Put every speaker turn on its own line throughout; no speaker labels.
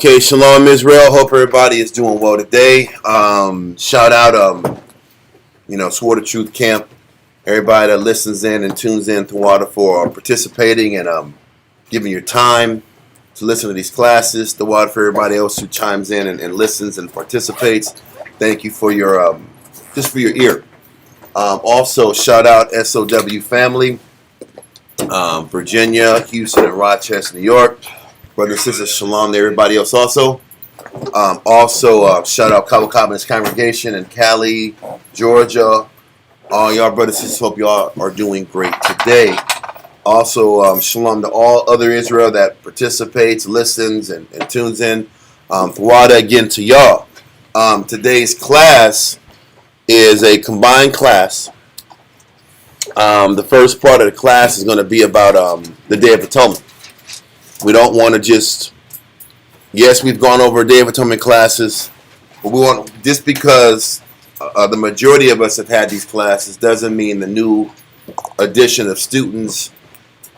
Okay, Shalom Israel. Hope everybody is doing well today. Shout out, Sword of Truth Camp. Everybody that listens in and tunes in to Water for participating and giving your time to listen to these classes. The Water for everybody else who chimes in and listens and participates. Thank you for your just for your ear. Also, shout out SOW family, Virginia, Houston, and Rochester, New York. Brothers and sisters, shalom to everybody else also. Shout out Cabo Covenant's congregation in Cali, Georgia. All y'all brothers and sisters, hope y'all are doing great today. Also, shalom to all other Israel that participates, listens, and tunes in. Thawada again to y'all. Today's class is a combined class. The first part of the class is going to be about the Day of Atonement. We don't want to just, yes, we've gone over Day of Atonement classes, but we want, just because the majority of us have had these classes doesn't mean the new addition of students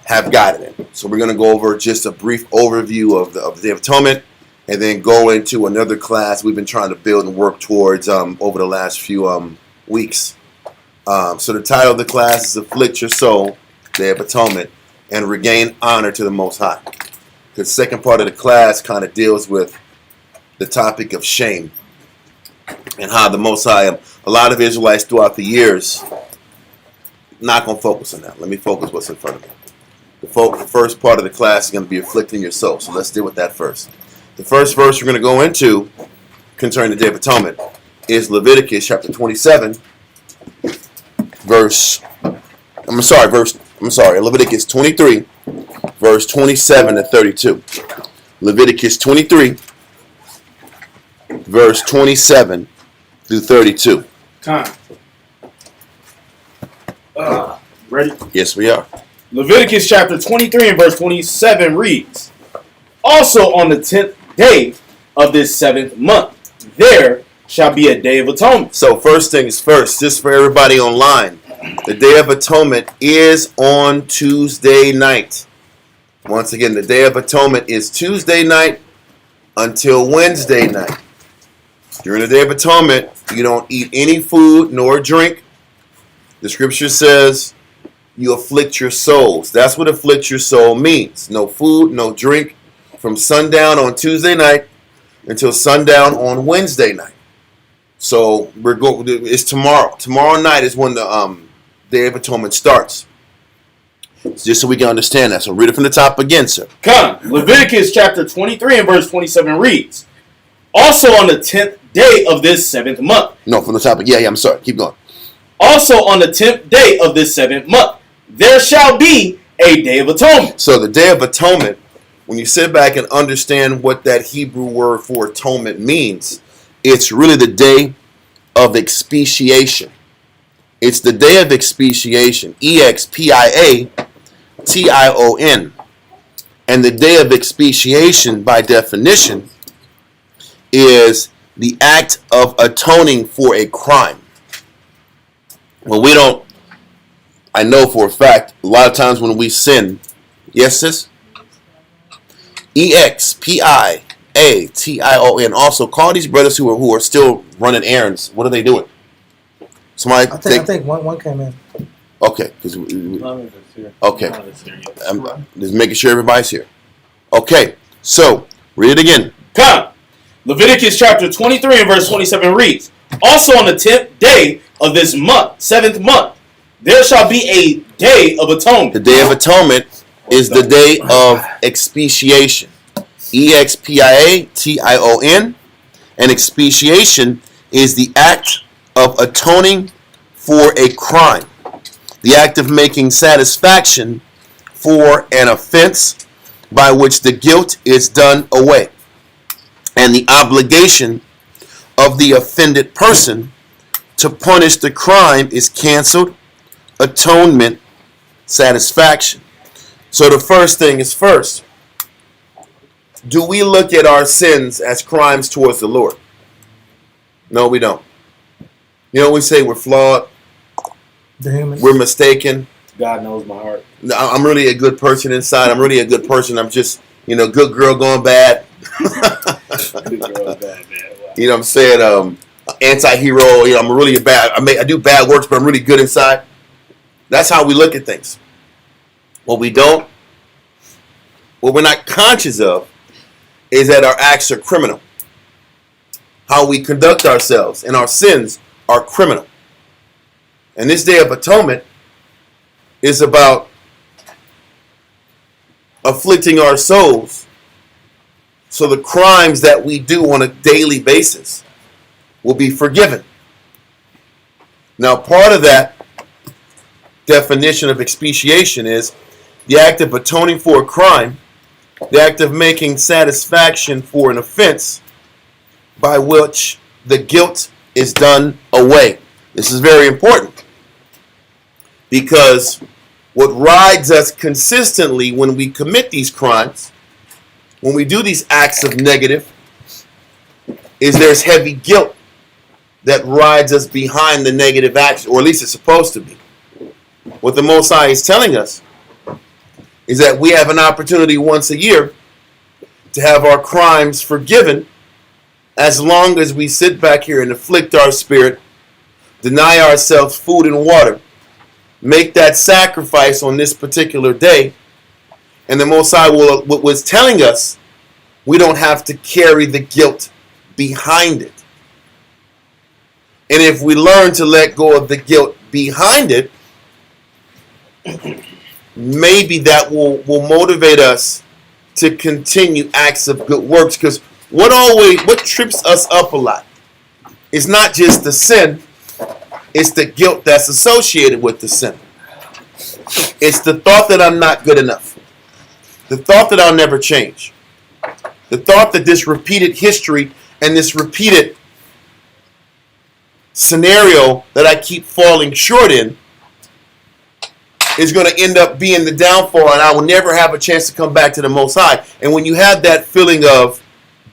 have gotten it. So we're going to go over just a brief overview of the Day of Atonement and then go into another class we've been trying to build and work towards over the last few weeks. So the title of the class is Afflict Your Soul, Day of Atonement, and Regain Honor to the Most High. The second part of the class kind of deals with the topic of shame and how the Most High, a lot of Israelites throughout the years, not going to focus on that. Let me focus what's in front of me. The first part of the class is going to be afflicting your soul. So let's deal with that first. The first verse we're going to go into concerning the Day of Atonement is Leviticus chapter 27, Leviticus 23, verse 27 to 32. Leviticus 23, verse 27 through 32.
Time. Ready?
Yes, we are.
Leviticus chapter 23 and verse 27 reads, "Also on the 10th day of this 7th month, there shall be a Day of Atonement."
So first things first, just for everybody online, the Day of Atonement is on Tuesday night. Once again, the Day of Atonement is Tuesday night until Wednesday night. During the Day of Atonement, you don't eat any food nor drink. The scripture says you afflict your souls. That's what afflict your soul means. No food, no drink from sundown on Tuesday night until sundown on Wednesday night. So it's tomorrow. Tomorrow night is when the Day of Atonement starts. Just so we can understand that. So read it from the top again, sir.
Come. Leviticus chapter 23 and verse 27 reads, "Also on the 10th day of this 7th month."
No, from the top. Yeah, I'm sorry. Keep going.
"Also on the 10th day of this 7th month, there shall be a Day of Atonement."
So the Day of Atonement, when you sit back and understand what that Hebrew word for atonement means, it's really the day of expiation. It's the day of expiation. EXPIATION. And the day of expiation, by definition, is the act of atoning for a crime. Well, I know for a fact, a lot of times when we sin, yes, sis? EXPIATION. Also, call these brothers who are still running errands. What are they doing? Somebody.
I think one came in.
Okay. Okay. Just making sure everybody's here. Okay. So read it again.
Come. Leviticus chapter 23 and verse 27 reads, "Also on the 10th day of this month, 7th month, there shall be a Day of Atonement."
The Day of Atonement is the day of expiation. EXPIATION. And expiation is the act of atoning for a crime. The act of making satisfaction for an offense by which the guilt is done away. And the obligation of the offended person to punish the crime is canceled. Atonement, satisfaction. So the first thing is first. Do we look at our sins as crimes towards the Lord? No, we don't. We say we're flawed. We're mistaken.
God knows my heart.
I'm really a good person inside. I'm really a good person. I'm just, good girl going bad. You know what I'm saying? Anti-hero. You know, I'm really bad. I do bad works, but I'm really good inside. That's how we look at things. What we're not conscious of is that our acts are criminal. How we conduct ourselves and our sins are criminal. And this Day of Atonement is about afflicting our souls so the crimes that we do on a daily basis will be forgiven. Now, part of that definition of expiation is the act of atoning for a crime, the act of making satisfaction for an offense by which the guilt is done away. This is very important because what rides us consistently when we commit these crimes, when we do these acts of negative, is there's heavy guilt that rides us behind the negative action, or at least it's supposed to be. What the Most High is telling us is that we have an opportunity once a year to have our crimes forgiven as long as we sit back here and afflict our spirit, deny ourselves food and water, make that sacrifice on this particular day, and the Most High was telling us we don't have to carry the guilt behind it. And if we learn to let go of the guilt behind it, maybe that will motivate us to continue acts of good works. Because what trips us up a lot is not just the sin, it's the guilt that's associated with the sin. It's the thought that I'm not good enough. The thought that I'll never change. The thought that this repeated history and this repeated scenario that I keep falling short in is going to end up being the downfall, and I will never have a chance to come back to the Most High. And when you have that feeling of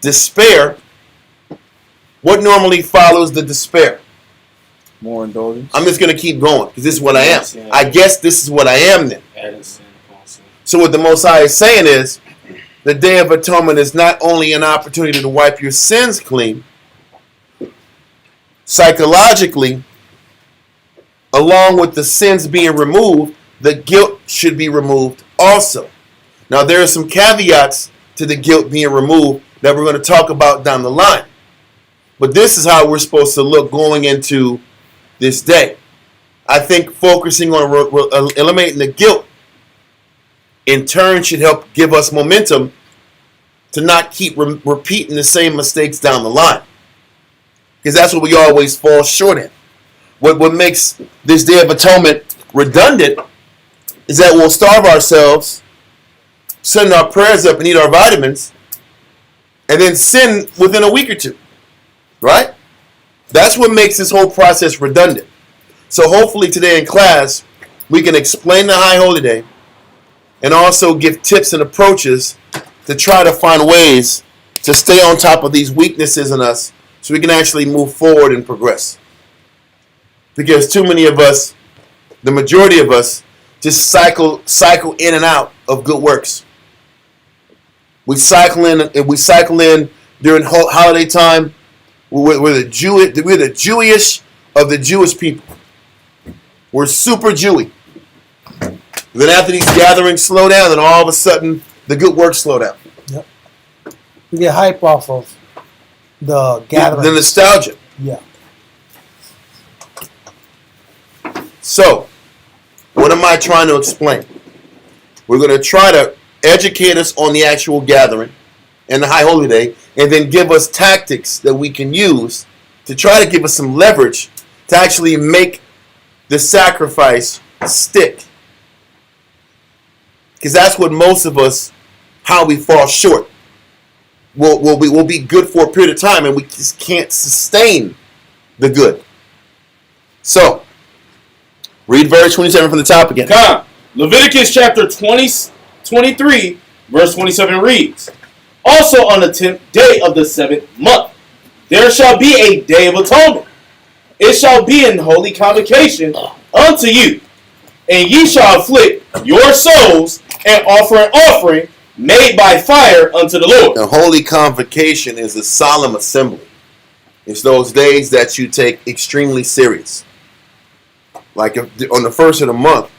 despair, what normally follows the despair?
More indulgence.
I'm just going to keep going because this is what I am. I guess this is what I am then. So what the Most High is saying is the Day of Atonement is not only an opportunity to wipe your sins clean, psychologically, along with the sins being removed, the guilt should be removed also. Now, there are some caveats to the guilt being removed that we're going to talk about down the line. But this is how we're supposed to look going into this day. I think focusing on eliminating the guilt in turn should help give us momentum to not keep repeating the same mistakes down the line. Because that's what we always fall short in. What makes this Day of Atonement redundant is that we'll starve ourselves, send our prayers up and eat our vitamins, and then sin within a week or two. Right? That's what makes this whole process redundant. So hopefully today in class, we can explain the High Holy Day and also give tips and approaches to try to find ways to stay on top of these weaknesses in us so we can actually move forward and progress. Because too many of us, the majority of us, just cycle in and out of good works. We cycle in during holiday time. We're the Jewish of the Jewish people. We're super Jewy. Then after these gatherings slow down, then all of a sudden the good works slow down.
Yep. We get hype off of the gathering.
The nostalgia.
Yeah.
So, what am I trying to explain? We're going to try to educate us on the actual gathering and the High Holy Day, and then give us tactics that we can use to try to give us some leverage to actually make the sacrifice stick. Because that's what most of us, how we fall short. We'll be good for a period of time, and we just can't sustain the good. So, read verse 27 from the top again.
Come. Leviticus chapter 23, verse 27 reads, Also on the 10th day of the 7th month, there shall be a day of atonement. It shall be an holy convocation unto you, and ye shall afflict your souls and offer an offering made by fire unto the Lord.
The holy convocation is a solemn assembly. It's those days that you take extremely serious. Like on the first of the month,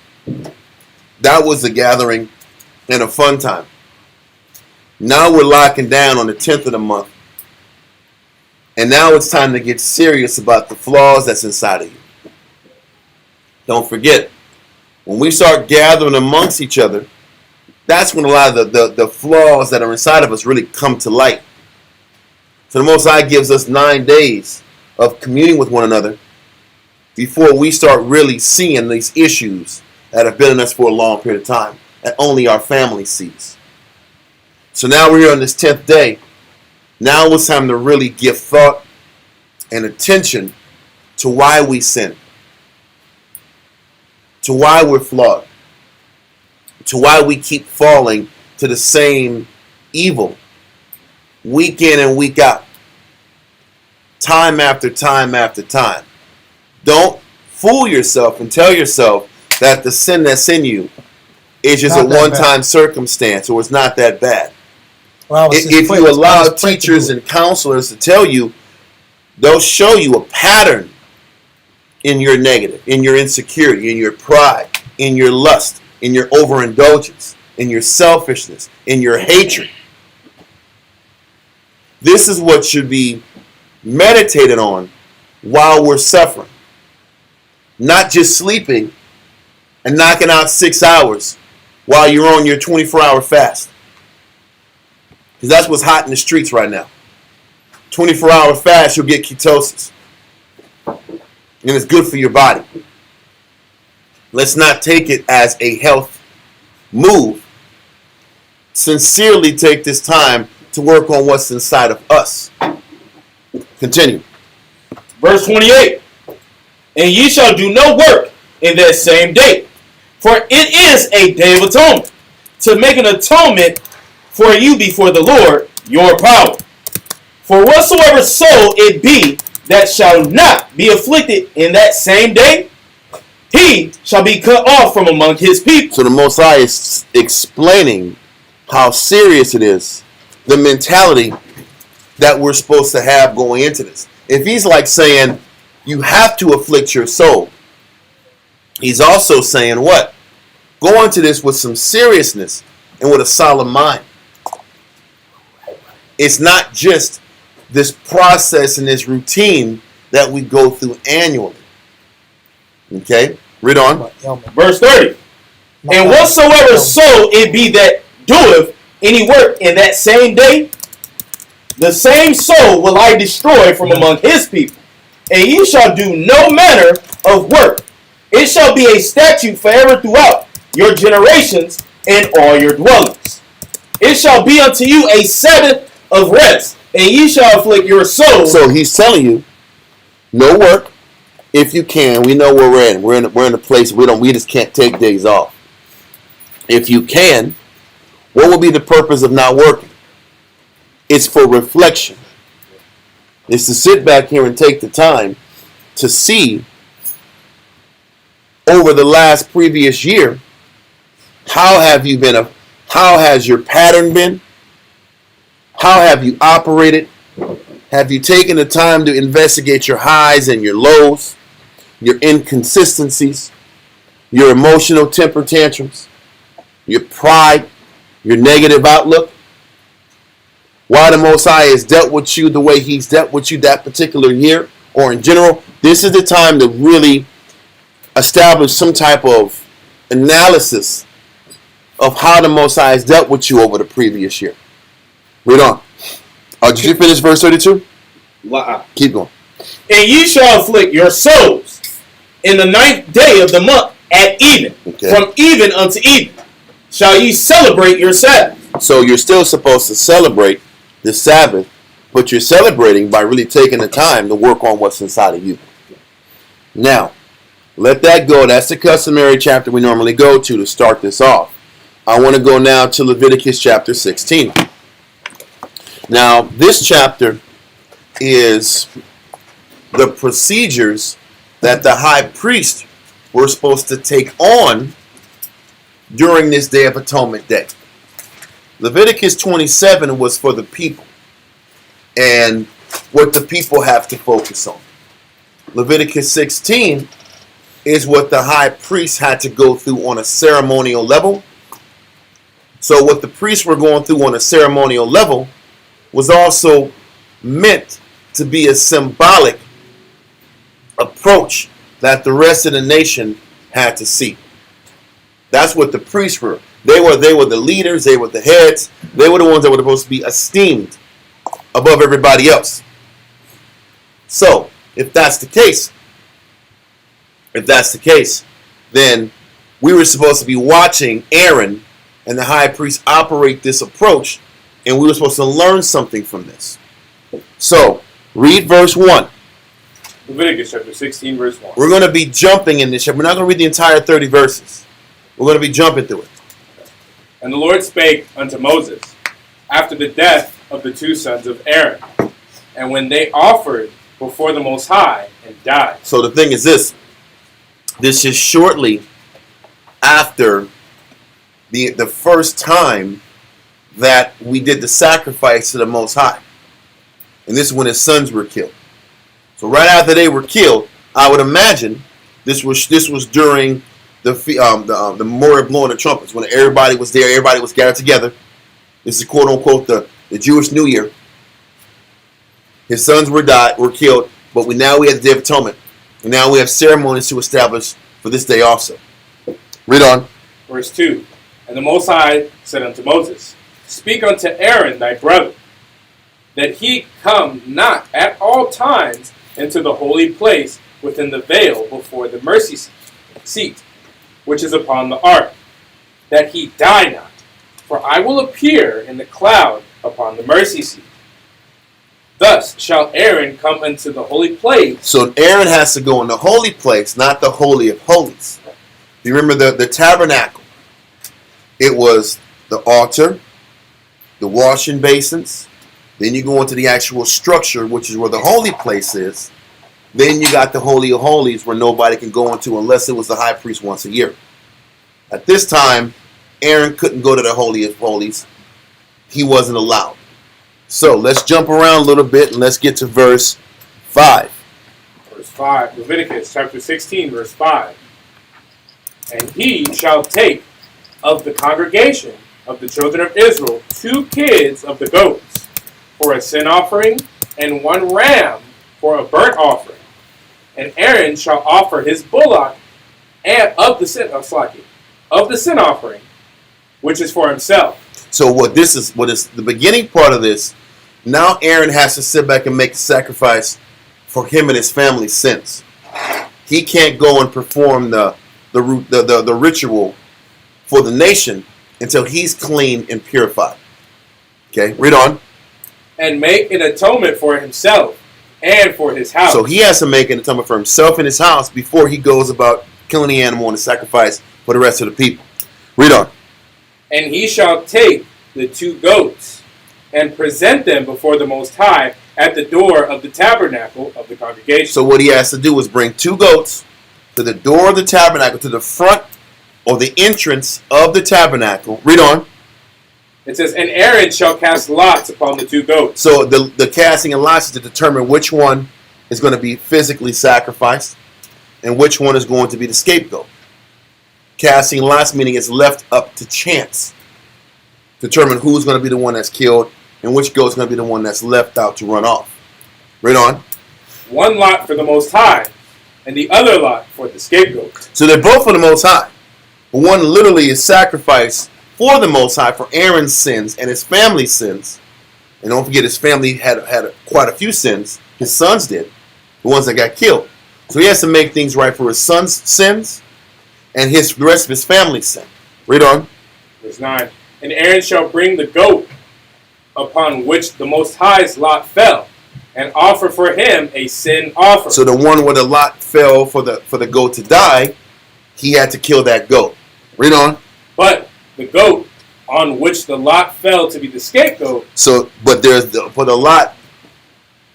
that was a gathering and a fun time. Now we're locking down on the 10th of the month. And now it's time to get serious about the flaws that's inside of you. Don't forget, when we start gathering amongst each other, that's when a lot of the flaws that are inside of us really come to light. So the Most High gives us 9 days of communing with one another before we start really seeing these issues that have been in us for a long period of time that only our family sees. So now we're here on this 10th day. Now it's time to really give thought and attention to why we sin, to why we're flawed, to why we keep falling to the same evil week in and week out, time after time after time. Don't fool yourself and tell yourself that the sin that's in you is just a one-time circumstance or it's not that bad. Well, if you allow teachers and counselors to tell you, they'll show you a pattern in your negative, in your insecurity, in your pride, in your lust, in your overindulgence, in your selfishness, in your hatred. This is what should be meditated on while we're suffering. Not just sleeping and knocking out 6 hours while you're on your 24-hour fast. Because that's what's hot in the streets right now. 24-hour fast, you'll get ketosis. And it's good for your body. Let's not take it as a health move. Sincerely take this time to work on what's inside of us. Continue.
Verse 28. And ye shall do no work in that same day, for it is a day of atonement, to make an atonement for you before the Lord your power. For whatsoever soul it be that shall not be afflicted in that same day, he shall be cut off from among his people.
So the Most High is explaining how serious it is, the mentality that we're supposed to have going into this. If he's like saying, you have to afflict your soul, he's also saying what? Go into this with some seriousness and with a solemn mind. It's not just this process and this routine that we go through annually. Okay? Read on.
Verse 30. And whatsoever soul it be that doeth any work in that same day, the same soul will I destroy from among his people. And ye shall do no manner of work. It shall be a statute forever throughout your generations and all your dwellings. It shall be unto you a Sabbath of rest, and ye shall afflict your soul.
So he's telling you, no work. If you can, we know where we're in. We're in a place we just can't take days off. If you can, what will be the purpose of not working? It's for reflection. It's to sit back here and take the time to see over the last previous year, how have you been? How has your pattern been? How have you operated? Have you taken the time to investigate your highs and your lows, your inconsistencies, your emotional temper tantrums, your pride, your negative outlook? Why the Most High has dealt with you the way he's dealt with you that particular year or in general? This is the time to really establish some type of analysis of how the Most High has dealt with you over the previous year. Read on. Did you finish verse 32? Keep going.
And ye shall afflict your souls in the 9th day of the month at even. Okay. From even unto even shall ye celebrate your Sabbath.
So you're still supposed to celebrate the Sabbath, but you're celebrating by really taking the time to work on what's inside of you. Now, let that go. That's the customary chapter we normally go to start this off. I want to go now to Leviticus chapter 16. Now, this chapter is the procedures that the high priest were supposed to take on during this Day of Atonement day. Leviticus 27 was for the people and what the people have to focus on. Leviticus 16 is what the high priest had to go through on a ceremonial level. So what the priests were going through on a ceremonial level was also meant to be a symbolic approach that the rest of the nation had to see. That's what the priests were. They were the leaders, they were the heads, they were the ones that were supposed to be esteemed above everybody else. So, if that's the case, then we were supposed to be watching Aaron and the high priest operate this approach, and we were supposed to learn something from this. So, read verse 1.
Leviticus chapter 16, verse 1.
We're going to be jumping in this chapter. We're not going to read the entire 30 verses. We're going to be jumping through it.
And the Lord spake unto Moses after the death of the two sons of Aaron, and when they offered before the Most High and died.
So the thing is this. This is shortly after the first time that we did the sacrifice to the Most High. And this is when his sons were killed. So right after they were killed, I would imagine this was during the memorial blowing the trumpets, when everybody was there, everybody was gathered together. This is quote unquote the Jewish New Year. His sons were killed, but now we have the Day of Atonement. And now we have ceremonies to establish for this day also. Read on.
Verse 2. And the Most High said unto Moses, Speak unto Aaron thy brother, that he come not at all times into the holy place within the veil before the mercy seat, which is upon the ark, that he die not. For I will appear in the cloud upon the mercy seat. Thus shall Aaron come into the holy place.
So Aaron has to go in the holy place, not the holy of holies. You remember the tabernacle? It was the altar, the washing basins. Then you go into the actual structure, which is where the holy place is. Then you got the Holy of Holies, where nobody can go into unless it was the high priest once a year. At this time, Aaron couldn't go to the Holy of Holies. He wasn't allowed. So let's jump around a little bit and let's get to verse 5.
Verse 5, Leviticus chapter 16, verse 5. And he shall take of the congregation of the children of Israel 2 kids of the goats for a sin offering, and 1 ram for a burnt offering. And Aaron shall offer his bullock and of the sin offering, which is for himself.
So what is the beginning part of this? Now Aaron has to sit back and make a sacrifice for him and his family's sins. He can't go and perform the ritual for the nation until he's clean and purified. Okay, read on.
And make an atonement for himself and for his house.
So he has to make an atonement for himself and his house before he goes about killing the animal and the sacrifice for the rest of the people. Read on.
And he shall take the 2 goats and present them before the Most High at the door of the tabernacle of the congregation.
So what he has to do is bring 2 goats to the door of the tabernacle, to the front or the entrance of the tabernacle. Read on.
It says, and Aaron shall cast lots upon the 2 goats.
So the casting of lots is to determine which one is going to be physically sacrificed and which one is going to be the scapegoat. Casting lots meaning it's left up to chance. Determine who's going to be the one that's killed and which goat's going to be the one that's left out to run off. Read on.
1 lot for the Most High, and the other lot for the scapegoat.
So they're both for the Most High. But one literally is sacrificed for the Most High for Aaron's sins and his family's sins. And don't forget, his family had quite a few sins. His sons did, the ones that got killed. So he has to make things right for his son's sins and the rest of his family's sin. Read on.
Verse 9. And Aaron shall bring the goat upon which the Most High's lot fell, and offer for him a sin offering.
So the one where the lot fell for the goat to die, he had to kill that goat. Read on.
But the goat on which the lot fell to be the scapegoat.
So, but for the lot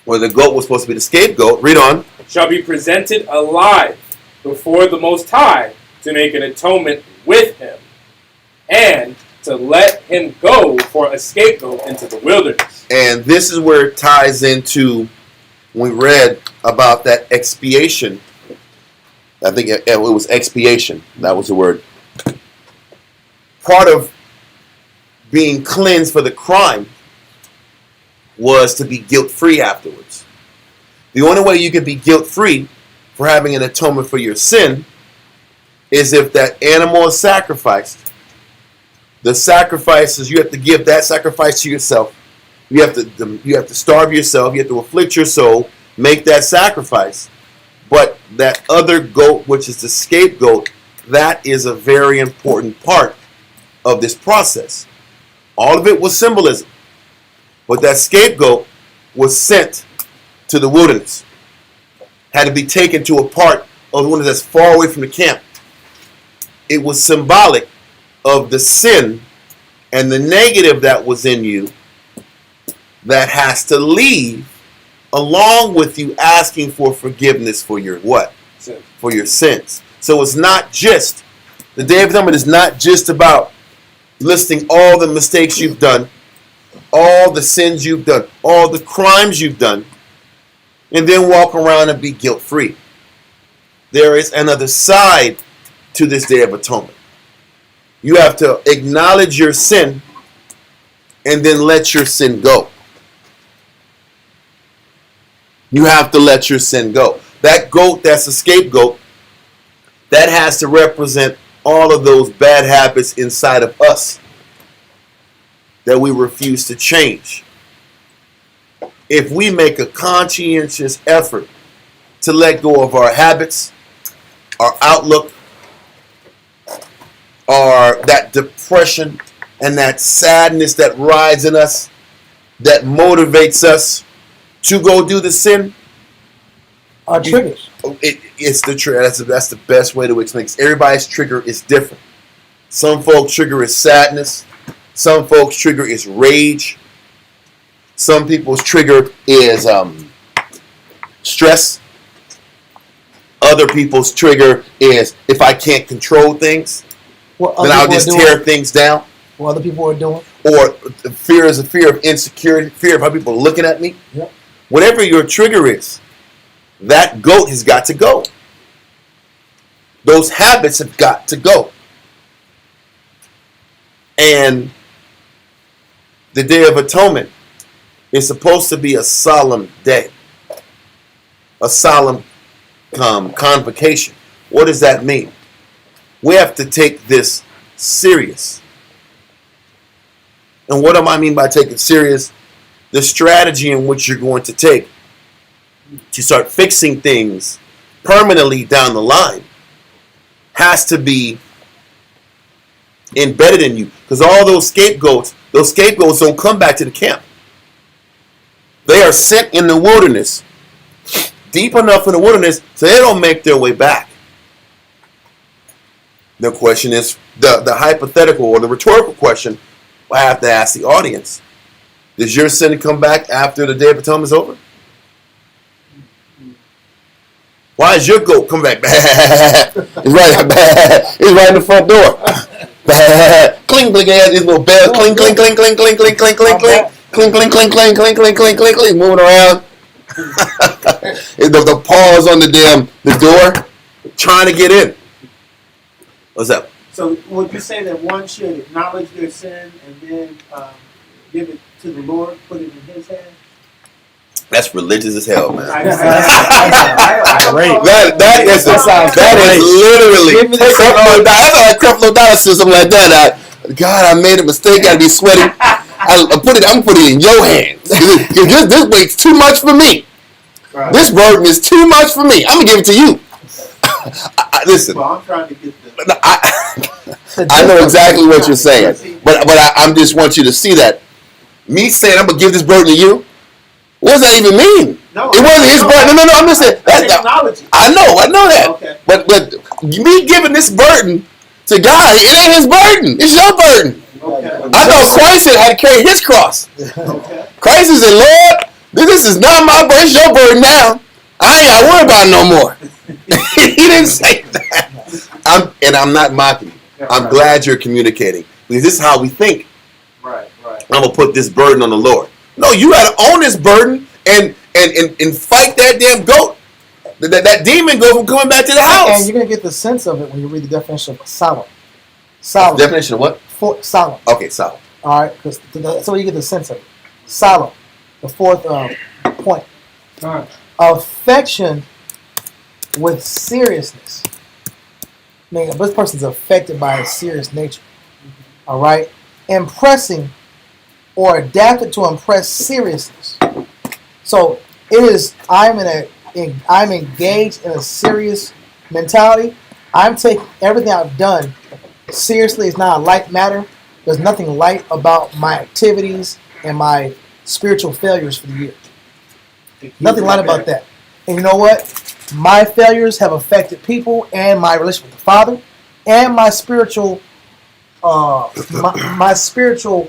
where the goat was supposed to be the scapegoat, read on.
Shall be presented alive before the Most High to make an atonement with him, and to let him go for a scapegoat into the wilderness.
And this is where it ties into when we read about that expiation. I think it was expiation. That was the word. Part of being cleansed for the crime was to be guilt-free afterwards. The only way you can be guilt-free for having an atonement for your sin is if that animal is sacrificed. The sacrifices, you have to give that sacrifice to yourself. You have to starve yourself. You have to afflict your soul. Make that sacrifice. But that other goat, which is the scapegoat, that is a very important part of this process. All of it was symbolism. But that scapegoat was sent to the wilderness. Had to be taken to a part of the wilderness that's far away from the camp. It was symbolic of the sin and the negative that was in you that has to leave along with you asking for forgiveness for your what?
Sin.
For your sins. So it's not just, the Day of Atonement is not just about listing all the mistakes you've done, all the sins you've done, all the crimes you've done, and then walk around and be guilt-free. There is another side to this Day of Atonement. You have to acknowledge your sin and then let your sin go. You have to let your sin go. That goat, that's a scapegoat, that has to represent all of those bad habits inside of us that we refuse to change. If we make a conscientious effort to let go of our habits, our outlook, or that depression and that sadness that rides in us, that motivates us to go do the sin.
Our triggers.
It's the trigger. That's the best way to explain it. Everybody's trigger is different. Some folks' trigger is sadness. Some folks' trigger is rage. Some people's trigger is stress. Other people's trigger is if I can't control things, then I'll just tear things down.
What other people are doing.
Or fear is a fear of insecurity, fear of how people are looking at me.
Yep.
Whatever your trigger is, that goat has got to go. Those habits have got to go. And the Day of Atonement is supposed to be a solemn day. A solemn convocation. What does that mean? We have to take this serious. And what do I mean by take it serious? The strategy in which you're going to take to start fixing things permanently down the line has to be embedded in you. Because all those scapegoats don't come back to the camp. They are sent in the wilderness, deep enough in the wilderness so they don't make their way back. The question is, the hypothetical or the rhetorical question I have to ask the audience. Does your sin come back after the Day of Atonement is over? Why is your goat come back? It's right in the front door. Cling, cling, these little bells. Cling, cling, cling, cling, cling, cling, cling, cling, cling. Cling, cling, cling, cling, cling, cling, cling, cling, cling, moving around. The paws on the door, trying to get in. What's up?
So would you say that one should acknowledge their sin and then give it to the Lord, put it in His hand?
That's religious as hell, man.
That
is literally Creflo-Dollar system like that. God, I made a mistake. Gotta be sweating. I'm gonna put it in your hands. This weight's too much for me.
Right.
This burden is too much for me. I'm gonna give it to you. Listen.
Well, I'm trying to get
I know exactly what you're saying, but I just want you to see that. Me saying I'm gonna give this burden to you. What does that even mean?
No,
it wasn't his burden. No. I'm just saying. I know that.
Okay.
But me giving this burden to God, it ain't his burden. It's your burden.
Okay.
I thought Christ had to carry his cross.
Okay.
Christ is the Lord. This is not my burden. It's your burden now. I ain't got to worry about it no more. He didn't say that. I'm not mocking you. I'm glad you're communicating. Because this is how we think.
Right.
I'm gonna put this burden on the Lord. No, you gotta own this burden and fight that damn goat. That demon goat from coming back to the house.
And you're gonna get the sense of it when you read the definition of solemn. Solemn.
Definition of what?
Solemn.
Okay, solemn.
All right, because that's where you get the sense of it. Solemn. The fourth point.
All right.
Affection with seriousness. I mean, this person's affected by a serious nature. All right, impressing or adapted to impress seriousness. So it is. I'm engaged in a serious mentality. I'm taking everything I've done seriously. It's not a light matter. There's nothing light about my activities and my spiritual failures for the year. Nothing light about that. And you know what? My failures have affected people and my relationship with the Father and my spiritual my spiritual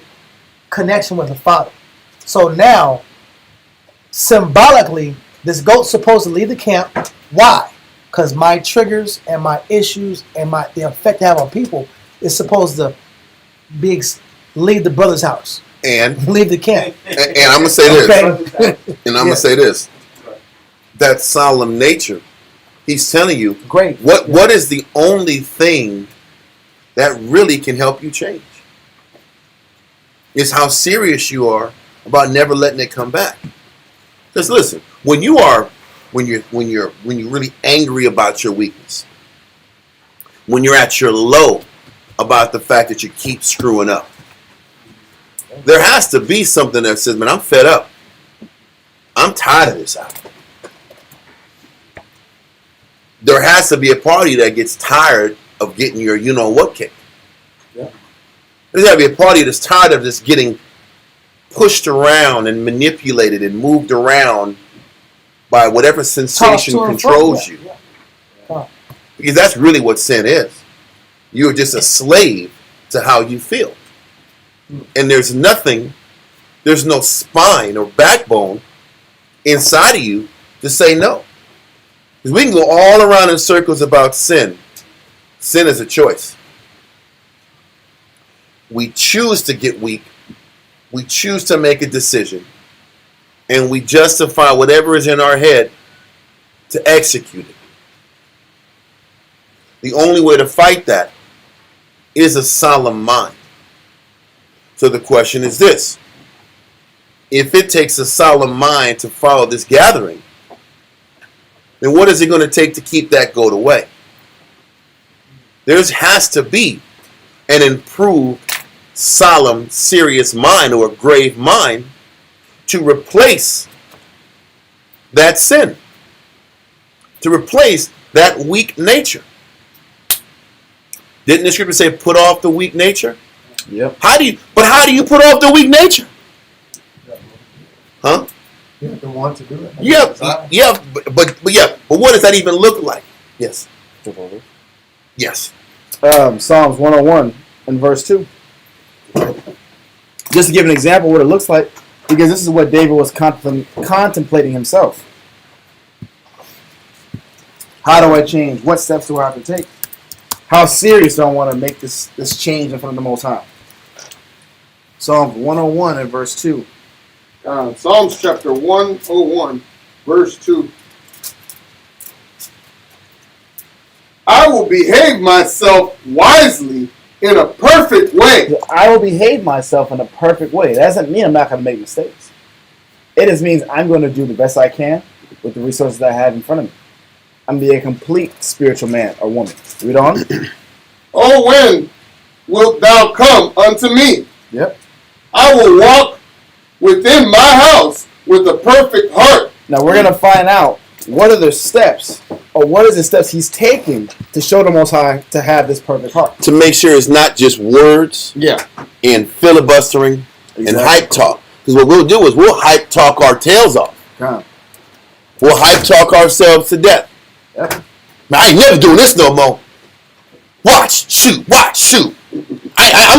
connection with the Father. So now, symbolically, this goat's supposed to leave the camp. Why? Because my triggers and my issues and the effect they have on people is supposed to leave the brother's house
And
leave the camp.
and I'm gonna say this.
Okay.
And I'm gonna say this. That solemn nature, he's telling you,
Great.
what is the only thing that really can help you change? Is how serious you are about never letting it come back. Because listen, when you're really angry about your weakness, when you're at your low about the fact that you keep screwing up, there has to be something that says, man, I'm fed up. I'm tired of this out. There has to be a party that gets tired of getting your you-know-what kicked.
Yeah.
There's got to be a party that's tired of just getting pushed around and manipulated and moved around by whatever sensation controls you.
Yeah.
Because that's really what sin is. You're just a slave to how you feel. And there's no spine or backbone inside of you to say no. Because we can go all around in circles about sin. Sin is a choice. We choose to get weak. We choose to make a decision. And we justify whatever is in our head to execute it. The only way to fight that is a solemn mind. So the question is this. If it takes a solemn mind to follow this gathering, then what is it going to take to keep that goat away? There has to be an improved, solemn, serious mind or a grave mind to replace that sin, to replace that weak nature. Didn't the scripture say, put off the weak nature?
Yep.
How do you put off the weak nature? Huh?
You have to want to do it.
But what does that even look like? Yes. Yes.
Psalms 101 and verse 2. Just to give an example of what it looks like, because this is what David was contemplating himself. How do I change? What steps do I have to take? How serious do I want to make this change in front of the Most High? Psalms 101 and verse 2.
Psalms chapter 101, verse 2. I will behave myself wisely in a perfect way.
I will behave myself in a perfect way. That doesn't mean I'm not going to make mistakes. It just means I'm going to do the best I can with the resources that I have in front of me. I'm going to be a complete spiritual man or woman. Read on.
Oh, when wilt thou come unto me?
Yep.
I will walk within my house with a perfect heart.
Now we're going to find out what are the steps, or what is the steps he's taking to show the Most High to have this perfect heart.
To make sure it's not just words
Yeah.
and filibustering and hype talk. Because what we'll do is we'll hype talk our tails off.
Come.
We'll hype talk ourselves to death.
Yeah.
Man, I ain't never doing this no more. Watch, shoot. I'm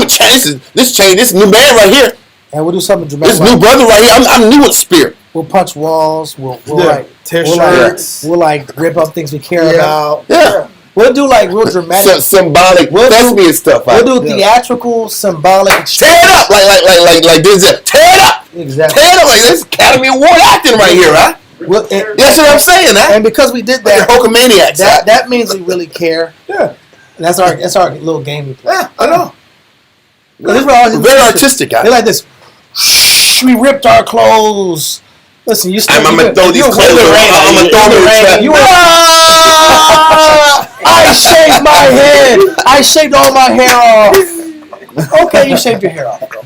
gonna change this new man right here.
And we'll do something dramatic.
This new brother right here. I'm new with spirit.
We'll punch walls. We'll
Tear shirts.
We'll rip up things we care
Yeah.
about.
Yeah.
We'll do like real dramatic,
symbolic
We'll do-
thespian stuff.
we'll
Out.
do theatrical, symbolic.
Tear it up like this. Tear it up.
Exactly.
Tear it up like this. Academy Award acting right here, huh?
We'll, and,
That's what I'm saying, huh?
and because we did
Like
that,
Hulkamaniacs.
that means we really care.
Yeah.
And that's our little game we play.
Yeah, I know.
'Cause this is what all-
Very artistic, guy.
They're like this. We ripped our clothes. Listen, you still.
I'm gonna throw these
you're-
clothes
you're-
around. I'm gonna throw them in the trash.
You I shaved my head. I shaved all my hair off. Okay, you shaved your hair off, bro.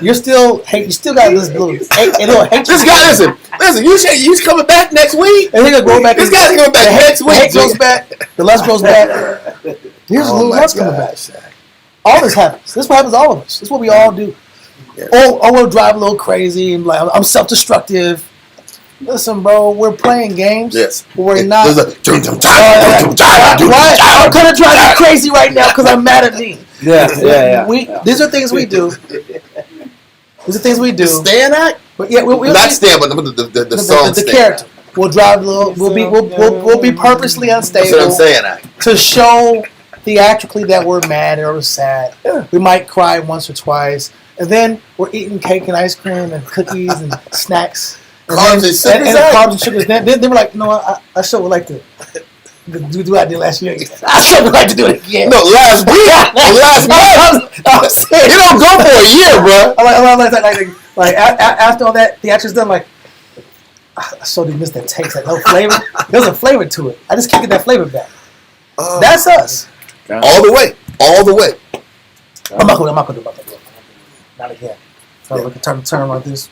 You're still hate. You still got this little hate.
This guy, listen. You say he's coming back next week.
And he's gonna grow back.
This guy's coming back next
The
week.
hate goes back. The lust goes back. Here's a little lust coming back. All this happens. This is what happens to all of us. This is what we all do.
Yeah.
Or we'll drive a little crazy and like I'm self-destructive. Listen, bro, we're playing games.
Yes.
We're not.
There's a
Why? I'm gonna drive you crazy right now because I'm mad at me.
Yeah.
These are things we do. These are things we do.
The stand act?
But yeah, we'll
Not stand, but the song
the
stand.
character. We'll drive a little. We'll be purposely
That's
unstable
what I'm saying, act.
to show theatrically that we're mad or we're sad. We might cry once or twice, and then we're eating cake and ice cream and cookies and snacks.
Carbs and sugars,
and carbs and sugars. Then we're like, no, I sure would like to do what I did last year. I sure would like to do it again.
No, last week. Last month.
I'm saying,
You don't go for a year, bro.
like after all that theatrics done, like I so do miss that taste, that no flavor. There's a flavor to it. I just can't get that flavor back. That's us.
All the way.
I'm not gonna do about that. Not again. So we can turn like this.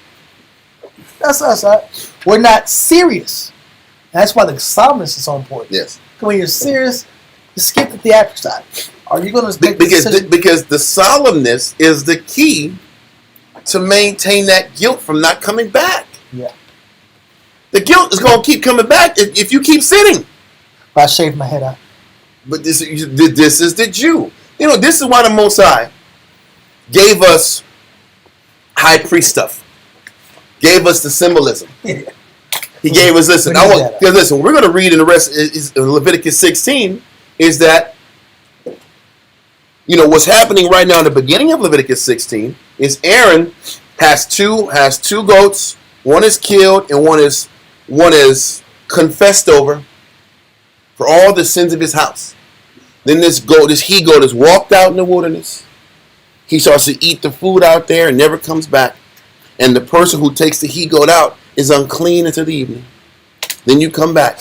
That's us. We're not serious. That's why the solemnness is so important.
Yes.
When you're serious, you skip the theatrical side. Are you going to make the decision?
Because the solemnness is the key to maintain that guilt from not coming back.
Yeah.
The guilt is going to keep coming back if you keep sinning.
If I shave my head out.
But this is the Jew. You know, this is why the Most High gave us high priest stuff. Gave us the symbolism. He gave us, listen, we're going to read in the rest, in Leviticus 16, is that, you know, what's happening right now in the beginning of Leviticus 16 is Aaron has two goats. One is killed and one is confessed over for all the sins of his house. Then this he-goat is walked out in the wilderness. He starts to eat the food out there and never comes back. And the person who takes the he-goat out is unclean until the evening. Then you come back,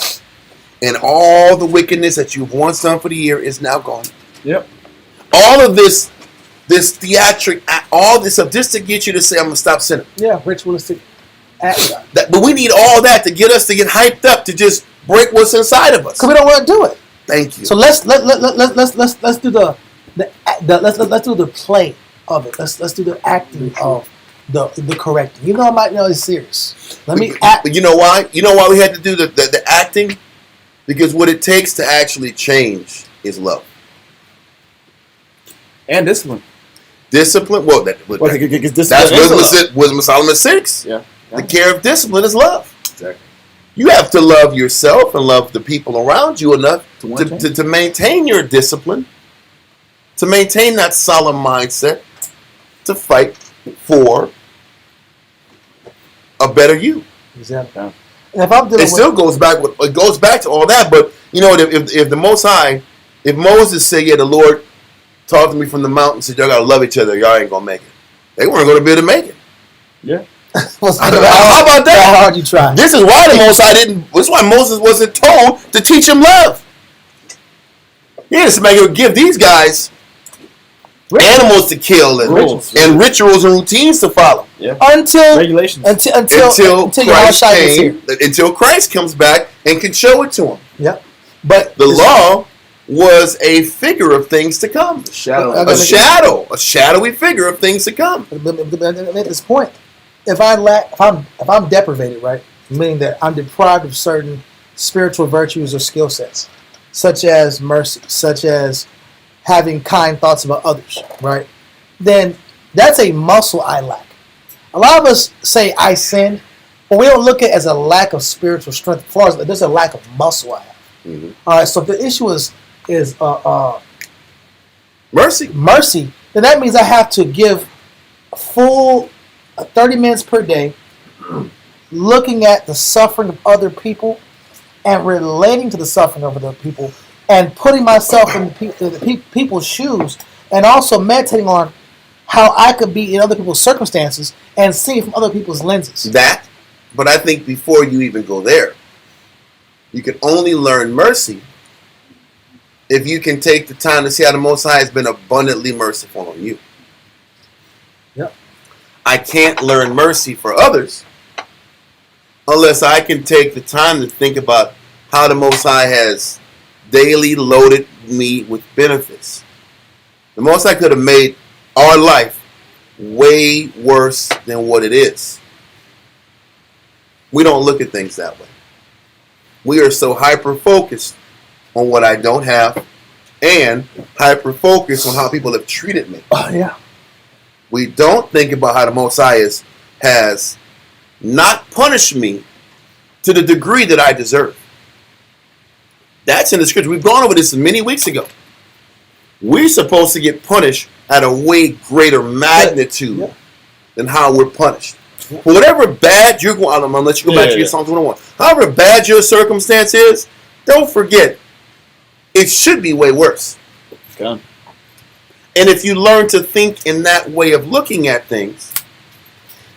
and all the wickedness that you've once done for the year is now gone.
Yep.
All of this theatric, all this stuff, just to get you to say, I'm going to stop sinning.
Yeah, ritualistic act.
But we need all that to get us to get hyped up, to just break what's inside of us.
Because we don't want to do it.
Thank you.
So let's do let's do the play of it. Let's do the acting of the correcting. You know, I might know it's serious. Let me act.
But you know why? You know why we had to do the acting? Because what it takes to actually change is love.
And discipline.
Discipline. Well, that's Wisdom of Solomon 6.
Yeah.
The care of discipline is love.
Exactly.
You have to love yourself and love the people around you enough
To
to maintain your discipline, to maintain that solemn mindset, to fight for a better you.
Exactly. And if I'm
It still goes back to all that. But you know, if the Most High, if Moses said, "Yeah, the Lord talked to me from the mountain, said y'all gotta love each other, y'all ain't gonna make it," they weren't gonna be able to make it.
Yeah.
How about that?
How hard you try?
This is why the Most High didn't. This is why Moses wasn't told to teach him love. He had to make him give these guys animals to kill and rituals and routines to follow.
Yeah.
Until
Regulations.
until
Christ
Yahushua is
came,
here.
until Christ comes back and can show it to him.
Yep. But
The law was a figure of things to come.
Shadow.
A shadowy figure of things to come.
But at this point, if I'm deprivated, right, meaning that I'm deprived of certain spiritual virtues or skill sets, such as mercy, such as having kind thoughts about others, right, then that's a muscle I lack. A lot of us say I sinned, but we don't look at it as a lack of spiritual strength. As far as there's a lack of muscle I have.
Mm-hmm.
All right, so if the issue is is
Mercy.
mercy, then that means I have to give a full 30 minutes per day looking at the suffering of other people and relating to the suffering of other people and putting myself in the people's shoes and also meditating on how I could be in other people's circumstances and see it from other people's lenses.
That, but I think before you even go there, you can only learn mercy if you can take the time to see how the Most High has been abundantly merciful on you.
Yep.
I can't learn mercy for others unless I can take the time to think about how the Most High has daily loaded me with benefits. The Most High could have made our life way worse than what it is. We don't look at things that way. We are so hyper-focused on what I don't have and hyper-focused on how people have treated me.
Oh, yeah.
We don't think about how the Most High has not punished me to the degree that I deserve. That's in the scripture. We've gone over this many weeks ago. We're supposed to get punished at a way greater magnitude than how we're punished. For whatever bad you're going, I'm going to let you go back to your Psalm 21. However bad your circumstance is, don't forget, it should be way worse.
Okay.
And if you learn to think in that way of looking at things,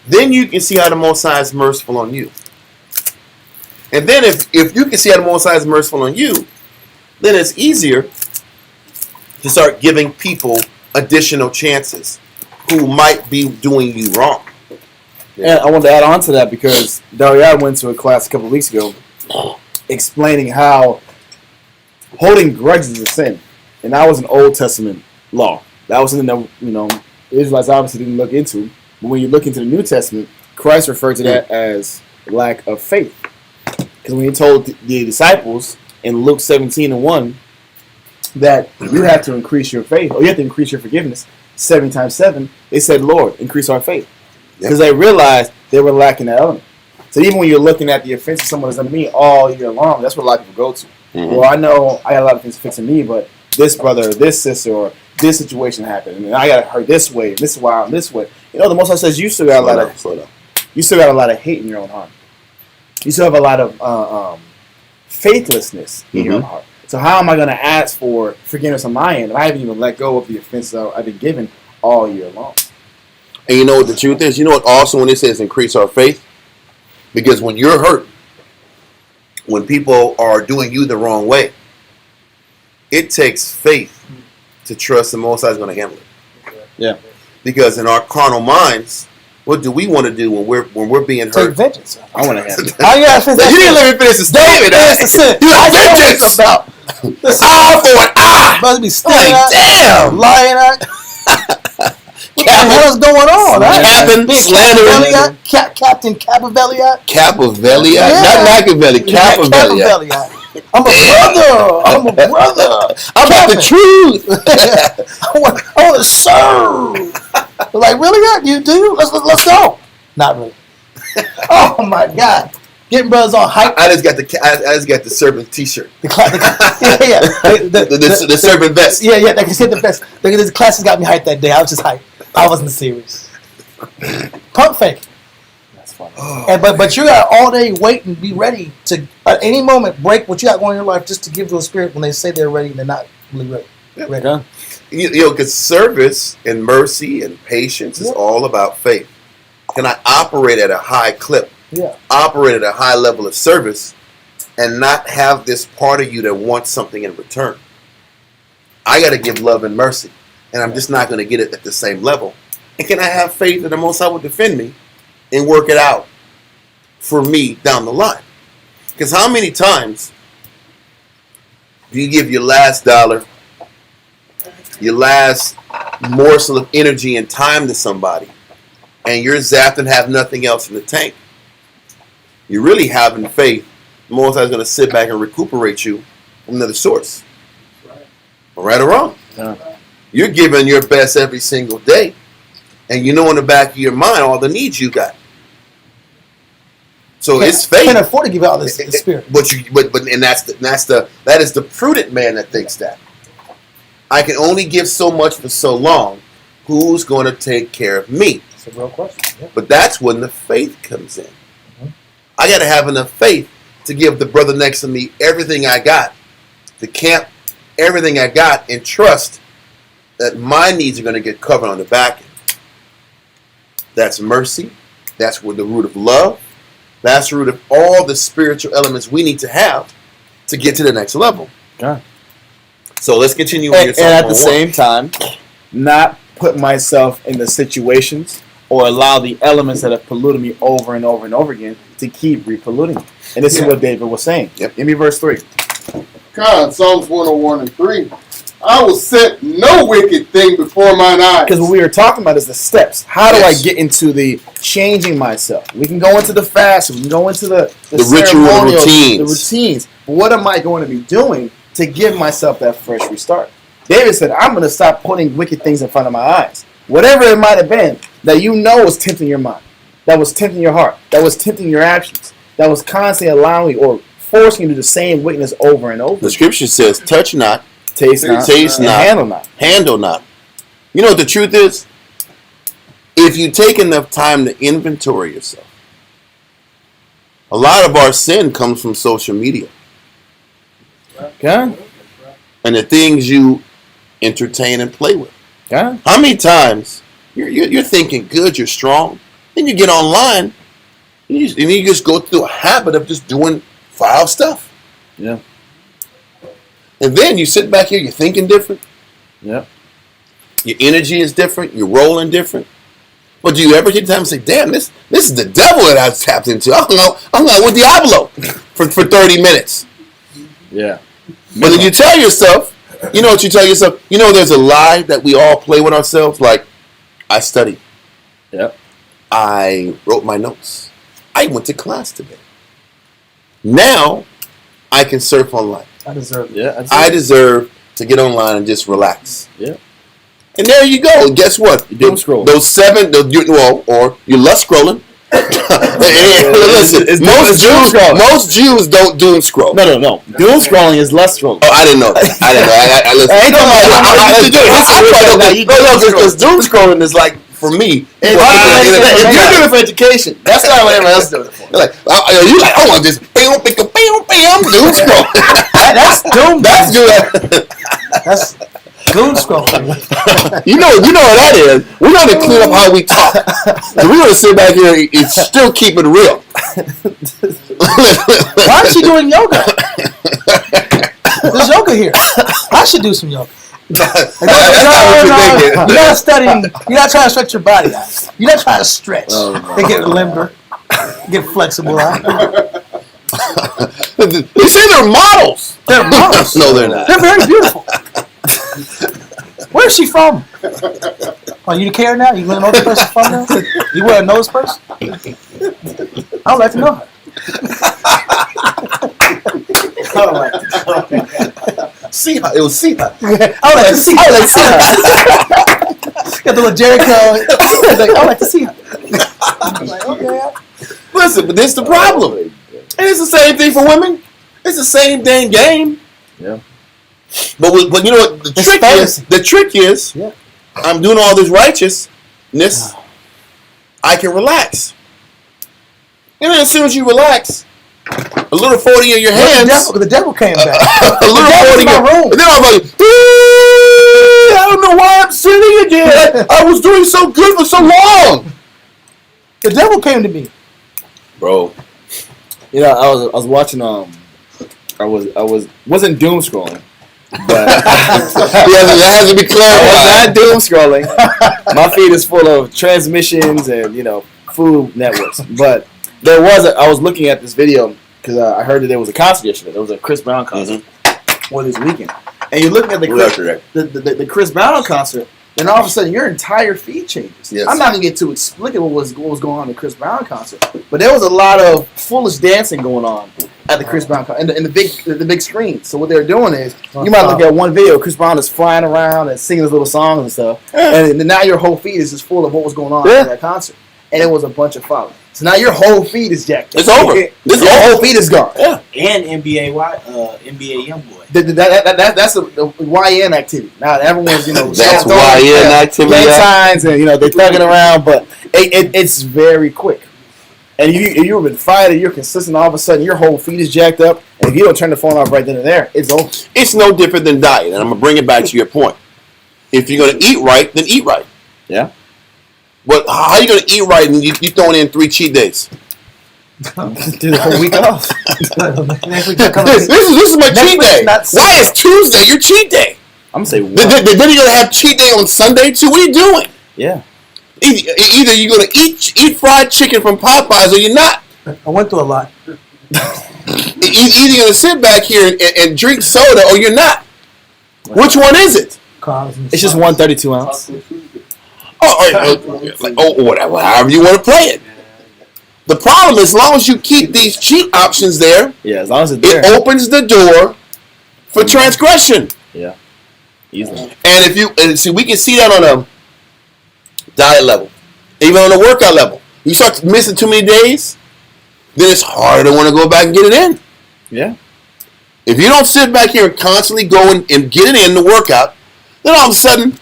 then you can see how the Most High is merciful on you. And then if you can see how the Most High is merciful on you, then it's easier to start giving people additional chances who might be doing you wrong.
And I wanted to add on to that because Daria went to a class a couple of weeks ago explaining how holding grudges is a sin. And that was an Old Testament law. That was something that, the Israelites obviously didn't look into. But when you look into the New Testament, Christ referred to that as lack of faith. Because when he told the disciples in Luke 17:1 that you have to increase your faith, or you have to increase your forgiveness 7 times 7, they said, Lord, increase our faith. Because they realized they were lacking that element. So even when you're looking at the offense of someone that's done to me all year long, that's what a lot of people go to. Mm-hmm. Well, I know I got a lot of things fixing me, but this brother or this sister or this situation happened, and I got hurt this way, and this is why I'm this way. The Most High says you still got a lot of hate in your own heart. You still have a lot of faithlessness in your heart. So how am I going to ask for forgiveness on my end if I haven't even let go of the offense that I've been given all year long?
And you know what the truth is? You know what also when it says increase our faith? Because when you're hurt, when people are doing you the wrong way, it takes faith to trust the Most High is going to handle it.
Yeah.
Because in our carnal minds, what do we want to do when we're being hurt?
Take vengeance.
I want to handle it.
You didn't let me finish the statement. Vengeance. Eye for an eye.
Must be still
damn.
Lying out. What the hell is going on?
Capping, slandering.
Captain Capavelliot.
Capavelliot? Not Machiavelli. Capavelliot.
I'm a brother.
I'm about the truth.
I want to serve. Like, really? You do? Let's go. Not really. Oh my God. Getting brothers on hype.
I just got the servant T-shirt.
The
servant vest.
Yeah. They can see the vest. The classes got me hyped that day. I was just hyped. I wasn't serious. Pump fake.
That's funny.
But you got all day wait and be ready to at any moment break what you got going in your life just to give to a spirit when they say they're ready and they're not really ready.
Yeah.
Because service and mercy and patience is all about faith. Can I operate at a high clip?
Yeah.
Operate at a high level of service and not have this part of you that wants something in return? I got to give love and mercy, and I'm just not going to get it at the same level. And can I have faith that the Most High will defend me and work it out for me down the line? Because how many times do you give your last dollar, your last morsel of energy and time to somebody, and you're zapped and have nothing else in the tank? You're really having faith the Most High is going to sit back and recuperate you from another source. Right or wrong?
Yeah.
You're giving your best every single day, and you know in the back of your mind all the needs you got. So it's faith.
Can't afford to give out this the spirit.
But that is the prudent man that thinks that. I can only give so much for so long. Who's going to take care of me?
It's a real question. Yeah.
But that's when the faith comes in.
Mm-hmm.
I got to have enough faith to give the brother next to me everything I got, the camp, everything I got, and trust that my needs are going to get covered on the back end. That's mercy. That's where the root of love. That's the root of all the spiritual elements we need to have to get to the next level.
Okay.
So let's continue.
And at the same time, not put myself in the situations or allow the elements that have polluted me over and over and over again to keep repolluting me. And this is what David was saying.
Yep.
Give me verse 3.
God, Psalms 101 and 3. I will set no wicked thing before mine eyes.
Because what we were talking about is the steps. How do
Yes.
I get into the changing myself? We can go into the fast. We can go into the
ritual
ceremonial,
routines.
The routines. But what am I going to be doing to give myself that fresh restart? David said, I'm going to stop putting wicked things in front of my eyes. Whatever it might have been that you know was tempting your mind, that was tempting your heart, that was tempting your actions, that was constantly allowing or forcing you to do the same wickedness over and over.
The scripture says, touch not,
Taste not,
taste
and
not,
handle not.
handle not. You know what the truth is? If you take enough time to inventory yourself, a lot of our sin comes from social media
Okay?
and the things you entertain and play with.
Okay?
How many times you're thinking good, you're strong, then you get online and you just go through a habit of just doing foul stuff.
Yeah.
And then you sit back here, you're thinking different.
Yeah.
Your energy is different. You're rolling different. But do you ever take time and say, damn, this is the devil that I've tapped into. I'm going with Diablo for 30 minutes.
Yeah.
But then you tell yourself, you know what you tell yourself? You know there's a lie that we all play with ourselves. Like, I studied.
Yep.
I wrote my notes. I went to class today. Now, I can surf online.
I deserve it.
Yeah.
I deserve to get online and just relax.
Yeah.
And there you go. Guess what?
You doom scroll.
Those seven, or you're lust scrolling. Listen,
It's doom
most Jews don't doom scroll.
No. Doom scrolling is lust scrolling.
Oh, I didn't know that. Because doom scrolling is like, for me,
If you're doing it for education, that's not what everyone else does it for.
like, you like, I want to just bam, doom scroll.
That's doom.
That's good.
That's doom scrolling.
You know what that is. We're going to clean up how we talk. So we're going to sit back here and still keep it real.
Why is she doing yoga? There's yoga here. I should do some yoga.
That's not what you're thinking.
You're not studying. You're not trying to stretch your body out. You're not trying to stretch. They get limber, get flexible out.
They say they're models.
They're models.
No, they're not.
They're very beautiful. Where's she from? Oh, you care now? You want to know this person from now? You wear a nose purse? I would like to know her.
I would like to see her. It was see her.
I would like to see her. I would like to see her. Got the little Jericho. I would like to see her. I'm like, okay.
Listen, but this is the problem. And it's the same thing for women. It's the same dang game.
Yeah.
But you know what? The trick is,
Yeah.
I'm doing all this righteousness. I can relax. And then as soon as you relax, a little 40 in your hands.
The devil came back.
A little 40 in your room. And then I was like, I don't know why I'm sinning again. I was doing so good for so long.
The devil came to me.
Bro.
You know, I was watching wasn't doom scrolling, but
That has to be
I was
clarified.
not doom scrolling. My feed is full of transmissions and food networks. But I was looking at this video because I heard that there was a concert yesterday. There was a Chris Brown concert or this weekend, and you're looking at the Chris Brown concert. Then all of a sudden, your entire feed changes.
Yes.
I'm not gonna get too explicit what was going on at the Chris Brown concert, but there was a lot of foolish dancing going on at the Chris Brown concert and the big screen. So what they're doing is, you might look at one video, Chris Brown is flying around and singing his little songs and stuff, and now your whole feed is just full of what was going on at that concert, and it was a bunch of folly. So now your whole feed is jacked up.
It's over.
Your whole feed is gone.
Yeah.
And NBA YoungBoy.
That's the YN activity. Now everyone's
That's YN activity.
Playing signs and they're thugging around, but it's very quick. And you've been fighting, you're consistent. All of a sudden, your whole feed is jacked up, and if you don't turn the phone off right then and there, it's over.
It's no different than diet, and I'm gonna bring it back to your point. If you're gonna eat right, then eat right.
Yeah.
But how are you gonna eat right and you throwing in 3 cheat days?
Do the whole week off.
This is my cheat day. Why is Tuesday your cheat day?
I'm gonna say what?
Then you're gonna have cheat day on Sunday too. What are you doing?
Yeah.
Either you're gonna eat fried chicken from Popeyes or you're not.
I went through a lot.
Either you're gonna sit back here and drink soda or you're not. Which one is it?
It's just 132 ounce.
Whatever, however you want to play it. The problem is, as long as you keep these cheat options there,
Yeah, as long as it's there.
it opens the door for transgression.
Yeah. Easily.
And we can see that on a diet level, even on a workout level. You start missing too many days, then it's harder to want to go back and get it in.
Yeah.
If you don't sit back here and constantly go and get it in the workout, then all of a sudden,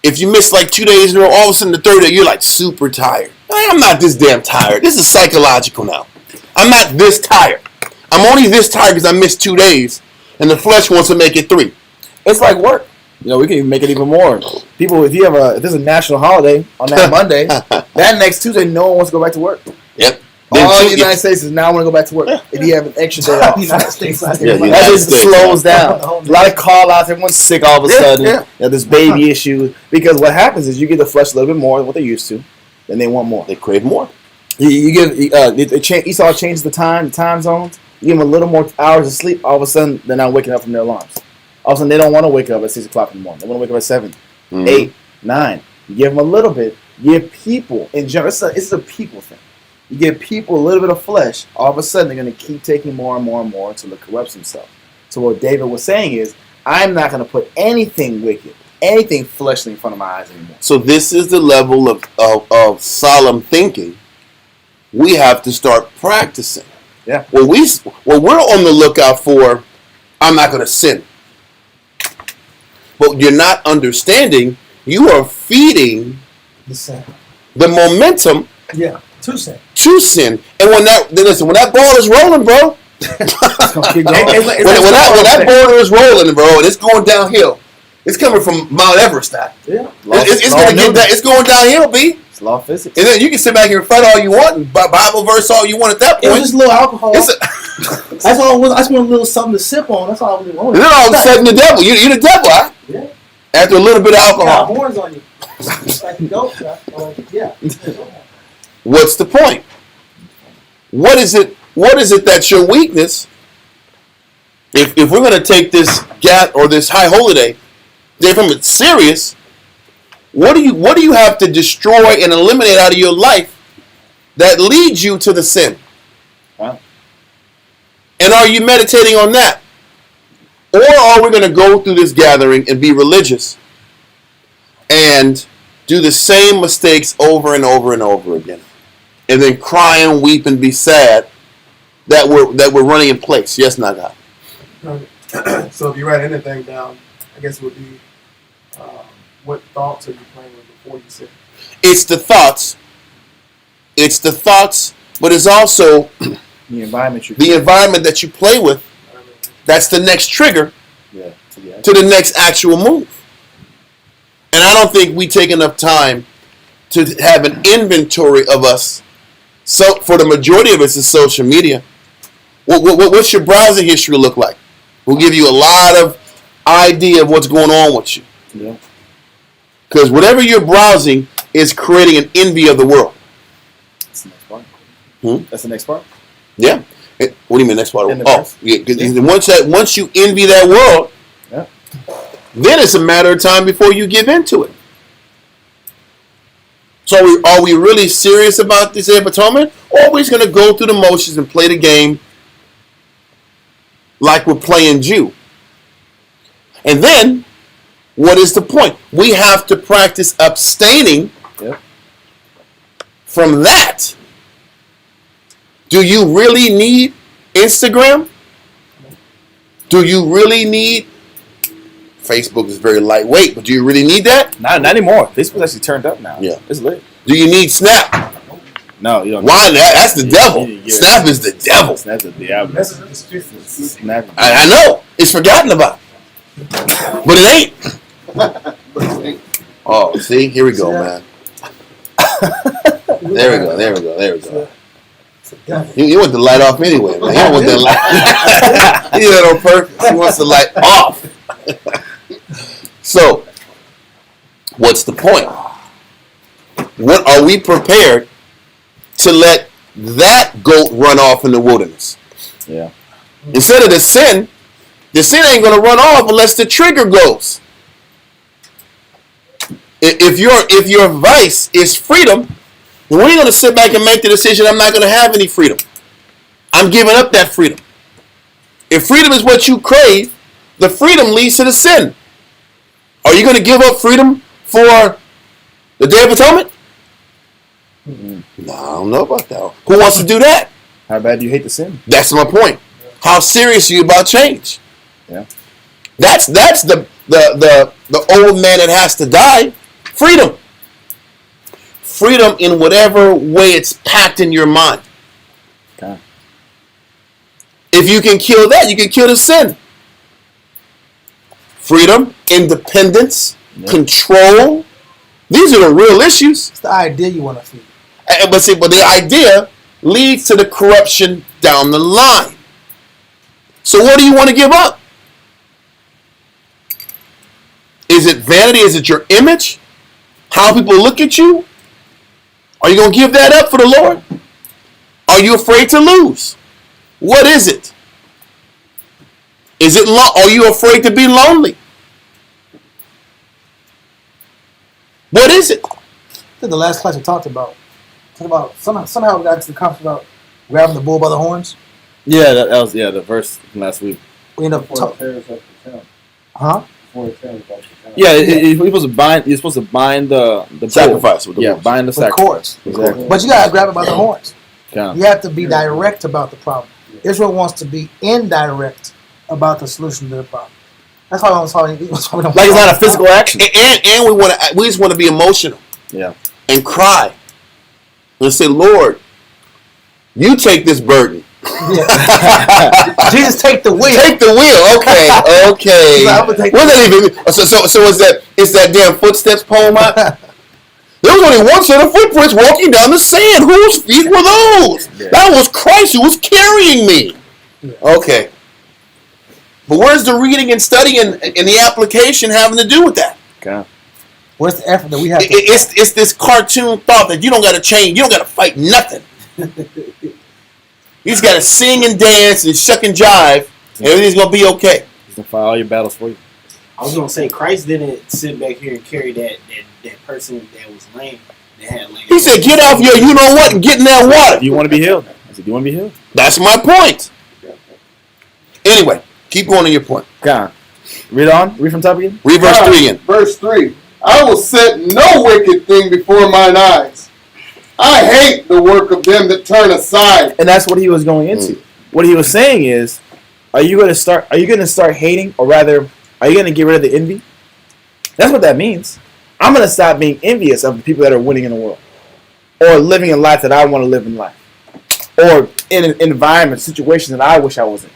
if you miss like 2 days in a row, all of a sudden the third day you're like super tired. I'm not this damn tired. This is psychological now. I'm not this tired. I'm only this tired because I missed 2 days, and the flesh wants to make it 3.
It's like work. We can even make it even more. People, if there's a national holiday on that Monday, that next Tuesday, no one wants to go back to work.
Yep.
All the United States is now want to go back to work. If you have an extra day off.
United States.
Yeah,
That
United
just
States.
slows down. A lot of call outs. Everyone's sick all of a sudden.
Yeah.
There's baby issues. Because what happens is you give the flesh a little bit more than what they're used to. Then they want more.
They crave more.
You give Esau changes the time zones. You give them a little more hours of sleep. All of a sudden, they're not waking up from their alarms. All of a sudden, they don't want to wake up at 6 o'clock in the morning. They want to wake up at 7, 8, 9. You give them a little bit. Give people, in general, it's a people thing. You give people a little bit of flesh. All of a sudden, they're going to keep taking more and more and more until it corrupts themselves. So what David was saying is, I'm not going to put anything wicked, anything fleshly in front of my eyes anymore.
So this is the level of solemn thinking we have to start practicing.
Yeah.
What we're on the lookout for, I'm not going to sin. But you're not understanding, you are feeding
The same.
the momentum
Yeah. 2 cents.
to sin. And when that ball is rolling, bro, when that boulder is rolling, bro, and it's going downhill, it's coming from Mount Everest.
Yeah.
It's going downhill, B.
It's law of physics.
And then you can sit back here and fight all you want and Bible verse all you want at that
It was
point.
just a little alcohol.
It's
That's all. I just want a little something to sip on. That's all I really
and
wanted.
then all of a sudden the devil, you're the devil, huh?
Yeah.
After a little bit of
You got
alcohol.
horns on you. Like a goat. Yeah.
What's the point? What is it that's your weakness? If we're going to take this or this high holy day, from it's serious, what do you have to destroy and eliminate out of your life that leads you to the sin?
Wow.
And are you meditating on that? Or are we going to go through this gathering and be religious and do the same mistakes over and over and over again, and then cry and weep and be sad that we're running in place? Yes, Naga.
So if you write anything down, I guess it would be what thoughts are you playing with before you sin?
It's the thoughts. But it's also
The environment
the environment that you play with. That's the next trigger to the next actual move. And I don't think we take enough time to have an inventory of us. So for the majority of us, it's social media. What's your browser history look like? We'll give you a lot of idea of what's going on with you.
Yeah.
Because whatever you're browsing is creating an envy of the world.
That's the next part.
That's
the next part.
Yeah. What do you mean next part?
In the
Oh,
verse.
yeah. 'Cause once you envy that world,
Yeah.
then it's a matter of time before you give into it. So are we really serious about this Day of Atonement? Or are we just going to go through the motions and play the game like we're playing Jew? And then, what is the point? We have to practice abstaining
Yep.
from that Do you really need Instagram? Do you really need Facebook? Is very lightweight, but do you really need that?
Not anymore. Facebook's actually turned up now.
Yeah.
It's lit.
Do you need Snap?
No, you don't.
Why? That's the devil.
Yeah.
Snap is the devil.
Snap's the diablo.
That's the streets.
Snap.
I know. It's forgotten about. But it ain't. Oh, see? Here we go, man. There we go. He want the light off anyway, man. He don't want the light. He did it on purpose. He wants the light off. So, what's the point? What are we prepared to let that goat run off in the wilderness?
Yeah.
Instead of the sin ain't going to run off unless the trigger goes. If your vice is freedom, then we're going to sit back and make the decision, I'm not going to have any freedom. I'm giving up that freedom. If freedom is what you crave, the freedom leads to the sin. Are you going to give up freedom for the Day of Atonement? No, I don't know about that. Who wants to do that?
How bad do you hate the sin?
That's my point. How serious are you about change?
Yeah.
That's the old man that has to die. Freedom. Freedom in whatever way it's packed in your mind.
Okay.
If you can kill that, you can kill the sin. Freedom, independence, control. These are the real issues.
It's the idea you want to feed.
But the idea leads to the corruption down the line. So what do you want to give up? Is it vanity? Is it your image? How people look at you? Are you going to give that up for the Lord? Are you afraid to lose? What is it? Are you afraid to be lonely? What is it?
I think the last class we talked about somehow we got to the conference about grabbing the bull by the horns.
Yeah, that was the verse from last week.
We end up talking. Huh?
Yeah, you're supposed to bind the
Sacrifice with the horns.
bind the
With
sacrifice.
cords.
Exactly.
But you gotta grab it by the horns.
Yeah.
You have to be direct about the problem. Israel wants to be indirect about the solution to the problem. That's why I'm talking.
Like it's not a physical action.
And we just want to be emotional.
Yeah.
And cry. And say, Lord, you take this burden.
Jesus, take the wheel.
Take the wheel. Okay. What does that even? So is that damn footsteps poem out? There was only one set of footprints walking down the sand. Whose feet were those?
Yeah.
That was Christ who was carrying me. Yeah. Okay. But where's the reading and studying and the application having to do with that?
Okay.
Where's the effort that we have?
It's this cartoon thought that you don't got to change. You don't got to fight nothing. You just got to sing and dance and shuck and jive. And everything's going to be okay.
He's going to fight all your battles for you.
I was gonna say Christ didn't sit back here and carry that person that was lame that had lame.
He said, "Get off your you know what and get in that water."
Do you want to be healed? I said, "Do you want to be healed?"
That's my point. Anyway, keep going on your point.
Go on. Read on. Read from top again.
Read verse 3 again.
Verse 3. I will set no wicked thing before mine eyes. I hate the work of them that turn aside.
And that's what he was going into. What he was saying is, are you going to start hating, or rather, are you going to get rid of the envy? That's what that means. I'm going to stop being envious of the people that are winning in the world, or living a life that I want to live in life, or in an environment, situation that I wish I was in.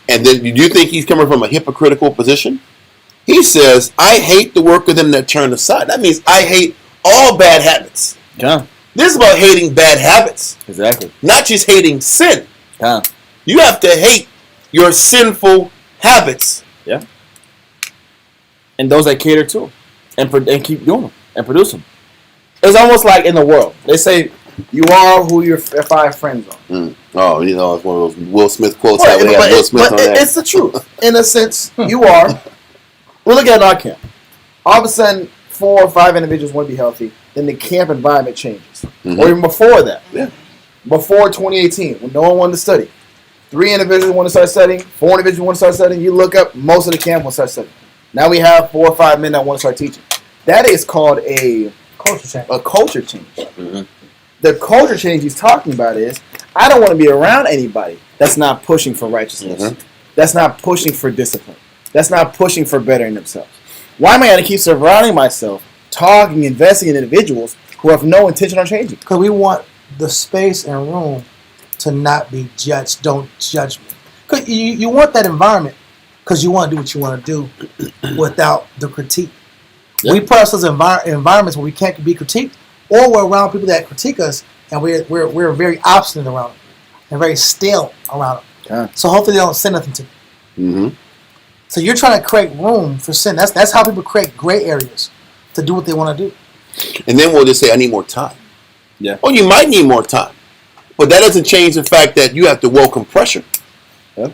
And then, do you think he's coming from a hypocritical position? He says, I hate the work of them that turn aside. That means I hate all bad habits.
Yeah.
This is about hating bad habits.
Exactly.
Not just hating sin.
Yeah.
You have to hate your sinful habits.
Yeah. And those that cater to them. And keep doing them. And produce them. It's almost like in the world. They say, you are who your 5 friends are.
Mm. Oh, you know, it's one of those Will Smith quotes.
Right,
Will Smith on that.
It's the truth. In a sense, you are. We'll look at our camp. All of a sudden, 4 or 5 individuals want to be healthy. Then the camp environment changes.
Mm-hmm.
Or even before that.
Yeah.
Before 2018, when no one wanted to study. 3 individuals want to start studying. 4 individuals want to start studying. You look up, most of the camp want to start studying. Now we have 4 or 5 men that want to start teaching. That is called a culture change.
Mm-hmm.
The culture change he's talking about is, I don't want to be around anybody that's not pushing for righteousness.
Mhm.
That's not pushing for discipline. That's not pushing for bettering themselves. Why am I going to keep surrounding myself, talking, investing in individuals who have no intention on changing?
Because we want the space and room to not be judged. Don't judge me. Because you want that environment because you want to do what you want to do without the critique.
Yep.
We put ourselves in environments where we can't be critiqued, or we're around people that critique us, and we're very obstinate around them and very stale around them.
Okay.
So hopefully they don't say nothing to you.
Mm-hmm.
So you're trying to create room for sin. That's how people create gray areas to do what they want to do.
And then we'll just say, I need more time.
Yeah.
Well, you might need more time. But that doesn't change the fact that you have to welcome pressure.
Yeah.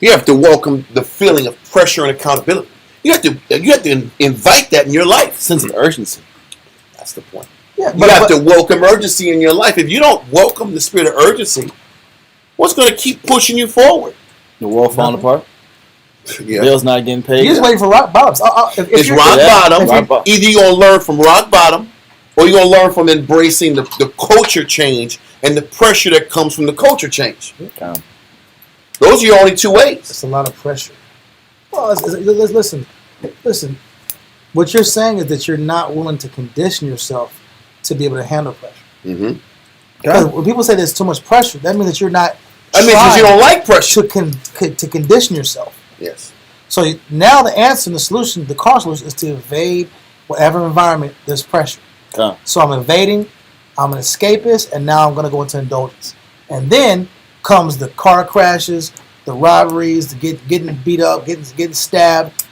You have to welcome the feeling of pressure and accountability. You have to invite that in your life.
Sense of urgency.
That's the point.
Yeah,
You have to welcome urgency in your life. If you don't welcome the spirit of urgency, what's going to keep pushing you forward?
The world falling apart.
Yeah.
Bills not getting paid.
You're just waiting for rock bottoms.
It's rock bottom.
Rock bottom.
Either you're going to learn from rock bottom, or you're going to learn from embracing the culture change and the pressure that comes from the culture change.
Okay.
Those are your only two ways.
It's a lot of pressure. Well, listen. What you're saying is that you're not willing to condition yourself to be able to handle pressure.
Mm-hmm.
Because when people say there's too much pressure, that means that you're not.
That means that you don't like pressure.
to condition yourself.
Yes.
So now the answer and the solution, the car solution, is to evade whatever environment there's pressure.
Okay.
So I'm evading, I'm an escapist, and now I'm going to go into indulgence. And then comes the car crashes, the robberies, the getting beat up, getting stabbed,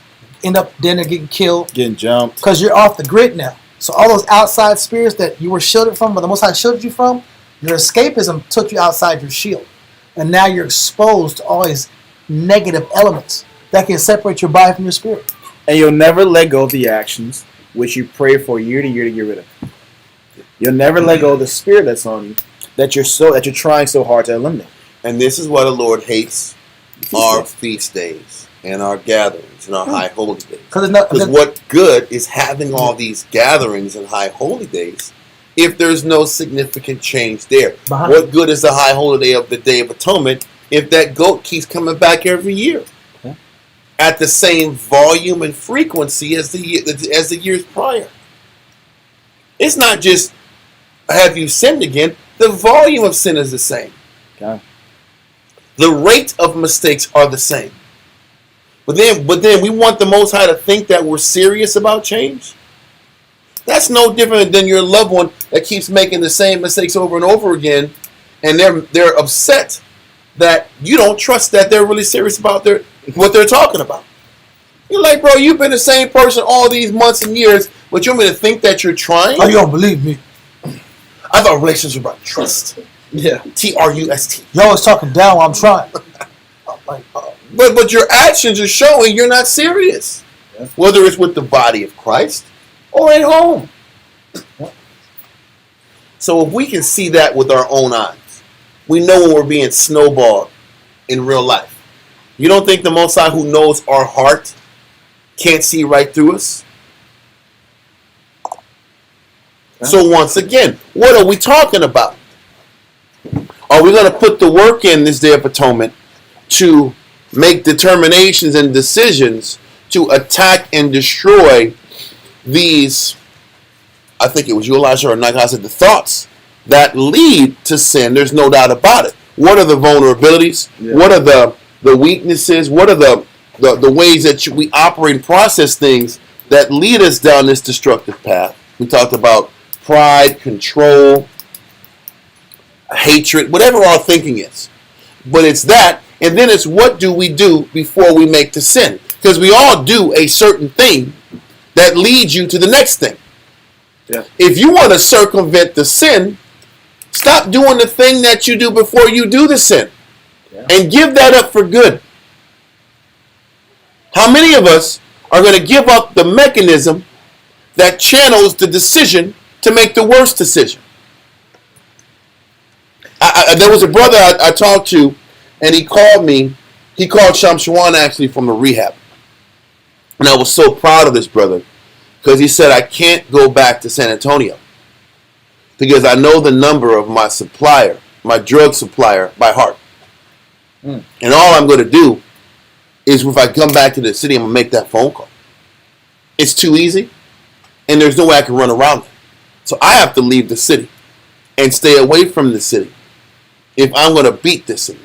end up dinner getting killed.
Getting jumped.
Because you're off the grid now. So all those outside spirits that you were shielded from, but the Most High shielded you from, your escapism took you outside your shield. And now you're exposed to all these negative elements that can separate your body from your spirit.
And you'll never let go of the actions which you pray for year to year to get rid of. You'll never let go of the spirit that's on you that you're trying so hard to eliminate.
And this is why the Lord hates our feast days and our gatherings and our high holy days.
Because
what good is having all these gatherings and high holy days if there's no significant change there? What good is the high holy day of the Day of Atonement if that goat keeps coming back every year at the same volume and frequency as the years prior? It's not just have you sinned again. The volume of sin is the same.
Okay.
The rate of mistakes are the same. But then we want the Most High to think that we're serious about change. That's no different than your loved one that keeps making the same mistakes over and over again, and they're upset that you don't trust that they're really serious about what they're talking about. You're like, bro, you've been the same person all these months and years, but you want me to think that you're trying?
Oh, you don't believe me.
I thought relationships were about trust.
Yeah.
Trust.
You're always talking down while I'm trying.
But your actions are showing you're not serious.
Yeah.
Whether it's with the body of Christ or at home. So if we can see that with our own eyes, we know when we're being snowballed in real life. You don't think the Most High, who knows our heart, can't see right through us? So once again, what are we talking about? Are we going to put the work in this Day of Atonement to make determinations and decisions to attack and destroy these, I think it was you, Elijah, or Nike, said the thoughts that lead to sin? There's no doubt about it. What are the vulnerabilities? Yeah. What are the weaknesses? What are the ways that we operate and process things that lead us down this destructive path? We talked about pride, control, hatred, whatever our thinking is. But it's that, and then it's what do we do before we make the sin? Because we all do a certain thing that leads you to the next thing. Yeah. If you want to circumvent the sin, stop doing the thing that you do before you do the sin. Yeah. And give that up for good. How many of us are going to give up the mechanism that channels the decision to make the worst decision? There was a brother I talked to, and he called me. He called Shamshawan actually from a rehab. And I was so proud of this brother because he said, I can't go back to San Antonio because I know the number of my supplier my drug supplier by heart.
Mm.
And all I'm going to do is if I come back to the city, I'm going to make that phone call. It's too easy, and there's no way I can run around it. So I have to leave the city and stay away from the city if I'm going to beat this city.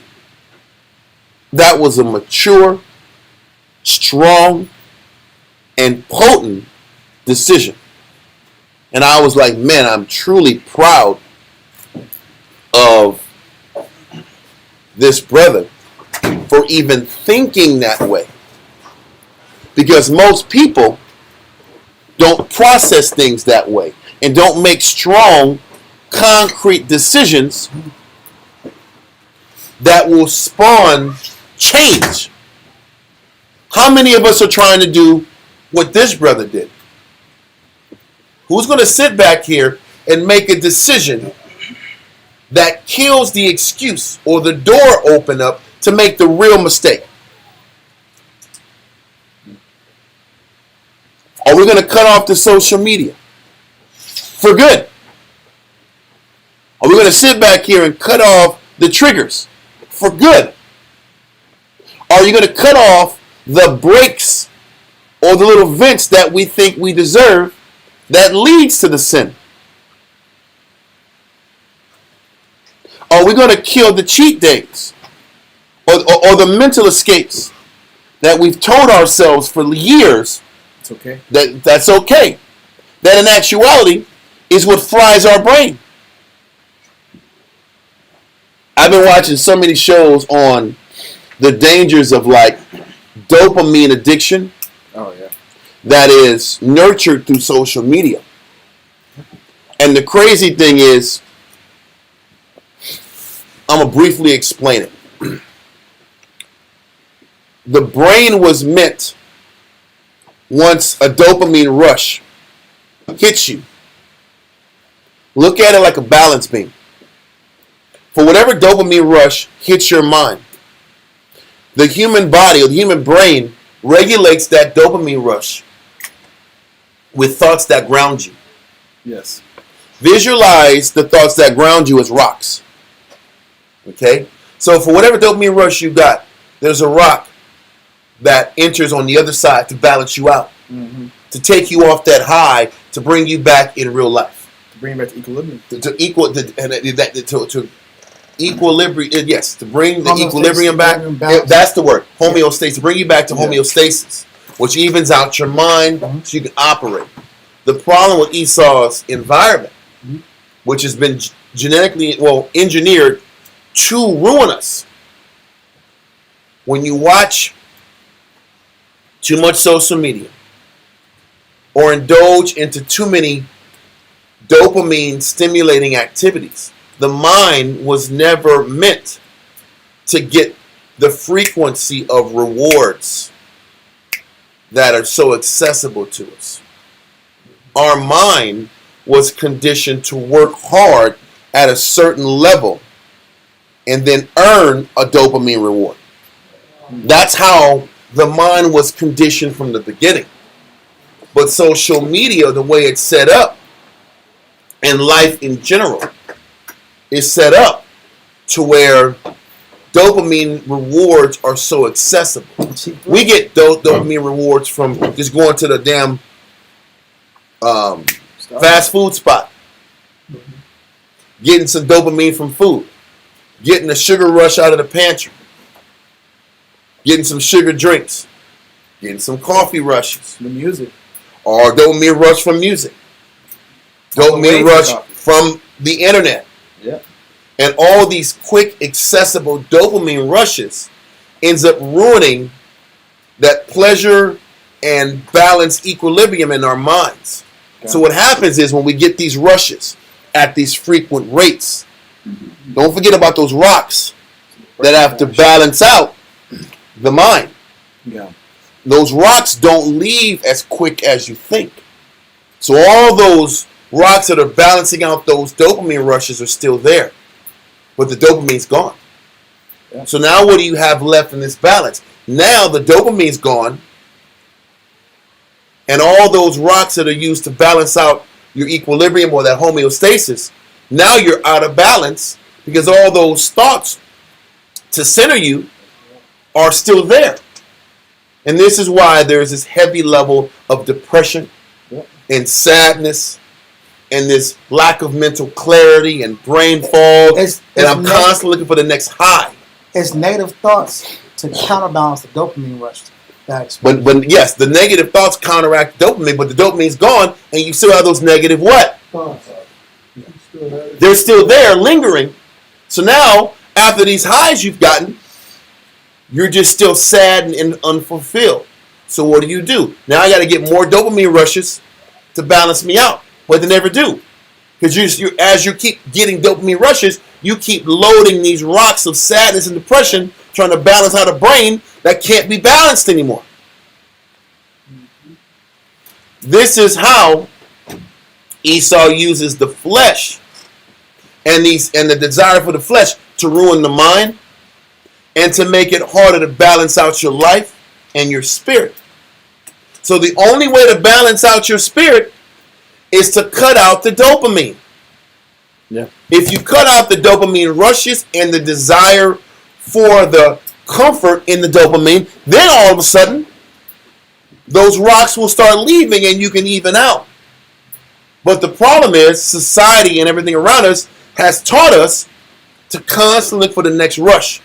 That was a mature, strong, and potent decision. And I was like, man, I'm truly proud of this brother for even thinking that way. Because most people don't process things that way and don't make strong, concrete decisions that will spawn change. How many of us are trying to do what this brother did? Who's going to sit back here and make a decision that kills the excuse or the door open up to make the real mistake? Are we going to cut off the social media for good? Are we going to sit back here and cut off the triggers for good? Are you going to cut off the breaks or the little vents that we think we deserve that leads to the sin? Are we going to kill the cheat days or the mental escapes that we've told ourselves for years
It's okay.
that's okay? That in actuality is what fries our brain. I've been watching so many shows on the dangers of like dopamine addiction
Oh yeah.
that is nurtured through social media. And the crazy thing is, I'm going to briefly explain it. The brain was meant, once a dopamine rush hits you, look at it like a balance beam. For whatever dopamine rush hits your mind, the human body or the human brain regulates that dopamine rush with thoughts that ground you.
Yes.
Visualize the thoughts that ground you as rocks. Okay? So for whatever dopamine rush you got, there's a rock that enters on the other side to balance you out,
Mm-hmm.
to take you off that high, to bring you back in real life.
To bring it back to equilibrium.
To equilibrium, yes, to bring the
Homeostasis,
equilibrium back.
balance.
That's the word, homeostasis. To bring you back to homeostasis, which evens out your mind so you can operate. The problem with Esau's environment, which has been genetically, engineered to ruin us. When you watch too much social media or indulge into too many dopamine stimulating activities, the mind was never meant to get the frequency of rewards that are so accessible to us. Our mind was conditioned to work hard at a certain level and then earn a dopamine reward. That's how the mind was conditioned from the beginning. But social media, the way it's set up, and life in general, is set up to where dopamine rewards are so accessible. We get dopamine rewards from just going to the damn fast food spot, getting some dopamine from food, getting a sugar rush out of the pantry, getting some sugar drinks, getting some coffee rushes,
The music.
or dopamine rush from music, dopamine rush from the internet.
Yeah.
And all these quick, accessible dopamine rushes ends up ruining that pleasure and balance equilibrium in our minds.
Okay.
So what happens is when we get these rushes at these frequent rates, don't forget about those rocks that have to balance out the mind.
Yeah.
Those rocks don't leave as quick as you think. So all those rocks that are balancing out those dopamine rushes are still there. But the dopamine's gone.
Yeah.
So now what do you have left in this balance? Now the dopamine's gone. And all those rocks that are used to balance out your equilibrium or that homeostasis, now you're out of balance because all those thoughts to center you are still there. And this is why there's this heavy level of depression and sadness and this lack of mental clarity and brain fog. And I'm constantly looking for the next high.
It's negative thoughts to counterbalance the dopamine rush.
But yes, the negative thoughts counteract dopamine, but the dopamine's gone, and you still have those negative what? They're still there, lingering. So now, after these highs you've gotten, you're just still sad and unfulfilled. So what do? Now I got to get more dopamine rushes to balance me out, but they never do. Because as you keep getting dopamine rushes, you keep loading these rocks of sadness and depression, trying to balance out a brain that can't be balanced anymore. This is how Esau uses the flesh and the desire for the flesh to ruin the mind and to make it harder to balance out your life and your spirit. So the only way to balance out your spirit is to cut out the dopamine.
Yeah.
If you cut out the dopamine rushes and the desire for the comfort in the dopamine, then all of a sudden, those rocks will start leaving and you can even out. But the problem is, society and everything around us has taught us to constantly look for the next rush,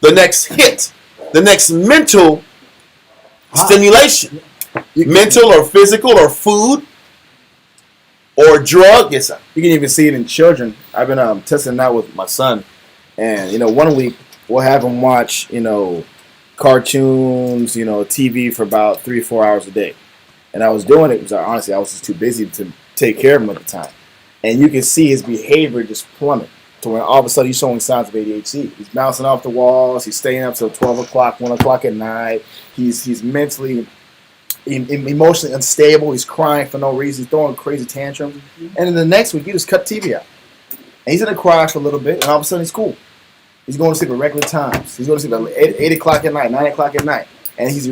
the next hit, the next mental stimulation. Mental or physical or food or drug. Yes, sir.
You can even see it in children. I've been testing it out with my son. And, 1 week, we'll have him watch, cartoons, TV for about 3 or 4 hours a day. And I was doing it because honestly, I was just too busy to take care of him at the time. And you can see his behavior just plummet to when all of a sudden he's showing signs of ADHD. He's bouncing off the walls. He's staying up till 12 o'clock, 1 o'clock at night. He's mentally, emotionally unstable. He's crying for no reason. He's throwing crazy tantrums. And then the next week, you just cut TV out. And he's going to cry for a little bit, and all of a sudden he's cool. He's going to sleep at regular times. He's going to sleep at 8 o'clock at night, 9 o'clock at night. And he's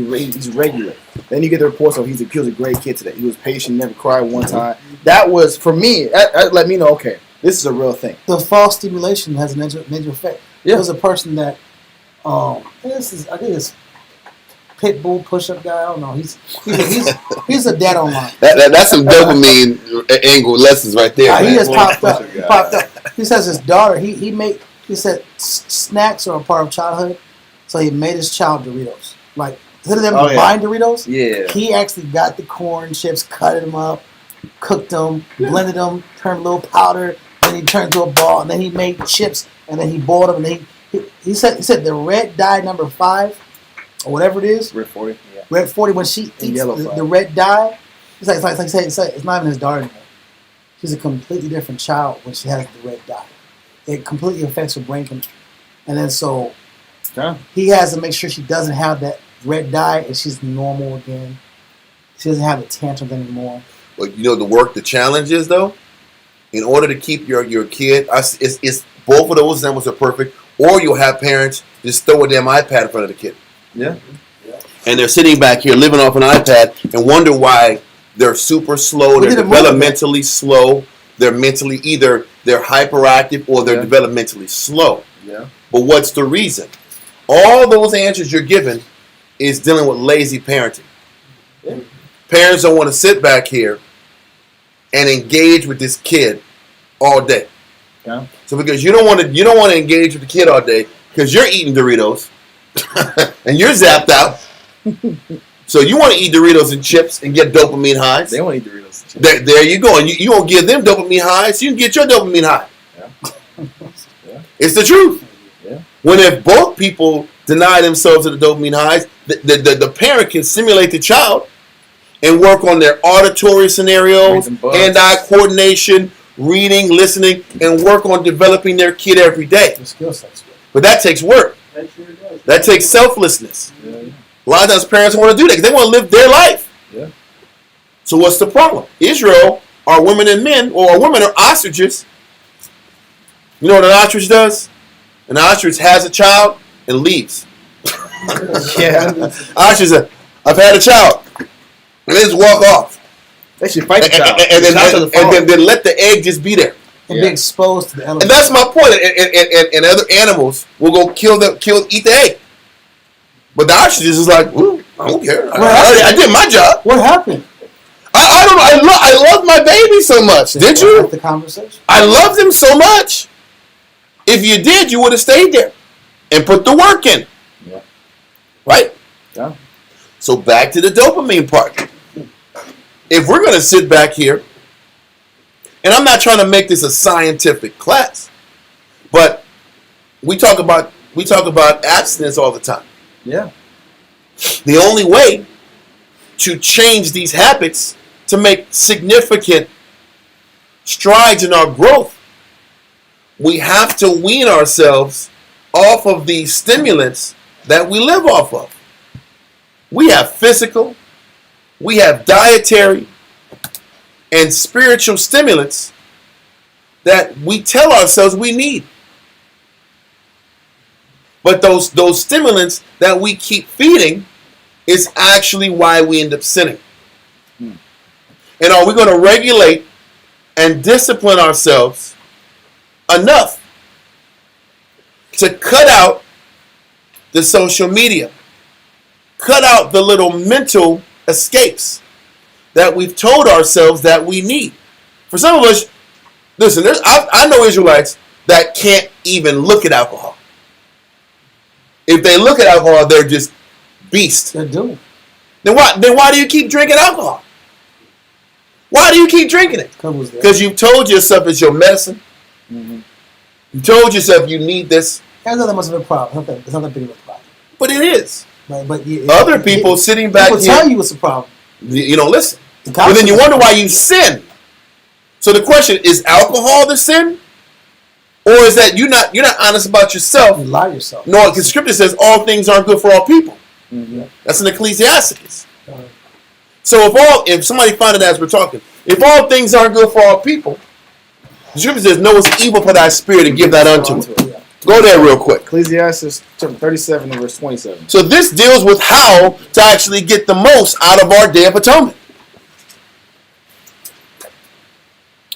regular. Then you get the reports of he was a great kid today. He was patient, never cried one time. That was, for me, that let me know, okay, this is a real thing.
The false stimulation has a major effect.
Yeah.
There was a person that, I think it's Pitbull push-up guy. I don't know. He's a dad online.
That's some dopamine angle lessons right there.
He just popped up. He says his daughter. He said snacks are a part of childhood, so he made his child Doritos. Like instead of them buying Doritos, he actually got the corn chips, cut them up, cooked them, blended them, turned a little powder, then he turned to a ball, and then he made chips, and then he boiled them. And he said the red dye number 5. Or whatever it is,
Red 40. Yeah.
Red 40. When she eats the red dye, it's not even his daughter anymore. She's a completely different child when she has the red dye. It completely affects her brain chemistry, and then so he has to make sure she doesn't have that red dye, and she's normal again. She doesn't have the tantrums anymore.
But the challenge is though, in order to keep your kid, it's both of those examples are perfect. Or you'll have parents just throw a damn iPad in front of the kid.
Yeah.
And they're sitting back here living off an iPad and wonder why they're super slow, they're developmentally slow, they're mentally they're hyperactive or they're developmentally slow.
Yeah.
But what's the reason? All those answers you're given is dealing with lazy parenting. Yeah. Parents don't want to sit back here and engage with this kid all day.
Yeah.
So because you don't want to engage with the kid all day because you're eating Doritos and you're zapped out. So you want to eat Doritos and chips and get dopamine highs.
They want to eat Doritos and chips.
There you go. And you won't give them dopamine highs, so you can get your dopamine high.
Yeah.
It's the truth.
Yeah.
When if both people deny themselves of the dopamine highs, the parent can simulate the child and work on their auditory scenarios, hand-eye coordination, reading, listening, and work on developing their kid every day.
The skill set's good.
But that takes work. That takes selflessness.
Yeah.
A lot of times parents don't want to do that because they want to live their life.
Yeah.
So what's the problem? Israel are women and men, or women are ostriches. You know what an ostrich does? An ostrich has a child and leaves.
Yeah.
Ostrich says, I've had a child. And they just walk off.
They should fight the child.
And then let the egg just be there.
and be exposed to the elements.
And that's my point. And other animals will go eat the egg. But the ostrich is like, ooh, I don't care. I did my job.
What happened?
I don't know. I love my baby so much. Did you?
The conversation.
I love them so much. If you did, you would have stayed there and put the work in.
Yeah.
Right?
Yeah.
So back to the dopamine part. If we're going to sit back here, and I'm not trying to make this a scientific class, but we talk about abstinence all the time.
Yeah.
The only way to change these habits, to make significant strides in our growth, we have to wean ourselves off of these stimulants that we live off of. We have physical, we have dietary, and spiritual stimulants that we tell ourselves we need. But those stimulants that we keep feeding is actually why we end up sinning. And are we going to regulate and discipline ourselves enough to cut out the social media, cut out the little mental escapes that we've told ourselves that we need? For some of us, listen, I know Israelites that can't even look at alcohol. If they look at alcohol, they're just beasts.
They're doomed.
Then why do you keep drinking alcohol? Why do you keep drinking it? Because you've told yourself it's your medicine.
Mm-hmm.
You told yourself you need this.
That's not that much of a problem. It's not that big of a problem.
But it is.
But
Other people sitting back
here tell you it's a problem.
You don't listen. But then you wonder why you sin. So the question is: alcohol the sin, or is that you're not honest about yourself?
You lie yourself.
No, because Scripture says all things aren't good for all people.
Mm-hmm.
That's in Ecclesiastes. So if somebody find it as we're talking, if all things aren't good for all people, the Scripture says, "No, it's evil for thy spirit and give that unto it."
Yeah.
Go there real quick.
Ecclesiastes chapter 37 and verse 27.
So this deals with how to actually get the most out of our Day of Atonement.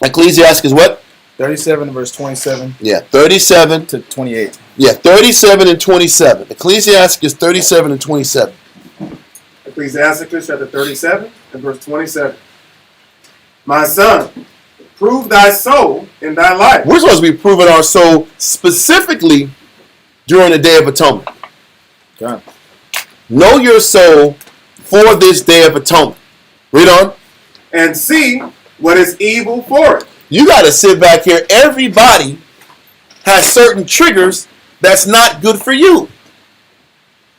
Ecclesiastes what?
37 and verse 27
Yeah, 37
to 28.
Yeah, 37 and 27. Ecclesiastes 37 and 27.
Ecclesiasticus chapter 37 and verse 27. My son, prove thy soul in thy life.
We're supposed to be proving our soul specifically during the Day of Atonement.
God.
Know your soul for this Day of Atonement. Read on.
And see what is evil for it.
You got to sit back here. Everybody has certain triggers that's not good for you.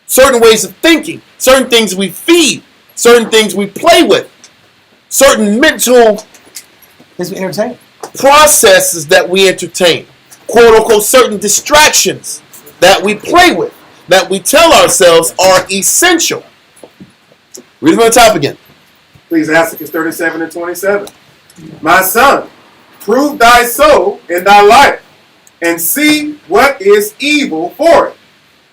Certain ways of thinking. Certain things we feed. Certain things we play with. Certain mental
entertain.
processes that we entertain. Quote unquote, certain distractions that we play with. That we tell ourselves are essential. Read from the top again.
Ecclesiasticus 37 and 27. My son, prove thy soul in thy life, and see what is evil for it,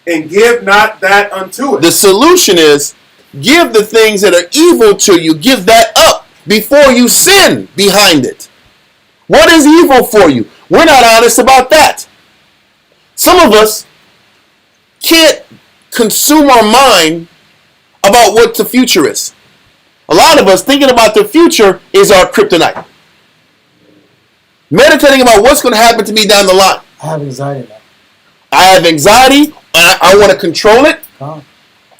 and give not that unto it.
The solution is give the things that are evil to you, give that up before you sin behind it. What is evil for you? We're not honest about that. Some of us can't consume our mind about what the future is. A lot of us thinking about the future is our kryptonite. Meditating about what's going to happen to me down the line.
I have anxiety now.
I have anxiety. I want to control it.
Oh.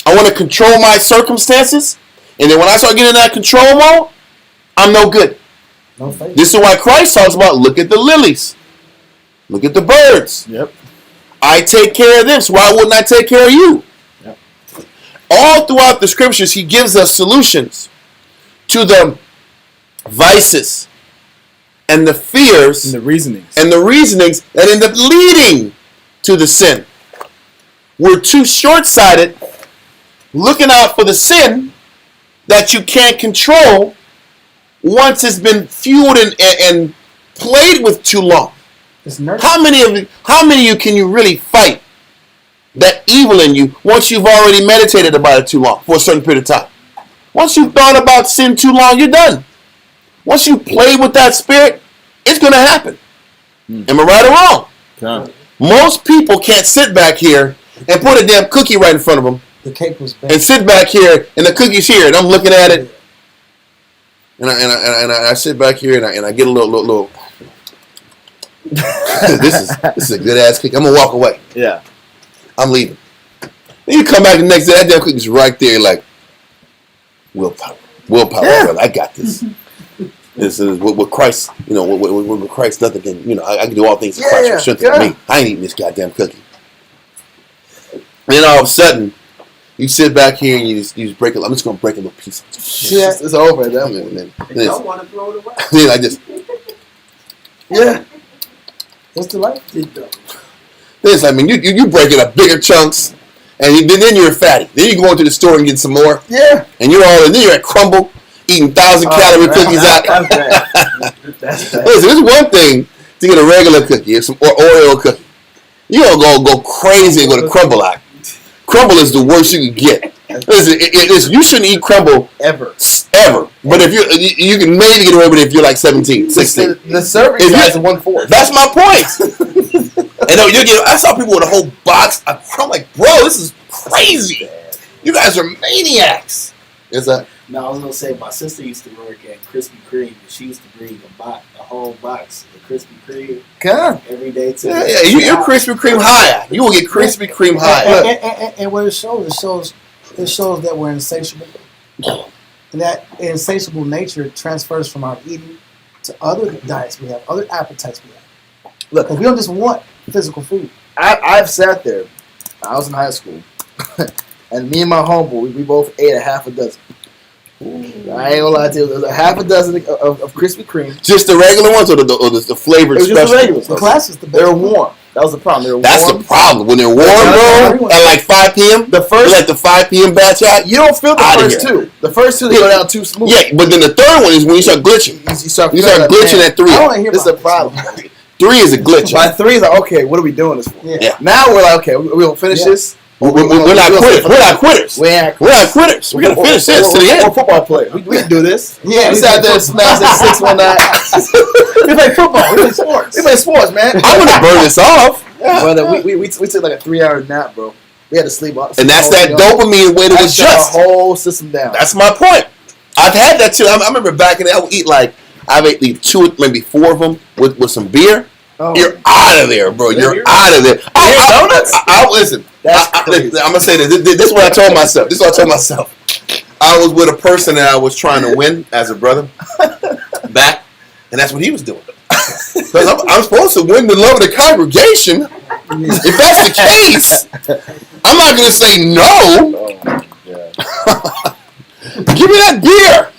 I want to control my circumstances. And then when I start getting in that control mode, I'm no good.
No faith.
This is why Christ talks about look at the lilies. Look at the birds.
Yep.
I take care of them, so why wouldn't I take care of you?
Yep.
All throughout the scriptures, he gives us solutions to the vices and the fears
And the reasonings.
that end up leading to the sin. We're too short-sighted looking out for the sin that you can't control once it's been fueled and played with too long.
It's nurtured.
How many of you can you really fight that evil in you once you've already meditated about it too long for a certain period of time? Once you've thought about sin too long, you're done. Once you play with that spirit, it's going to happen. Am I right or wrong?
Come.
Most people can't sit back here and put a damn cookie right in front of them
The cake was bad.
and sit back here and the cookie's here and I'm looking at it and I sit back here and I get a little this is a good ass cookie. I'm gonna walk away.
Yeah.
I'm leaving. Then you come back the next day, that damn cookie's right there, like willpower, brother. I got this. This is with Christ, with Christ, nothing can, I can do all things in Christ who strengthens me. I ain't eating this goddamn cookie. And then all of a sudden, you sit back here and you just break it. I'm just gonna break a little piece.
Yeah.
It's over at that moment.
And y'all want to throw it away.
Then I just,
It's too late.
this. I mean, you break it up bigger chunks, and then you're a fatty. Then you go into the store and get some more.
Yeah.
And you're all, and then you're at Crumble eating 1,000-calorie cookies out.
That's bad. That's bad.
Listen, it's one thing to get a regular cookie or some Oreo cookie. You don't go crazy and go to Crumble out. Crumble is the worst you can get. Listen, you shouldn't eat Crumble
Ever.
But if you can maybe get away with it if you're like 17, 16.
The serving size is 1/4.
That's my point. And I saw people with a whole box. I'm like, bro, this is crazy. You guys are maniacs. Is that?
No, I was gonna say my sister used to work at Krispy Kreme, and she used to bring a whole box of Krispy Kreme
Come.
every day to
Yeah. You're Krispy Kreme high. You will get Krispy Kreme high.
And what it shows that we're insatiable. And that insatiable nature transfers from our eating to other diets we have, other appetites we have.
Look,
Because we don't just want physical food.
I've sat there. I was in high school, and me and my homeboy, we both ate a half a dozen. I ain't gonna lie to you. There was a half a dozen of Krispy Kreme.
Just the regular ones or the flavored
It was just
special?
the regular
The
ones.
class is the best.
They were warm. That was the problem. They were
That's
warm.
the problem. When they're warm, bro, at like 5 p.m.,
The first,
like the 5 p.m. batch out.
you don't feel the
Outta
first
here.
two. The first two they go down too smooth.
Yeah, but then the third one is when you start glitching.
You start
You start glitching at 3.
I want to hear
This is a
about
problem.
3 is a glitch.
By 3 is like, okay, what are we doing this for?
Yeah.
Now we're like, okay, we're gonna finish
Yeah.
this.
We're not quitters. We're not quitters.
We ain't.
We're not quitters. We're gonna finish this to the
We're
end.
football players. We can do this.
Yeah,
We sat there and smashed at 619.
We play football. We play sports.
We play sports, man.
I'm gonna burn this off.
Brother, we took like a 3-hour nap, bro. We had to sleep off.
And that's that dopamine way to
That shut
adjust.
the whole system down.
That's my point. I've had that too. I remember back in the day, I would eat I've ate 2, maybe 4 of them with some beer.
Oh.
You're out of there, bro. You're
Beer?
out of there.
Donuts?
Listen.
That's
I'm
crazy.
gonna say this. This is what I told myself. This is what I told myself. I was with a person that I was trying to win as a brother back, and that's what he was doing. Because I'm supposed to win the love of the congregation. If that's the case, I'm not gonna say no. Give me that beer.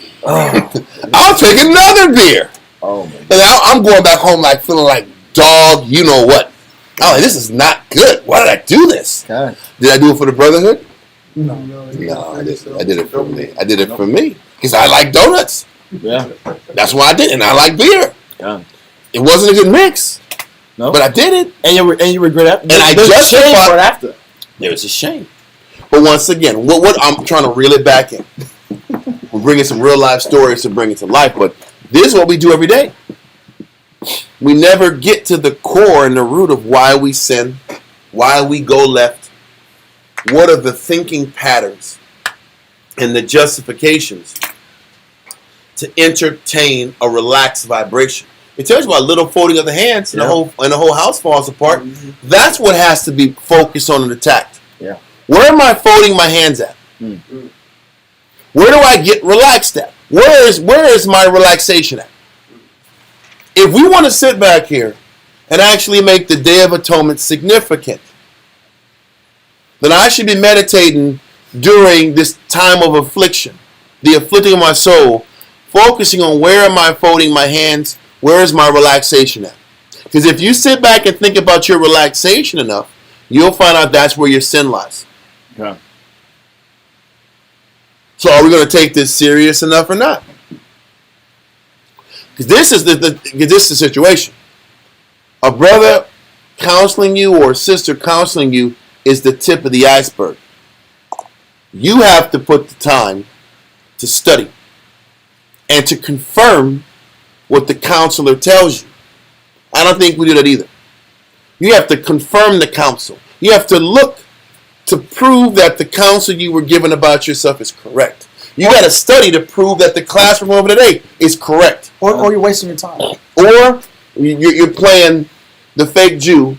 I'll take another beer.
Oh my
And I'm going back home like feeling like dog. You know what? I'm like, this is not good. Why did I do this?
God.
Did I do it for the brotherhood?
No.
No, I did it for me. I did it for me because I like donuts.
Yeah.
That's why I did it. And I like beer.
Yeah.
It wasn't a good mix,
No.
but I did it.
And you regret after.
And I
There's
just
shame
thought-
for it after.
It was a shame. But once again, what I'm trying to reel it back in. We're bringing some real life stories to bring it to life, but this is what we do every day. We never get to the core and the root of why we sin, why we go left, what are the thinking patterns and the justifications to entertain a relaxed vibration. It tells you about a little folding of the hands and the whole house falls apart. That's what has to be focused on and attacked.
Yeah.
Where am I folding my hands at? Where do I get relaxed at? Where is my relaxation at? If we want to sit back here and actually make the Day of Atonement significant, then I should be meditating during this time of affliction, the afflicting of my soul, focusing on where am I folding my hands, where is my relaxation at? Because if you sit back and think about your relaxation enough, you'll find out that's where your sin lies.
Yeah.
So are we going to take this serious enough or not? Because this is the situation. A brother counseling you or a sister counseling you is the tip of the iceberg. You have to put the time to study and to confirm what the counselor tells you. I don't think we do that either. You have to confirm the counsel. You have to look to prove that the counsel you were given about yourself is correct. You got to study to prove that the classroom over today is correct.
Or you're wasting your time.
Or you're playing the fake Jew,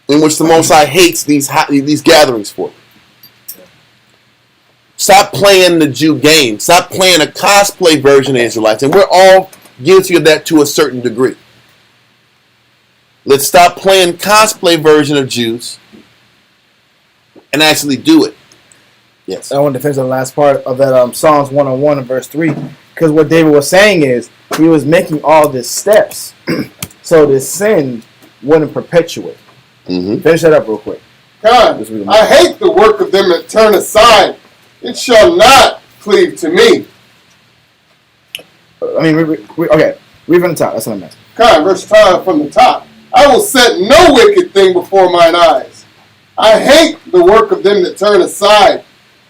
in which the Most High hates these gatherings for. Stop playing the Jew game. Stop playing a cosplay version of Israelites. And we're all guilty of that to a certain degree. Let's stop playing cosplay version of Jews and actually do it. Yes.
I want to finish the last part of that Psalms 101 and verse 3. Because what David was saying is he was making all these steps so this sin wouldn't perpetuate.
Mm-hmm.
Finish that up real quick.
God, I hate the work of them that turn aside. It shall not cleave to me.
I mean, okay. Read from the top. That's what I meant.
God, verse 5 from the top. I will set no wicked thing before mine eyes. I hate the work of them that turn aside.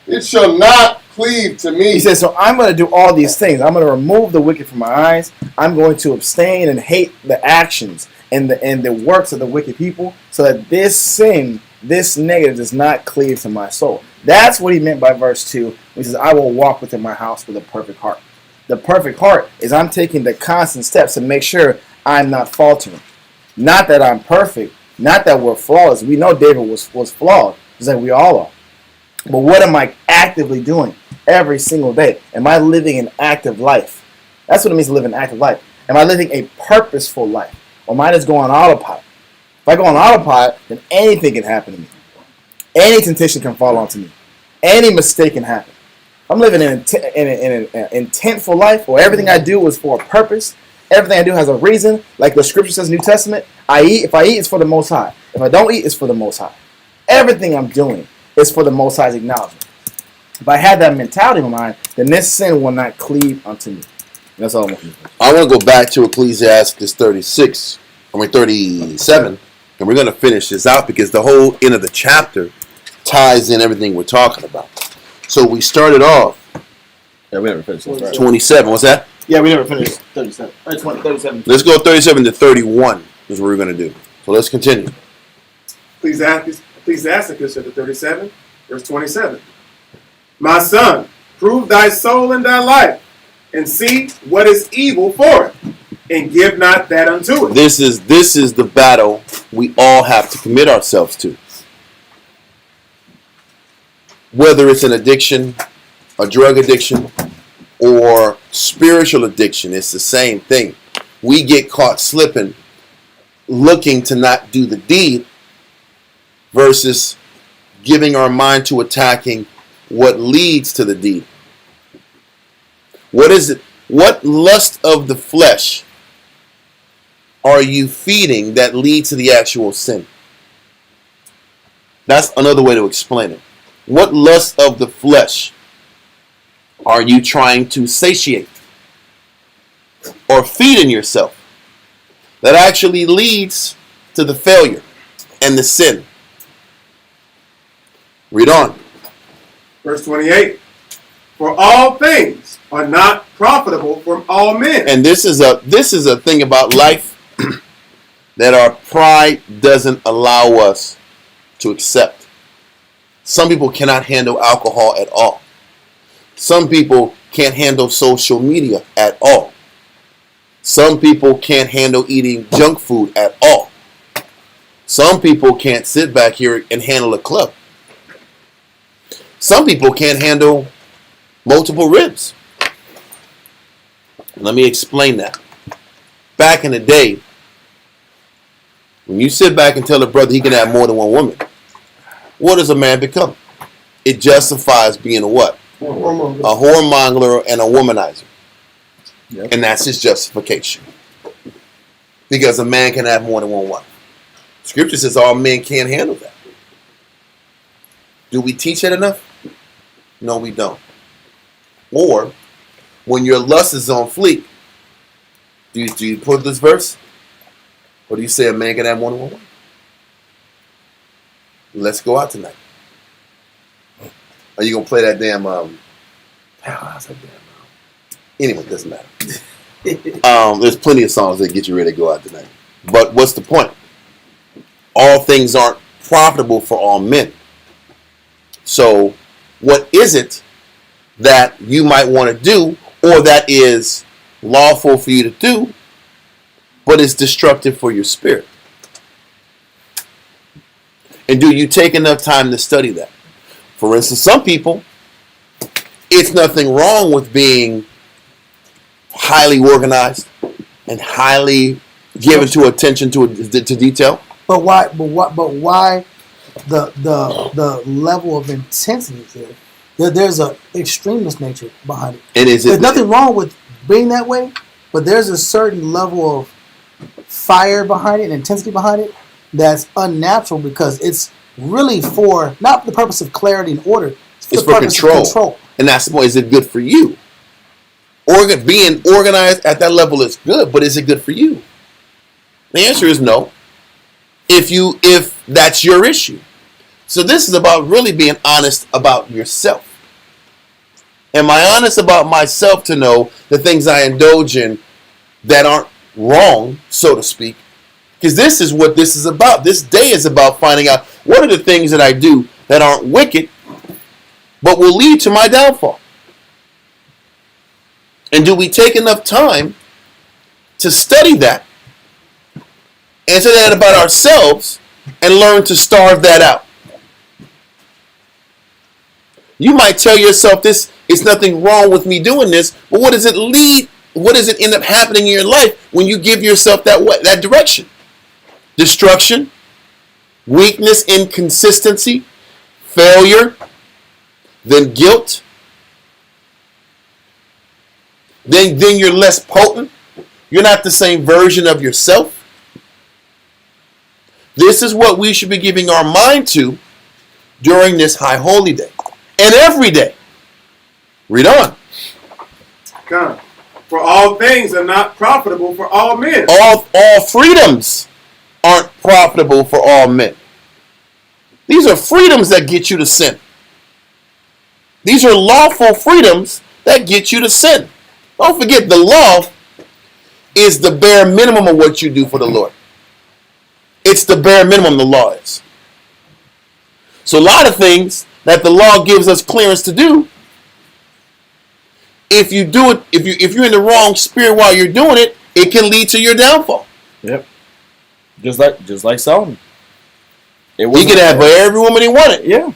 It shall not cleave to me.
He says, so I'm going to do all these things. I'm going to remove the wicked from my eyes. I'm going to abstain and hate the actions and the works of the wicked people so that this sin, this negative does not cleave to my soul. That's what he meant by verse 2. He says, I will walk within my house with a perfect heart. The perfect heart is I'm taking the constant steps to make sure I'm not faltering. Not that I'm perfect. Not that we're flawless. We know David was flawed, just like we all are. But what am I actively doing every single day? Am I living an active life? That's what it means to live an active life. Am I living a purposeful life? Or am I just going on autopilot? If I go on autopilot, then anything can happen to me. Any temptation can fall onto me. Any mistake can happen. I'm living in an intentful life where everything I do is for a purpose. Everything I do has a reason. Like the scripture says in the New Testament, if I eat, it's for the Most High. If I don't eat, it's for the Most High. Everything I'm doing is for the Most High's acknowledgement. If I had that mentality in my mind, then this sin will not cleave unto me. That's all I want to do.
I want to go back to Ecclesiastes 37, and we're going to finish this out because the whole end of the chapter ties in everything we're talking about. So we started off.
Yeah, we never finished this, right?
27. What's that?
Yeah, we never finished 37. 37.
Let's go 37 to 31 is what we're going to do. So let's continue.
Ecclesiasticus chapter 37, verse 27. My son, prove thy soul and thy life, and see what is evil for it, and give not that unto it.
This is the battle we all have to commit ourselves to. Whether it's an addiction, a drug addiction, or spiritual addiction, it's the same thing. We get caught slipping, looking to not do the deed, versus giving our mind to attacking what leads to the deed. What is it? What lust of the flesh are you feeding that leads to the actual sin? That's another way to explain it. What lust of the flesh are you trying to satiate or feed in yourself that actually leads to the failure and the sin? Read on.
Verse 28. For all things are not profitable for all men.
And this is a thing about life that our pride doesn't allow us to accept. Some people cannot handle alcohol at all. Some people can't handle social media at all. Some people can't handle eating junk food at all. Some people can't sit back here and handle a club. Some people can't handle multiple ribs. Let me explain that. Back in the day, when you sit back and tell a brother he can have more than one woman, what does a man become? It justifies being a what? A whoremonger and a womanizer. Yep. And that's his justification. Because a man can have more than one wife. Scripture says all men can't handle that. Do we teach it enough? No, we don't. Or, when your lust is on fleek, do you put this verse? Or do you say a man can have more than one wife? Let's go out tonight. Are you going to play that damn... anyway, it doesn't matter. There's plenty of songs that get you ready to go out tonight. But what's the point? All things aren't profitable for all men. So what is it that you might want to do, or that is lawful for you to do, but is destructive for your spirit? And do you take enough time to study that? For instance, some people, it's nothing wrong with being highly organized and highly given to attention to detail.
But why? But why? The level of intensity is there. There's a extremist nature behind it.
And
there's nothing wrong with being that way, but there's a certain level of fire behind it and intensity behind it that's unnatural, because it's really for not the purpose of clarity and order. It's for control. And that's the point. Is it good for you? Being organized at that level is good, but is it good for you? The answer is no. If that's your issue. So this is about really being honest about yourself. Am I honest about myself to know the things I indulge in that aren't wrong, so to speak? Because this is what this is about. This day is about finding out what are the things that I do that aren't wicked, but will lead to my downfall. And do we take enough time to study that, answer that about ourselves, and learn to starve that out? You might tell yourself this, it's nothing wrong with me doing this, but what does it lead? What does it end up happening in your life when you give yourself that direction? Destruction, weakness, inconsistency, failure, then guilt. Then you're less potent. You're not the same version of yourself. This is what we should be giving our mind to during this high holy day. And every day. Read on.
Come. For all things are not profitable for all men.
All freedoms aren't profitable for all men. These are freedoms that get you to sin. These are lawful freedoms that get you to sin. Don't forget, the law is the bare minimum of what you do for the Lord. It's the bare minimum the law is. So a lot of things that the law gives us clearance to do, if you do it, if you're in the wrong spirit while you're doing it, it can lead to your downfall.
Yep. Just like Solomon.
He could have every woman he wanted.
Yeah.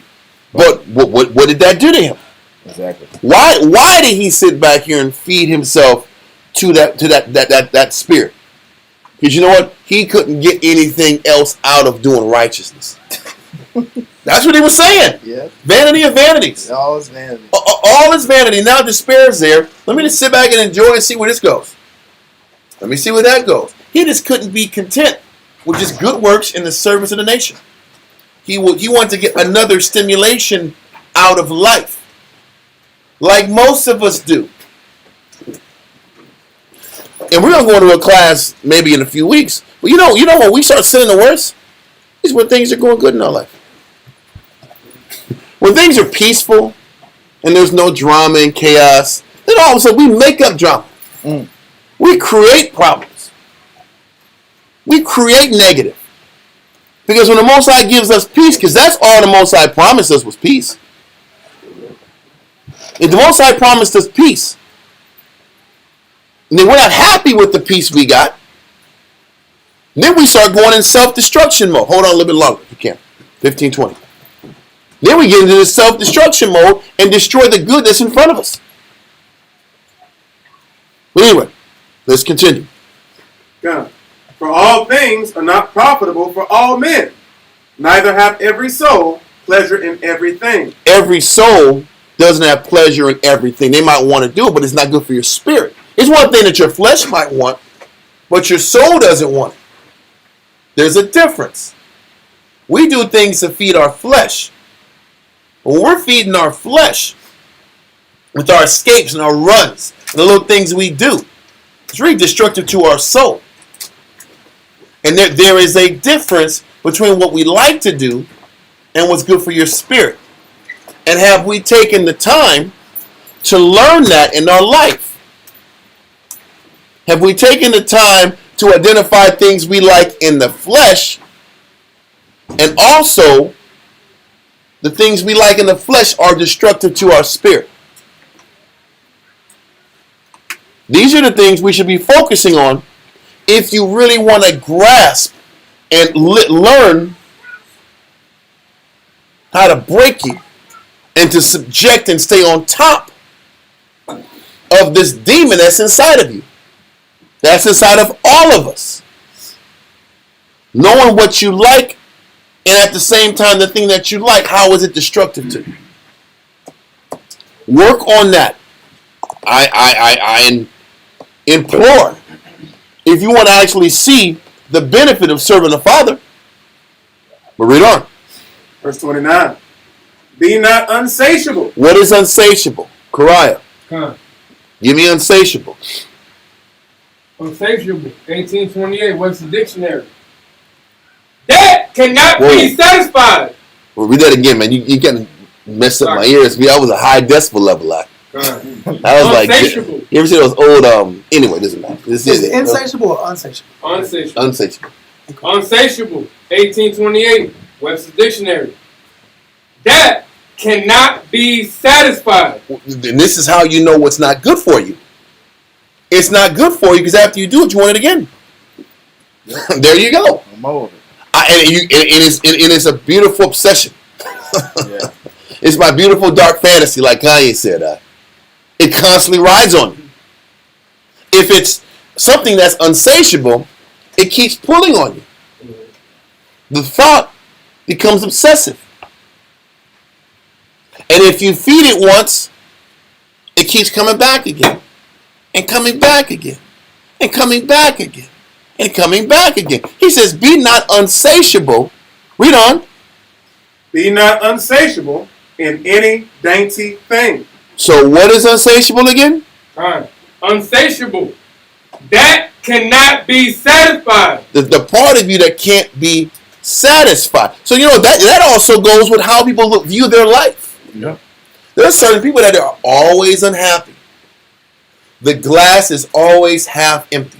But what did that do to him?
Exactly.
Why did he sit back here and feed himself to that spirit? Because you know what? He couldn't get anything else out of doing righteousness. That's what he was saying.
Yeah.
Vanity of vanities.
All is vanity.
All is vanity. Now despair is there. Let me just sit back and enjoy and see where this goes. Let me see where that goes. He just couldn't be content with just good works in the service of the nation. He wanted to get another stimulation out of life, like most of us do. And we're going to go into a class maybe in a few weeks. But you know when we start sinning the worst is when things are going good in our life. When things are peaceful and there's no drama and chaos, then all of a sudden we make up drama. We create problems. We create negative. Because when the Most High gives us peace, because that's all the Most High promised us was peace. If the Most High promised us peace, and then we're not happy with the peace we got, then we start going in self-destruction mode. Hold on a little bit longer if you can. 15, 20. Then we get into this self-destruction mode and destroy the good that's in front of us. But anyway, let's continue.
God. For all things are not profitable for all men, neither have every soul pleasure in everything.
Every soul doesn't have pleasure in everything. They might want to do it, but it's not good for your spirit. It's one thing that your flesh might want, but your soul doesn't want it. There's a difference. We do things to feed our flesh. When we're feeding our flesh with our escapes and our runs and the little things we do, it's really destructive to our soul. And there is a difference between what we like to do and what's good for your spirit. And have we taken the time to learn that in our life? Have we taken the time to identify things we like in the flesh, and also the things we like in the flesh are destructive to our spirit? These are the things we should be focusing on if you really want to grasp and learn how to break you and to subject and stay on top of this demon that's inside of you. That's inside of all of us. Knowing what you like, and at the same time, the thing that you like, how is it destructive to you? Work on that. I implore, if you want to actually see the benefit of serving the Father. But read on.
Verse 29. Be not unsatiable.
What is unsatiable? Kariah.
Huh.
Give me unsatiable.
Unsatiable. 1828. What's the dictionary? That cannot
Whoa.
be satisfied.
Well, read that again, man. You kind of messed up my ears. I was a high decibel level. I was like,
Unsatiable.
you ever see those old, anyway, doesn't matter. This
Is
is
it insatiable or unsatiable?
Unsatiable.
unsatiable.
Unsatiable. 1828. Webster's Dictionary. That cannot be satisfied.
And this is how you know what's not good for you. It's not good for you because after you do it, you want it again. There you go.
I'm over it.
It's a beautiful obsession.
Yeah.
It's my beautiful dark fantasy, like Kanye said. It constantly rides on you. If it's something that's unsatiable, it keeps pulling on you. The thought becomes obsessive. And if you feed it once, it keeps coming back again. And coming back again. And coming back again. And coming back again. He says, be not unsatiable. Read on.
Be not unsatiable in any dainty thing.
So what is unsatiable again?
Unsatiable. That cannot be satisfied.
The part of you that can't be satisfied. So you know that also goes with how people view their life.
Yeah.
There are certain people that are always unhappy. The glass is always half empty.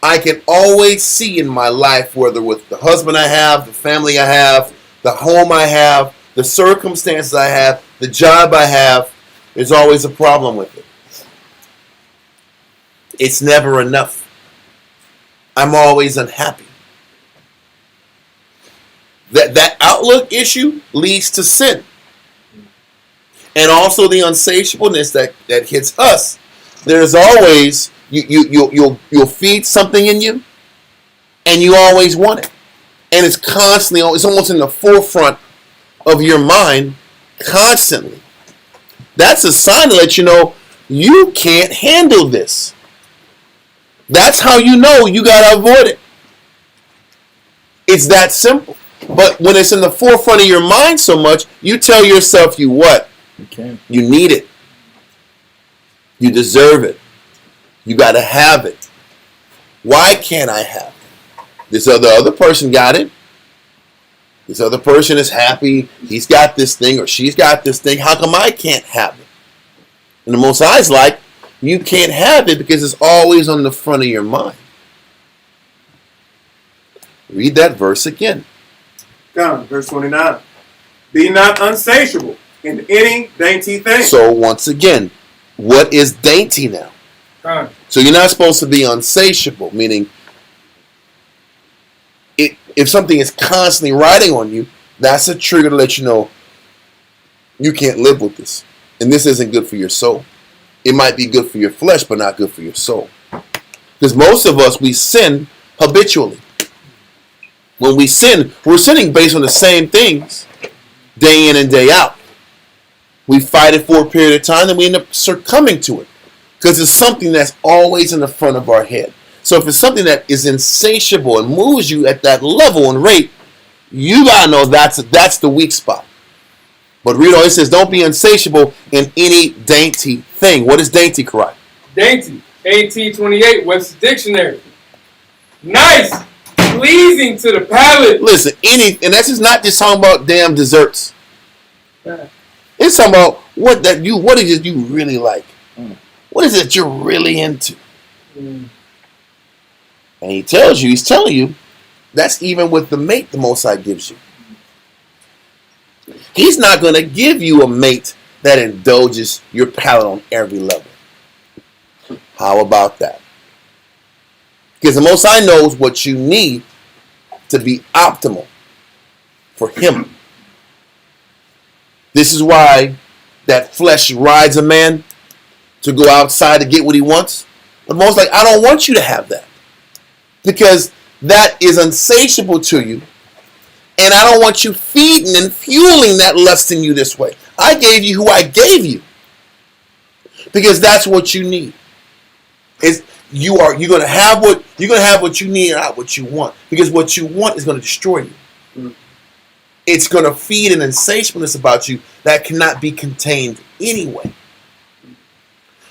I can always see in my life, whether with the husband I have, the family I have, the home I have, the circumstances I have, the job I have, there's always a problem with it. It's never enough. I'm always unhappy. That outlook issue leads to sin. And also the unsatiableness that hits us. There's always, you'll feed something in you, and you always want it. And it's constantly, it's almost in the forefront of your mind, constantly. That's a sign to let you know you can't handle this. That's how you know you got to avoid it. It's that simple. But when it's in the forefront of your mind so much, you tell yourself you what?
Okay.
You need it. You deserve it. You got to have it. Why can't I have it? This other person got it. This other person is happy. He's got this thing or she's got this thing. How come I can't have it? And the Most High's like, you can't have it because it's always on the front of your mind. Read that verse again.
Come, verse 29. Be not unsatiable in any dainty thing.
So once again, what is dainty now? So you're not supposed to be unsatiable, meaning if something is constantly riding on you, that's a trigger to let you know you can't live with this. And this isn't good for your soul. It might be good for your flesh, but not good for your soul. Because most of us, we sin habitually. When we sin, we're sinning based on the same things day in and day out. We fight it for a period of time, and we end up succumbing to it. Because it's something that's always in the front of our head. So if it's something that is insatiable and moves you at that level and rate, you gotta know that's the weak spot. But read on, it says, don't be insatiable in any dainty thing. What is dainty, Karai?
Dainty. 1828. Webster's Dictionary. Nice. Pleasing to the palate.
Listen, and that's just not just talking about damn desserts. It's talking about what is it you really like. What is it that you're really into? And he's telling you, that's even with the mate the Most High gives you. He's not going to give you a mate that indulges your palate on every level. How about that? Because the Most High knows what you need to be optimal for Him. This is why that flesh rides a man to go outside to get what he wants. The Most High, I don't want you to have that. Because that is unsatiable to you. And I don't want you feeding and fueling that lust in you this way. I gave you who I gave you. Because that's what you need. You're gonna have what you need and not what you want. Because what you want is gonna destroy you. Mm-hmm. It's gonna feed an insatiableness about you that cannot be contained anyway.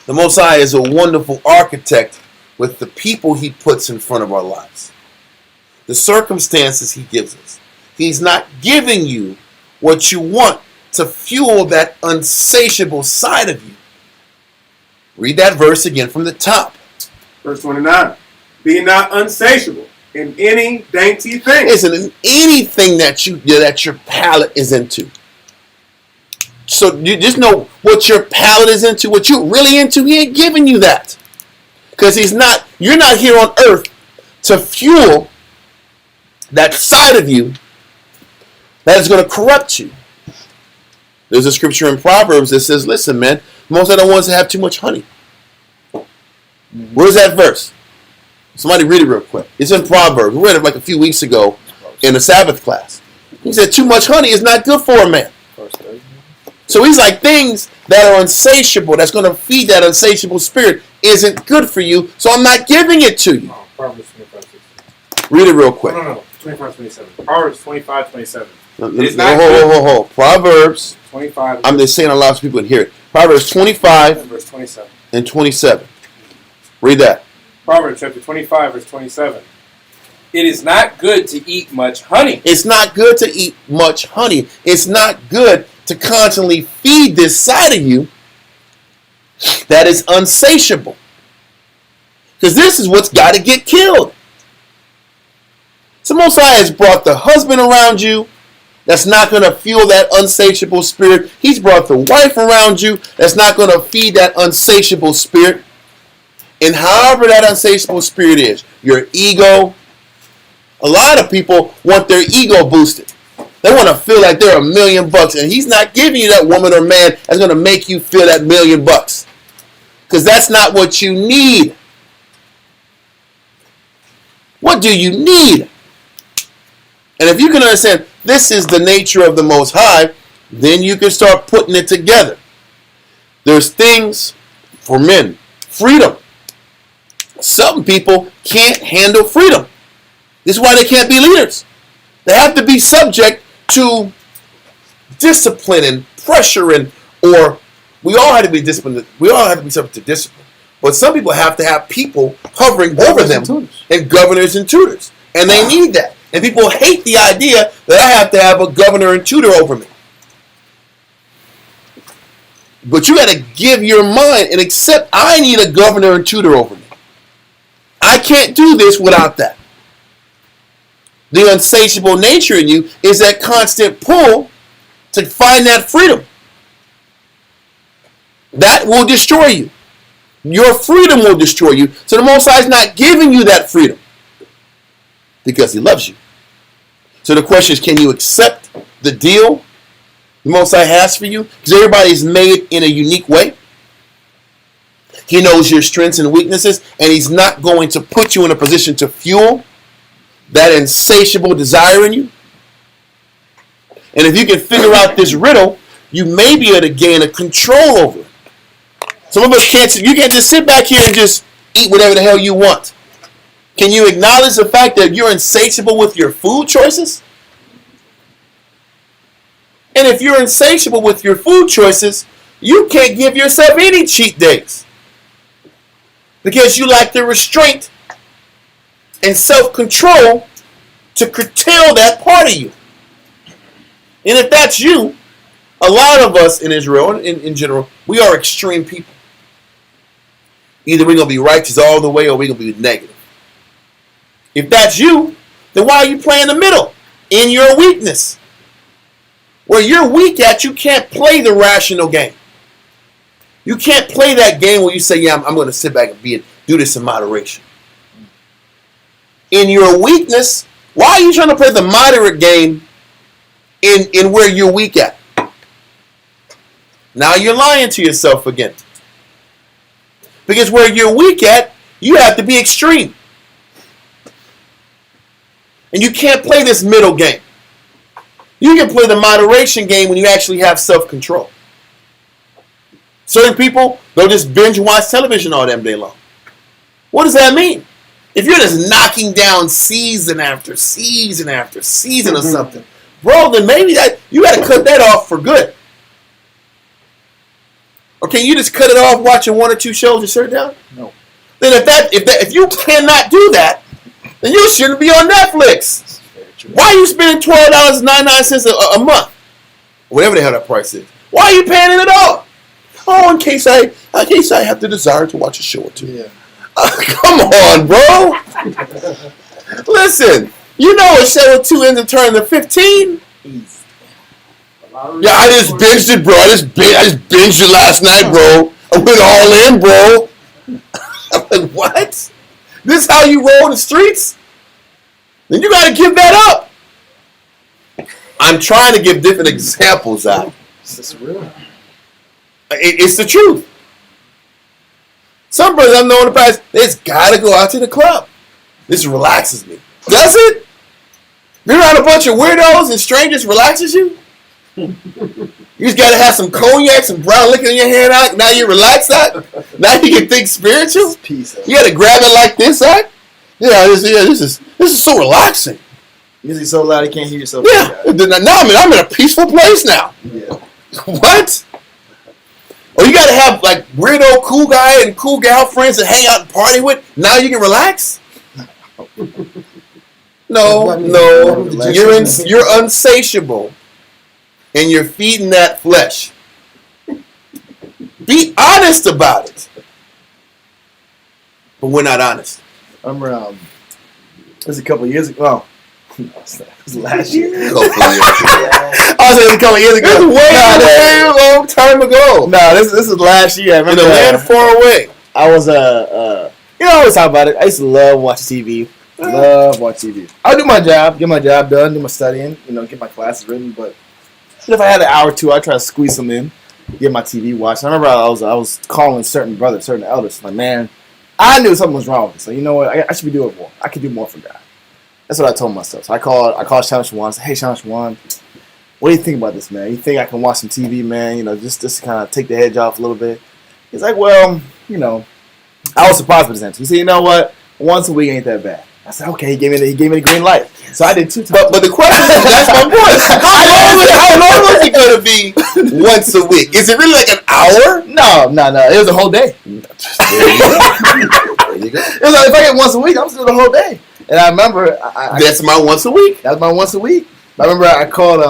The Most High is a wonderful architect with the people He puts in front of our lives. The circumstances He gives us. He's not giving you what you want to fuel that unsatiable side of you. Read that verse again from the top.
Verse 29. Be not unsatiable in any dainty thing.
Isn't in anything that your palate is into. So you just know what your palate is into, what you're really into. He ain't giving you that. Because you're not here on earth to fuel that side of you that is going to corrupt you. There's a scripture in Proverbs that says, listen, man, most of the ones that have too much honey. Where's that verse? Somebody read it real quick. It's in Proverbs. We read it like a few weeks ago in a Sabbath class. He said too much honey is not good for a man. So he's like, things that are insatiable, that's going to feed that insatiable spirit, isn't good for you, so I'm not giving it to you.
Oh, Proverbs 25:27.
Read it real quick.
No. 25:27. Proverbs 25:27.
Hold. Proverbs
25.
I'm just saying a lot of people can hear it. Proverbs 25
verse 27.
And 27. Read that.
Proverbs chapter 25, verse 27. It is not good to eat much honey.
It's not good to eat much honey. It's not good to constantly feed this side of you that is unsatiable. Because this is what's got to get killed. So Most High has brought the husband around you that's not going to fuel that unsatiable spirit. He's brought the wife around you that's not going to feed that unsatiable spirit. And however that unsatiable spirit is, your ego. A lot of people want their ego boosted. They want to feel like they're $1 million, and He's not giving you that woman or man that's going to make you feel that $1 million. Because that's not what you need. What do you need? And if you can understand this is the nature of the Most High, then you can start putting it together. There's things for men. Freedom. Some people can't handle freedom. This is why they can't be leaders. They have to be subject to discipline and pressure, or we all have to be disciplined. We all have to be subject to discipline. But some people have to have people hovering over them, and governors and tutors. And they need that. And people hate the idea that I have to have a governor and tutor over me. But you got to give your mind and accept I need a governor and tutor over me. I can't do this without that. The unsatiable nature in you is that constant pull to find that freedom. That will destroy you. Your freedom will destroy you. So the Most High is not giving you that freedom because He loves you. So the question is, can you accept the deal the Most High has for you? Because everybody is made in a unique way. He knows your strengths and weaknesses, and He's not going to put you in a position to fuel that insatiable desire in you. And if you can figure out this riddle, you may be able to gain a control over it. Some of us can't. You can't just sit back here and just eat whatever the hell you want. Can you acknowledge the fact that you're insatiable with your food choices? And if you're insatiable with your food choices, you can't give yourself any cheat days. Because you lack the restraint and self-control to curtail that part of you. And if that's you, a lot of us in Israel, in general, we are extreme people. Either we're going to be righteous all the way or we're going to be negative. If that's you, then why are you playing the middle? In your weakness. Where you're weak at, you can't play the rational game. You can't play that game where you say, yeah, I'm going to sit back and do this in moderation. In your weakness, why are you trying to play the moderate game in where you're weak at? Now you're lying to yourself again. Because where you're weak at, you have to be extreme. And you can't play this middle game. You can play the moderation game when you actually have self-control. Certain people, they'll just binge watch television all damn day long. What does that mean? If you're just knocking down season after season after season of something, bro, then maybe that you got to cut that off for good. Or can you just cut it off watching one or two shows and shut it down?
No.
Then if you cannot do that, then you shouldn't be on Netflix. Why are you spending $12.99 a month? Whatever the hell that price is. Why are you paying it at all? Oh, in case I have the desire to watch a show or two.
Yeah.
Come on, bro. Listen, you know a show or two ends up turning to 15. Yeah, I just binged it, bro. I just binged it last night, bro. I went all in, bro. I'm like, what? This is how you roll the streets? Then you got to give that up. I'm trying to give different examples out.
This is real.
It's the truth. Some brothers I've known in the past, they just got to go out to the club. This relaxes me. Does it? Being around a bunch of weirdos and strangers relaxes you? You just got to have some cognac, some brown liquor in your hand out. Now you're relaxed out. Now you can think spiritual.
Peace.
You got to grab it like this out. Yeah, this is so relaxing.
Music so loud you can't hear yourself.
Yeah. Now I'm in a peaceful place now.
Yeah.
What? Or you got to have like weirdo cool guy and cool gal friends to hang out and party with. Now you can relax. No. You're unsatiable, and you're feeding that flesh. Be honest about it. But we're not honest.
I remember it was a couple of years ago. Oh, it was last year.
I was saying a couple of years ago. This is way long time ago.
No, this is last year. I remember
in a land far away.
I was I always talk about it. I used to love watching TV. Love watching TV. I'll do my job, get my job done, do my studying, get my classes written. But if I had an hour or two, I'd try to squeeze them in, get my TV watched. I remember I was calling certain brothers, certain elders, like, man, I knew something was wrong with this. So you know what? I should be doing more. I could do more for God. That's what I told myself. So I called Shana Shawan. I said, hey, Shana Shawan, what do you think about this, man? You think I can watch some TV, man? Just to kind of take the edge off a little bit. He's like, well, I was surprised with his answer. He said, you know what? Once a week ain't that bad. I said, okay. He gave me the green light. So I did 2 times.
But the question is, that's my point. How long was it going to be once a week? Is it really like an hour?
No. It was a whole day.
There you go.
It was like, if I get once a week, I'm still the whole day. And I remember
that's my once a week.
That's my once a week. I remember I called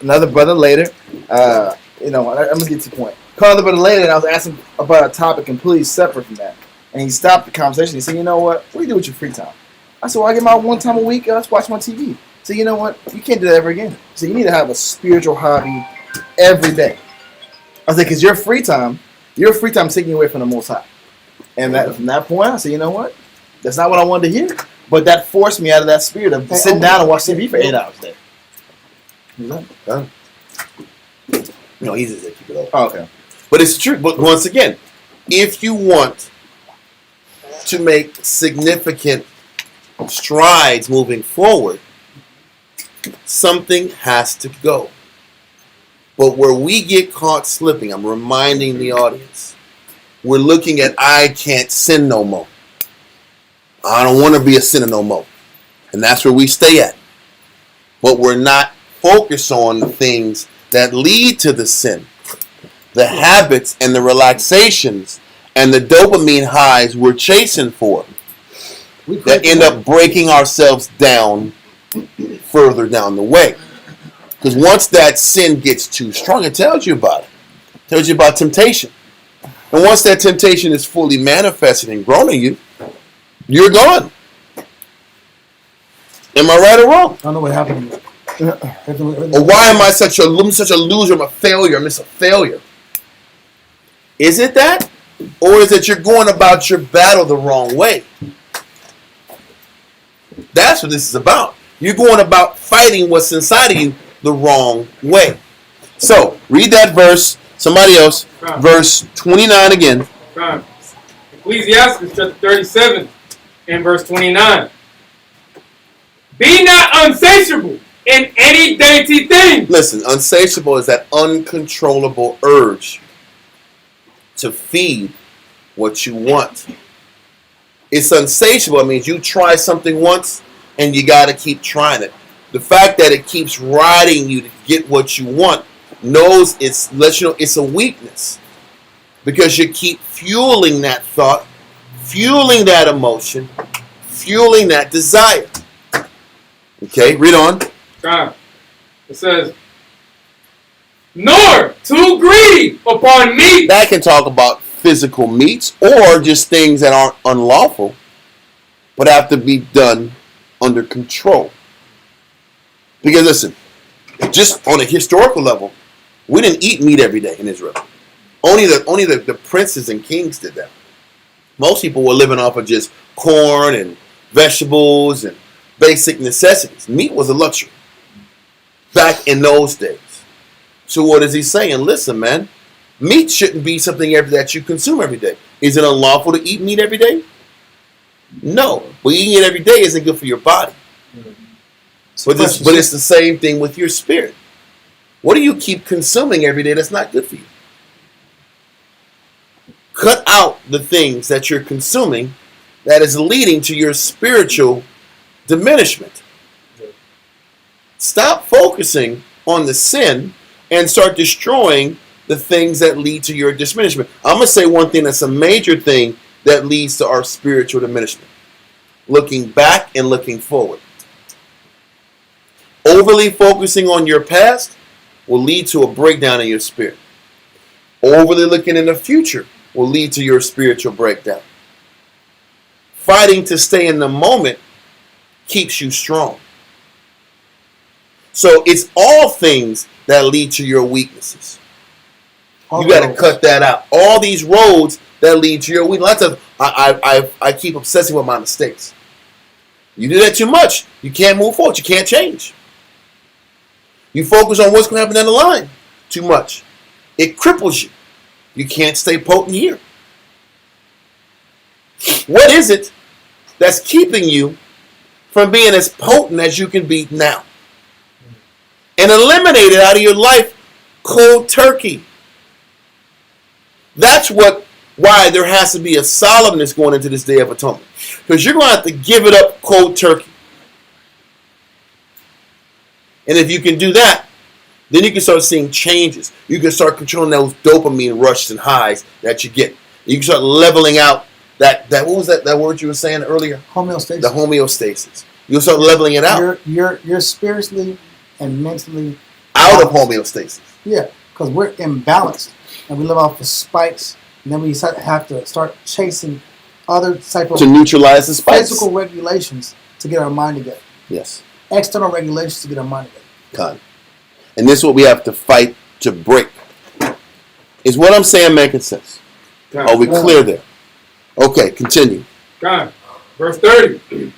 another brother later. I'm gonna get to the point. Called another brother later, and I was asking about a topic completely separate from that. And he stopped the conversation. He said, "You know what? What do you do with your free time?" I said, "Well, I get my one time a week. I just watch my TV." He said, "You know what? You can't do that ever again." He said, "You need to have a spiritual hobby every day." I said, "Because your free time is taking you away from the Most High." And from that point, I said, "You know what? That's not what I wanted to hear." But that forced me out of that spirit of sitting down and watch TV for 8 hours a day.
Done. Easy to keep it over.
Oh, okay.
But it's true. But once again, if you want to make significant strides moving forward, something has to go. But where we get caught slipping, I'm reminding the audience, we're looking at I can't sin no more. I don't want to be a sinner no more. And that's where we stay at. But we're not focused on the things that lead to the sin. The habits and the relaxations and the dopamine highs we're chasing for. That end up breaking ourselves down further down the way. Because once that sin gets too strong, it tells you about it. It tells you about temptation. And And once that temptation is fully manifested and grown in you, you're gone. Am I right or wrong?
I don't know what happened.
Or why am I such a loser? I'm a failure. I'm just a failure. Is it that? Or is it you're going about your battle the wrong way? That's what this is about. You're going about fighting what's inside of you the wrong way. So, read that verse. Somebody else. Verse 29 again.
Ecclesiastes chapter 37 and verse 29. Be not unsatiable in any dainty thing.
Listen, unsatiable is that uncontrollable urge to feed what you want. It's unsatiable. It means you try something once and you got to keep trying it. The fact that it keeps riding you to get what you want lets you know it's a weakness, because you keep fueling that thought, fueling that emotion, fueling that desire. Okay, read on.
It says, nor too greedy upon meat.
That can talk about physical meats or just things that aren't unlawful, but have to be done under control. Because listen, just on a historical level, we didn't eat meat every day in Israel. Only the princes and kings did that. Most people were living off of just corn and vegetables and basic necessities. Meat was a luxury back in those days. So what is he saying? Listen, man, meat shouldn't be something that you consume every day. Is it unlawful to eat meat every day? No, but eating it every day isn't good for your body. But it's the same thing with your spirit. What do you keep consuming every day that's not good for you? Cut out the things that you're consuming that is leading to your spiritual diminishment. Stop focusing on the sin and start destroying the things that lead to your diminishment. I'm going to say one thing that's a major thing that leads to our spiritual diminishment. Looking back and looking forward. Overly focusing on your past will lead to a breakdown in your spirit. Overly looking in the future will lead to your spiritual breakdown. Fighting to stay in the moment keeps you strong. So it's all things that lead to your weaknesses. You got to cut that out. All these roads that lead to your weakness. Lots of I keep obsessing with my mistakes. You do that too much, you can't move forward. You can't change. You focus on what's going to happen down the line too much. It cripples you. You can't stay potent here. What is it that's keeping you from being as potent as you can be now? And eliminate it out of your life cold turkey. That's why there has to be a solemnness going into this Day of Atonement. Because you're going to have to give it up cold turkey. And if you can do that, then you can start seeing changes. You can start controlling those dopamine rushes and highs that you get. You can start leveling out that what was that word you were saying earlier?
Homeostasis.
The homeostasis. You'll start leveling it out.
You're spiritually and mentally
out of homeostasis.
Yeah, because we're imbalanced and we live off the spikes, and then we have to start chasing other type of
to neutralize the spikes.
Physical regulations to get our mind together.
Yes.
External regulations to get our mind together.
Con. And this is what we have to fight to break. Is what I'm saying making sense?
God.
Are we clear there? Okay, continue.
God. Verse 30.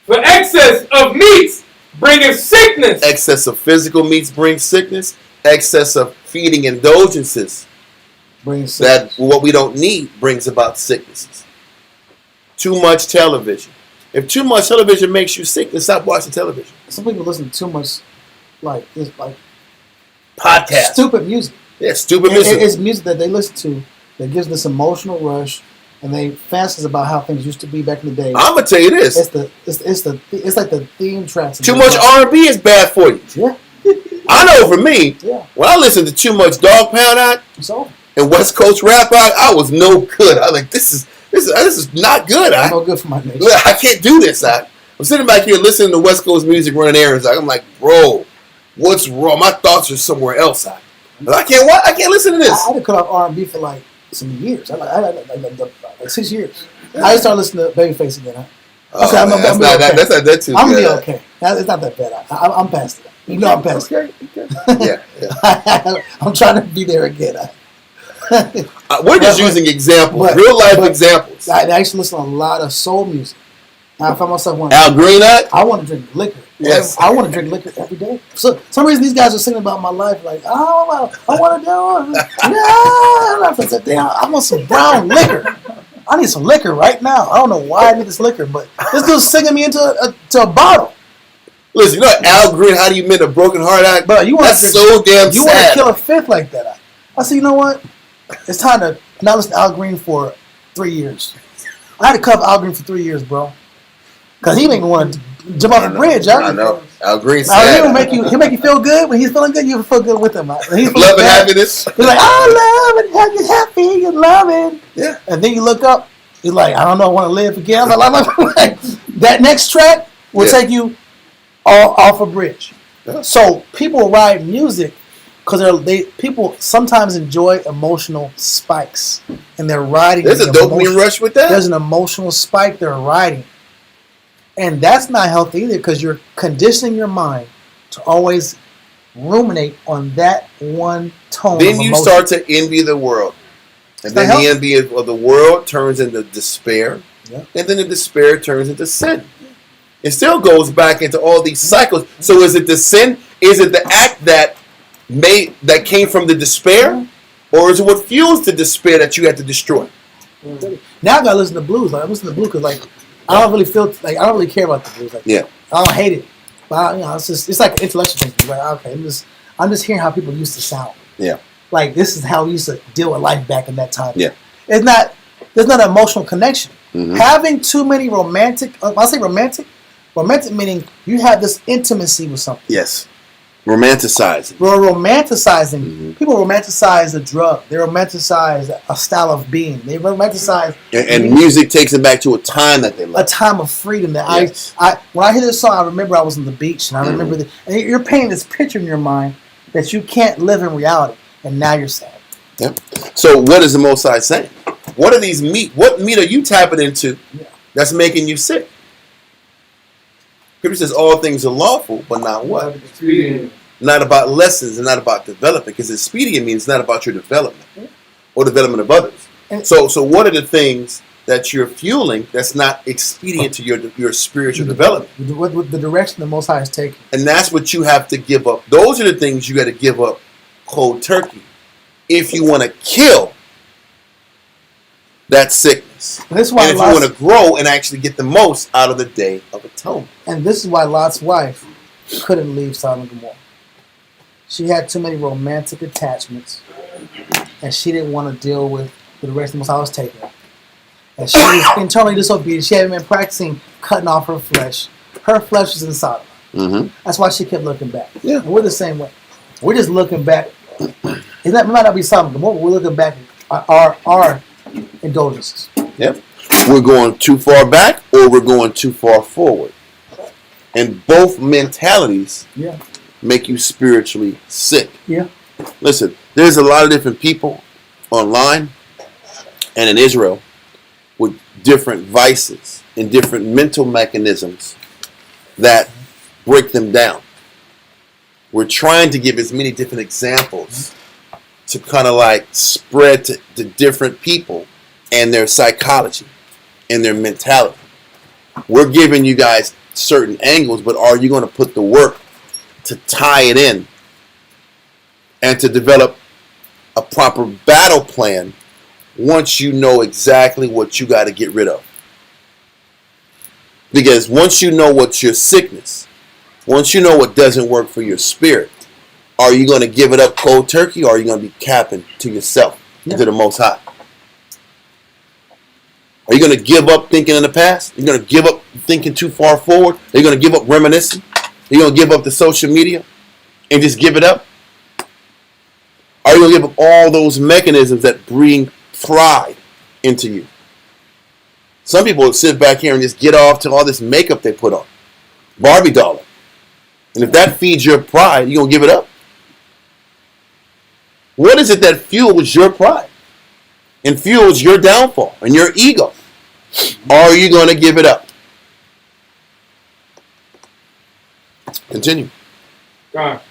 For excess of meats bringeth sickness.
Excess of physical meats brings sickness. Excess of feeding indulgences
brings sickness.
That what we don't need brings about sicknesses. Too much television. If too much television makes you sick, then stop watching television.
Some people listen to too much like
podcast.
Stupid music.
Yeah, stupid music.
It's music that they listen to that gives this emotional rush, and they fantasize about how things used to be back in the day.
I'm gonna tell you this.
It's like the theme tracks.
Too much R&B is bad for you.
Yeah.
I know for me,
yeah.
When I listened to too much Dog Pound and West Coast rap I was no good. I was like, this is not good.
I'm no good for my nation.
I can't do this. I'm sitting back here listening to West Coast music, running errands. I'm like, bro, what's wrong? My thoughts are somewhere else. I can't listen to this.
I had to cut off R&B for like some years. Like 6 years. I started listening to Babyface again. Okay, I'm
that's not that too
I'm gonna
good.
be okay. It's not that bad. I'm past it. You know, I'm past it.
Yeah.
I'm trying to be there again.
We're just using examples, real life examples.
I actually listen to a lot of soul music. I find myself wanting.
Al Green,
I want to drink liquor.
Yes.
I want to drink liquor every day. So some reason these guys are singing about my life, like, oh, I want to do it. Yeah. I said, damn, I want some brown liquor. I need some liquor right now. I don't know why I need this liquor, but this dude's singing me into a bottle.
Listen, you know Al Green, how do you mend a broken heart act?
But you
That's so damn sad.
You want to kill a fifth like that. I said, you know what? It's time to not listen to Al Green for 3 years. I had to cover Al Green for 3 years, bro. Because he didn't want to jump off the bridge.
I know. Al Green sad.
He'll make you feel good. When he's feeling good, you feel good with him. He's
love and happiness.
He's like, I love and happy and loving. Yeah. And then you look up, he's like, I don't know, I want to live again. I'm like, that next track will take you off a bridge. Yeah. So people write music because people sometimes enjoy emotional spikes, and they're riding.
There's a dopamine rush with that.
There's an emotional spike they're riding, and that's not healthy either because you're conditioning your mind to always ruminate on that one tone.
Then you start to envy the world, and then the envy of the world turns into despair, and then the despair turns into sin. It still goes back into all these cycles. So is it the sin? Is it the act that came from the despair, or is it what fuels the despair that you had to destroy?
Now I gotta listen to blues. Like I listen to blues because I don't really feel I don't really care about the blues. I don't hate it, but it's like an intellectual thing. Like okay, I'm just hearing how people used to sound. Yeah, like this is how we used to deal with life back in that time. Yeah, there's not an emotional connection. Mm-hmm. Having too many romantic. When I say romantic meaning you have this intimacy with something.
Yes. Romanticizing.
We're romanticizing. Mm-hmm. People romanticize a drug. They romanticize a style of being. They romanticize.
And music takes them back to a time that they love.
A time of freedom. That when I hear this song, I remember I was on the beach, and I remember and you're painting this picture in your mind that you can't live in reality, and now you're sad.
Yep. So what is the Most High saying? What are these meat? What meat are you tapping into that's making you sick? Scripture says all things are lawful, but not what? Not about lessons and not about development. Because expedient means not about your development or development of others. So what are the things that you're fueling that's not expedient to your spiritual development?
With the direction the Most High is taking.
And that's what you have to give up. Those are the things you got to give up cold turkey if you want to kill that sickness. And if you want to grow and actually get the most out of the Day of Atonement.
And this is why Lot's wife couldn't leave Sodom and Gomorrah. She had too many romantic attachments, and she didn't want to deal with the direction the Most High was taking her. And she was internally disobedient. She hadn't been practicing cutting off her flesh. Her flesh was in Sodom. Mm-hmm. That's why she kept looking back. Yeah. And we're the same way. We're just looking back. It might not be Sodom and Gomorrah, but we're looking back at our indulgences.
Yep. We're going too far back or we're going too far forward. And both mentalities make you spiritually sick. Yeah. Listen, there's a lot of different people online and in Israel with different vices and different mental mechanisms that break them down. We're trying to give as many different examples to kind of like spread to different people and their psychology and their mentality. We're giving you guys certain angles, but are you going to put the work to tie it in and to develop a proper battle plan once you know exactly what you got to get rid of? Because once you know what's your sickness, once you know what doesn't work for your spirit, are you going to give it up cold turkey, or are you going to be capping to yourself, to the Most High? Are you going to give up thinking in the past? Are you going to give up thinking too far forward? Are you going to give up reminiscing? Are you going to give up the social media and just give it up? Are you going to give up all those mechanisms that bring pride into you? Some people sit back here and just get off to all this makeup they put on. Barbie dollar. And if that feeds your pride, you're going to give it up? What is it that fuels your pride? and fuels your downfall and your ego? Or are you going to give it up? Continue.
God.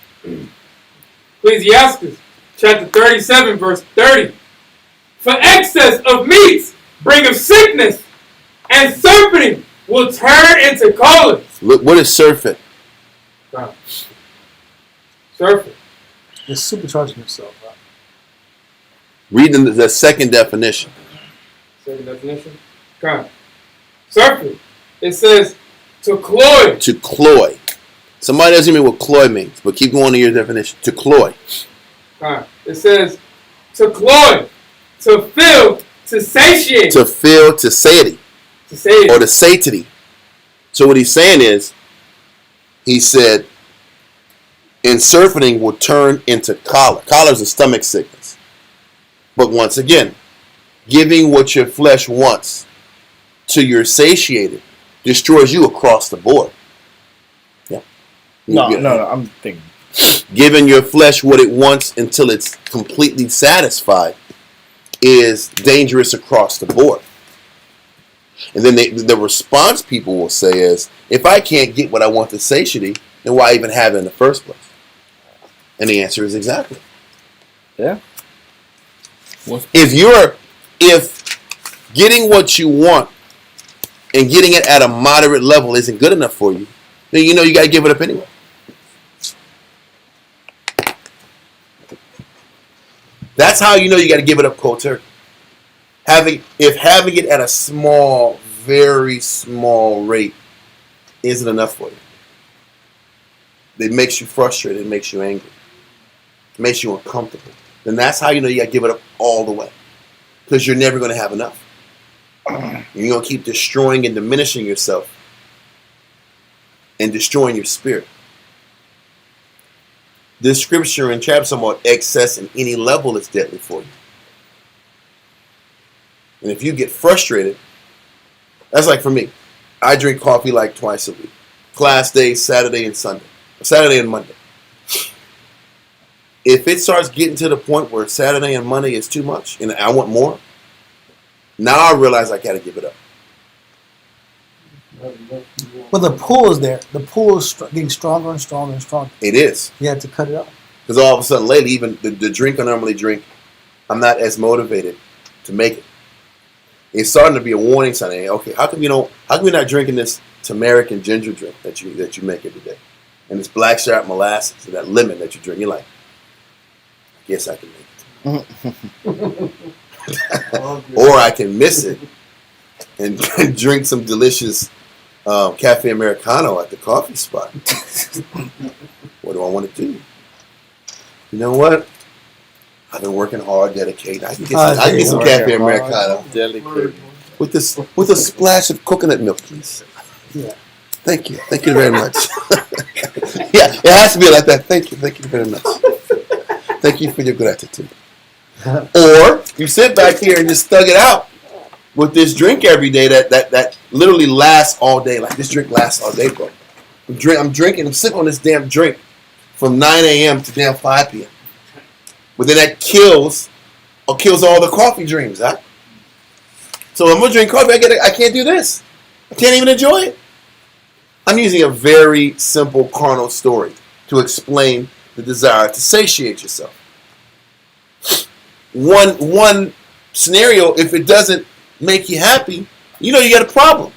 Ecclesiastes chapter 37, verse 30. For excess of meats bringeth sickness, and surfeiting will turn into colors.
Look, what is surfeit?
God. Surfeit.
Just supercharging yourself. Right?
Read the second definition.
Second definition. God. Surfeit. It says to cloy.
To cloy. Somebody doesn't know what cloy means, but keep going to your definition. To cloy.
God. It says to cloy, to fill, to satiate.
To fill, to satiety.
To satiate.
Or to satiety. So what he's saying is, he said, surfeiting will turn into choler. Choler is a stomach sickness. But once again, giving what your flesh wants till you're satiated destroys you across the board. Yeah.
No, I'm thinking.
Giving your flesh what it wants until it's completely satisfied is dangerous across the board. And then the response people will say is, if I can't get what I want to satiety, then why even have it in the first place? And the answer is exactly.
Yeah.
If getting what you want and getting it at a moderate level isn't good enough for you, then you know you got to give it up anyway. That's how you know you got to give it up cold turkey. Having it at a small, very small rate isn't enough for you. It makes you frustrated. It makes you angry. It makes you uncomfortable. Then that's how you know you got to give it up all the way. Because you're never going to have enough. You're going to keep destroying and diminishing yourself. And destroying your spirit. This scripture in chapter about excess in any level is deadly for you. And if you get frustrated, that's like for me. I drink coffee like twice a week. Class days, Saturday and Sunday. Saturday and Monday. If it starts getting to the point where Saturday and Monday is too much and I want more, now I realize I got to give it up.
Well, the pull is there. The pull is getting stronger and stronger and stronger.
It is.
You have to cut it off.
Because all of a sudden lately, even the drink I normally drink, I'm not as motivated to make it. It's starting to be a warning sign. Okay, how come you're not drinking this turmeric and ginger drink that you make every day? And this black syrup molasses and that lemon that you drink. You're like, I guess I can make it. Or I can miss it and drink some delicious cafe Americano at the coffee spot. What do I want to do? You know what? I've been working hard, dedicated. I can get some cafe Americano.
Dedicated.
With a splash of coconut milk, please.
Yeah.
Thank you. Thank you very much. Yeah, it has to be like that. Thank you. Thank you very much. Thank you for your gratitude. Or you sit back here and just thug it out with this drink every day that literally lasts all day. Like this drink lasts all day, bro. I'm drinking. I'm sipping on this damn drink from 9 a.m. to damn 5 p.m. But then that kills all the coffee dreams, huh? So I'm gonna drink coffee. I can't do this. I can't even enjoy it. I'm using a very simple carnal story to explain the desire to satiate yourself. One scenario, if it doesn't make you happy, you know you got a problem.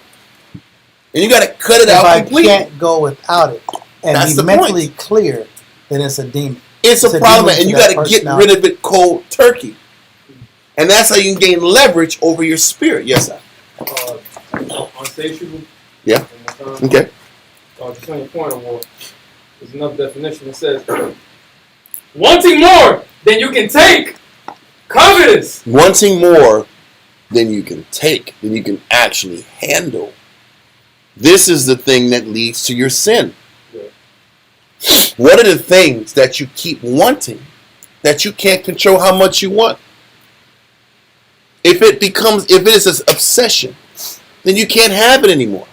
And you got to cut it out completely.
If I can't go without it and
That's
be
the
mentally
point.
clear, then it's a demon.
It's a problem,
demon
and you
to
got
that
to get
personality.
rid of it cold turkey. And that's how you can gain leverage over your spirit. Yes, sir.
Unsatiable.
Yeah. Okay.
Just on your point, Award. There's another definition that says, wanting more than you can take, covetous.
Wanting more than you can take, than you can actually handle. This is the thing that leads to your sin.
Yeah.
What are the things that you keep wanting that you can't control how much you want? If it is an obsession, then you can't have it anymore.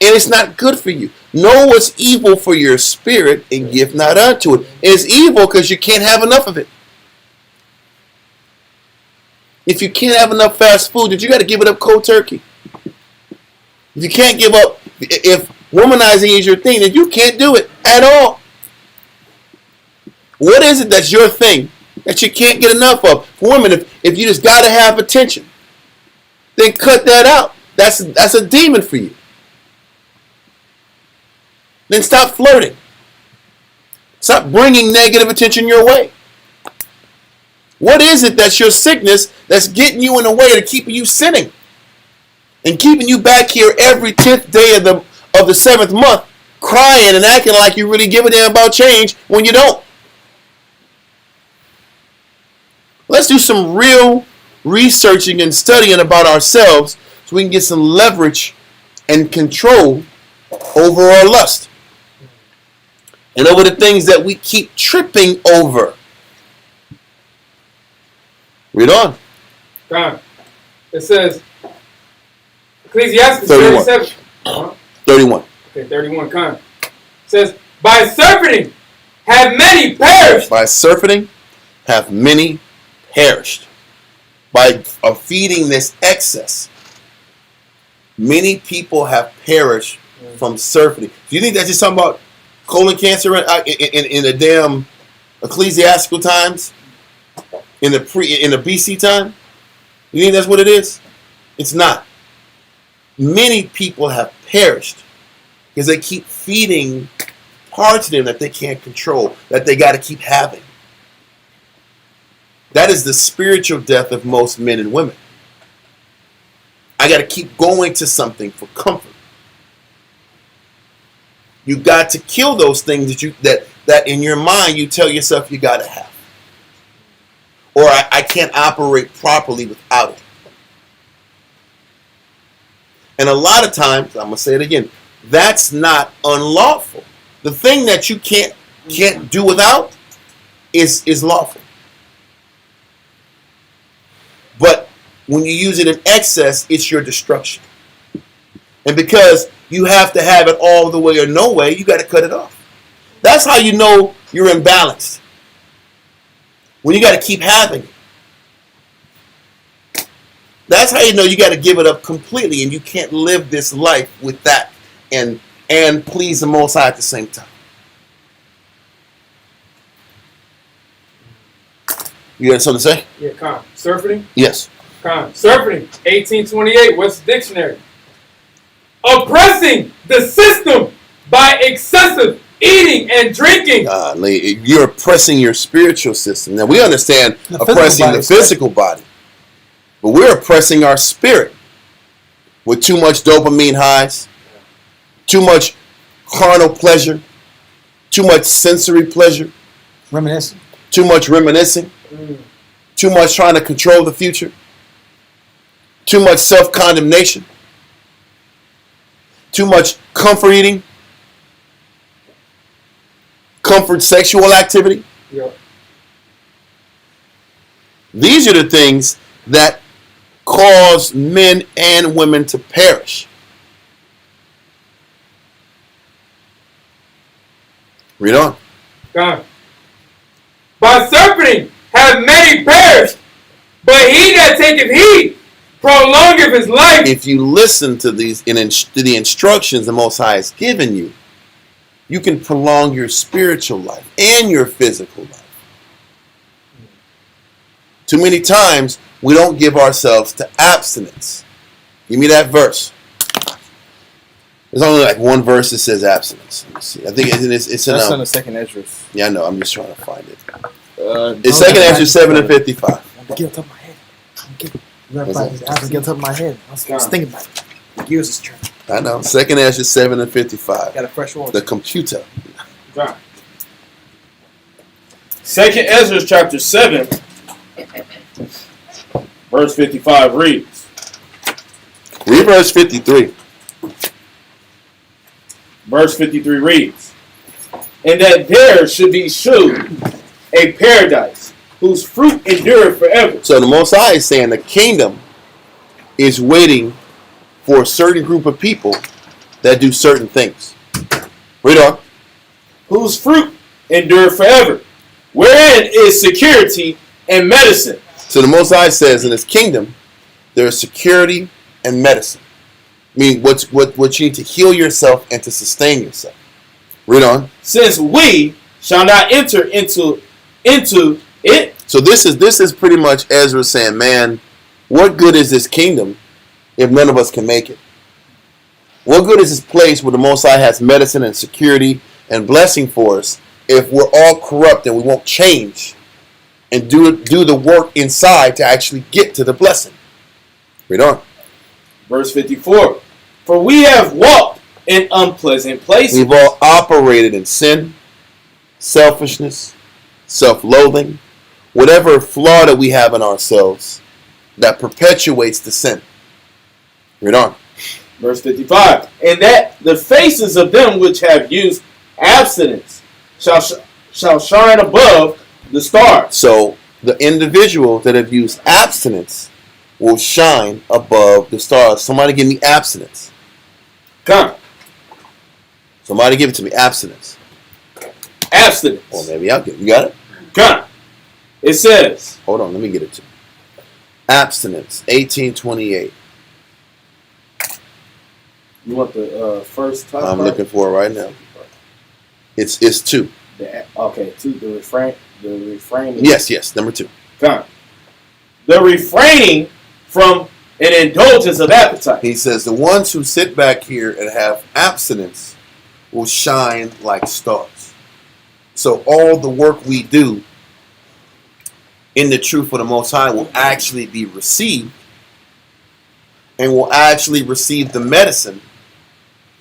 And it's not good for you. Know what's evil for your spirit and give not unto it. It's evil because you can't have enough of it. If you can't have enough fast food, then you got to give it up cold turkey. If you can't give up, if womanizing is your thing, then you can't do it at all. What is it that's your thing that you can't get enough of? For women, if you just got to have attention, then cut that out. That's a demon for you. Then stop flirting. Stop bringing negative attention your way. What is it that's your sickness that's getting you in a way to keeping you sinning and keeping you back here every 10th day of the 7th month crying and acting like you really give a damn about change when you don't? Let's do some real researching and studying about ourselves so we can get some leverage and control over our lust and over the things that we keep tripping over. Read on.
God. It says, Ecclesiastes
31.
37. Uh-huh.
31.
Okay, 31. Con. It says, by surfeiting have many perished.
By surfeiting have many perished. By feeding this excess, many people have perished from surfeiting. Do you think that's just talking about colon cancer in the damn ecclesiastical times? In the BC time? You think that's what it is? It's not. Many people have perished because they keep feeding parts of them that they can't control, that they got to keep having. That is the spiritual death of most men and women. I got to keep going to something for comfort. You got to kill those things that in your mind you tell yourself you got to have. Or I can't operate properly without it. And a lot of times, I'm going to say it again, that's not unlawful. The thing that you can't do without is lawful. But when you use it in excess, it's your destruction. And because you have to have it all the way or no way, you got to cut it off. That's how you know you're imbalanced. When you got to keep having it. That's how you know you got to give it up completely, and you can't live this life with that and please the Most High at the same time. You got something to say?
Yeah, con. Surfeiting?
Yes.
Con. Surfeiting, 1828, Webster's Dictionary. Oppressing the system by excessive eating and drinking.
You're oppressing your spiritual system. Now, we understand oppressing the physical body, but we're oppressing our spirit with too much dopamine highs, too much carnal pleasure, too much sensory pleasure,
Reminiscing.
too much reminiscing, too much trying to control the future, too much self-condemnation, too much comfort eating, comfort sexual activity.
Yeah.
These are the things that cause men and women to perish. Read on.
God. By surfeiting have many perished, but he that taketh heed prolongeth his life.
If you listen to these to the instructions the Most High has given you, you can prolong your spiritual life and your physical life. Too many times we don't give ourselves to abstinence. Give me that verse. There's only like one verse that says abstinence. Let me see. I think it's in
That's on the second Esdras.
Yeah, I know. I'm just trying to find it. It's second Ezra 7:55.
Get on top of my head. I was get on top of my head. I was thinking about it. The gears is turning.
I know. Second Ezra 7:55.
Got a fresh one.
The computer.
Right. Second Ezra chapter 7, verse 55 reads.
Read verse 53.
Verse 53 reads, and that there should be shewed a paradise whose fruit endureth forever.
So the Most High is saying the kingdom is waiting for a certain group of people that do certain things. Read on.
Whose fruit endureth forever, wherein is security and medicine,
So the Most High says in His kingdom, there is security and medicine. I mean, what you need to heal yourself and to sustain yourself. Read on.
Since we shall not enter into it.
So this is pretty much Ezra saying, man, what good is this kingdom if none of us can make it? What good is this place where the Most High has medicine and security and blessing for us if we're all corrupt and we won't change and do the work inside to actually get to the blessing? Read on.
Verse 54. For we have walked in unpleasant places.
We've all operated in sin, selfishness, self-loathing, whatever flaw that we have in ourselves that perpetuates the sin. Read on.
Verse 55. And that the faces of them which have used abstinence shall shine above the stars.
So the individuals that have used abstinence will shine above the stars. Somebody give me abstinence.
Come.
Somebody give it to me. Abstinence.
Abstinence.
Or maybe I'll get it. You got it?
Come. It says.
Hold on. Let me get it to you. Abstinence. 1828.
You want the first time?
I'm looking for it right now. It's 2.
Okay, 2. The refraining.
Yes. Number 2.
Come. The refraining from an indulgence of appetite.
He says the ones who sit back here and have abstinence will shine like stars. So all the work we do in the truth of the Most High will actually be received, and will actually receive the medicine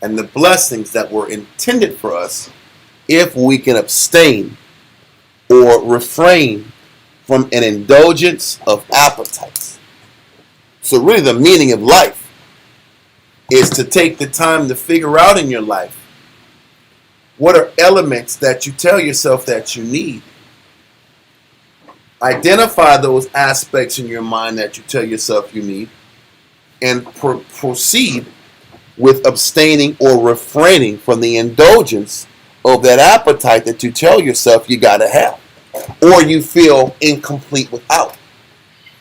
and the blessings that were intended for us if we can abstain or refrain from an indulgence of appetites. So really the meaning of life is to take the time to figure out in your life what are elements that you tell yourself that you need. Identify those aspects in your mind that you tell yourself you need, and proceed with abstaining or refraining from the indulgence of that appetite that you tell yourself you gotta have, or you feel incomplete without.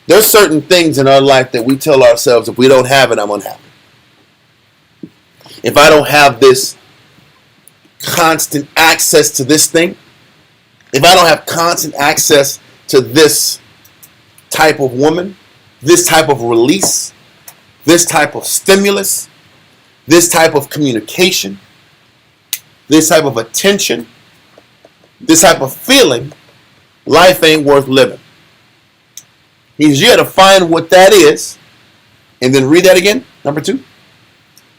There's certain things in our life that we tell ourselves, if we don't have it, I'm unhappy. If I don't have this constant access to this thing, if I don't have constant access to this type of woman, this type of release, this type of stimulus, this type of communication, this type of attention, this type of feeling, life ain't worth living. Means you got to find what that is, and then read that again. Number 2.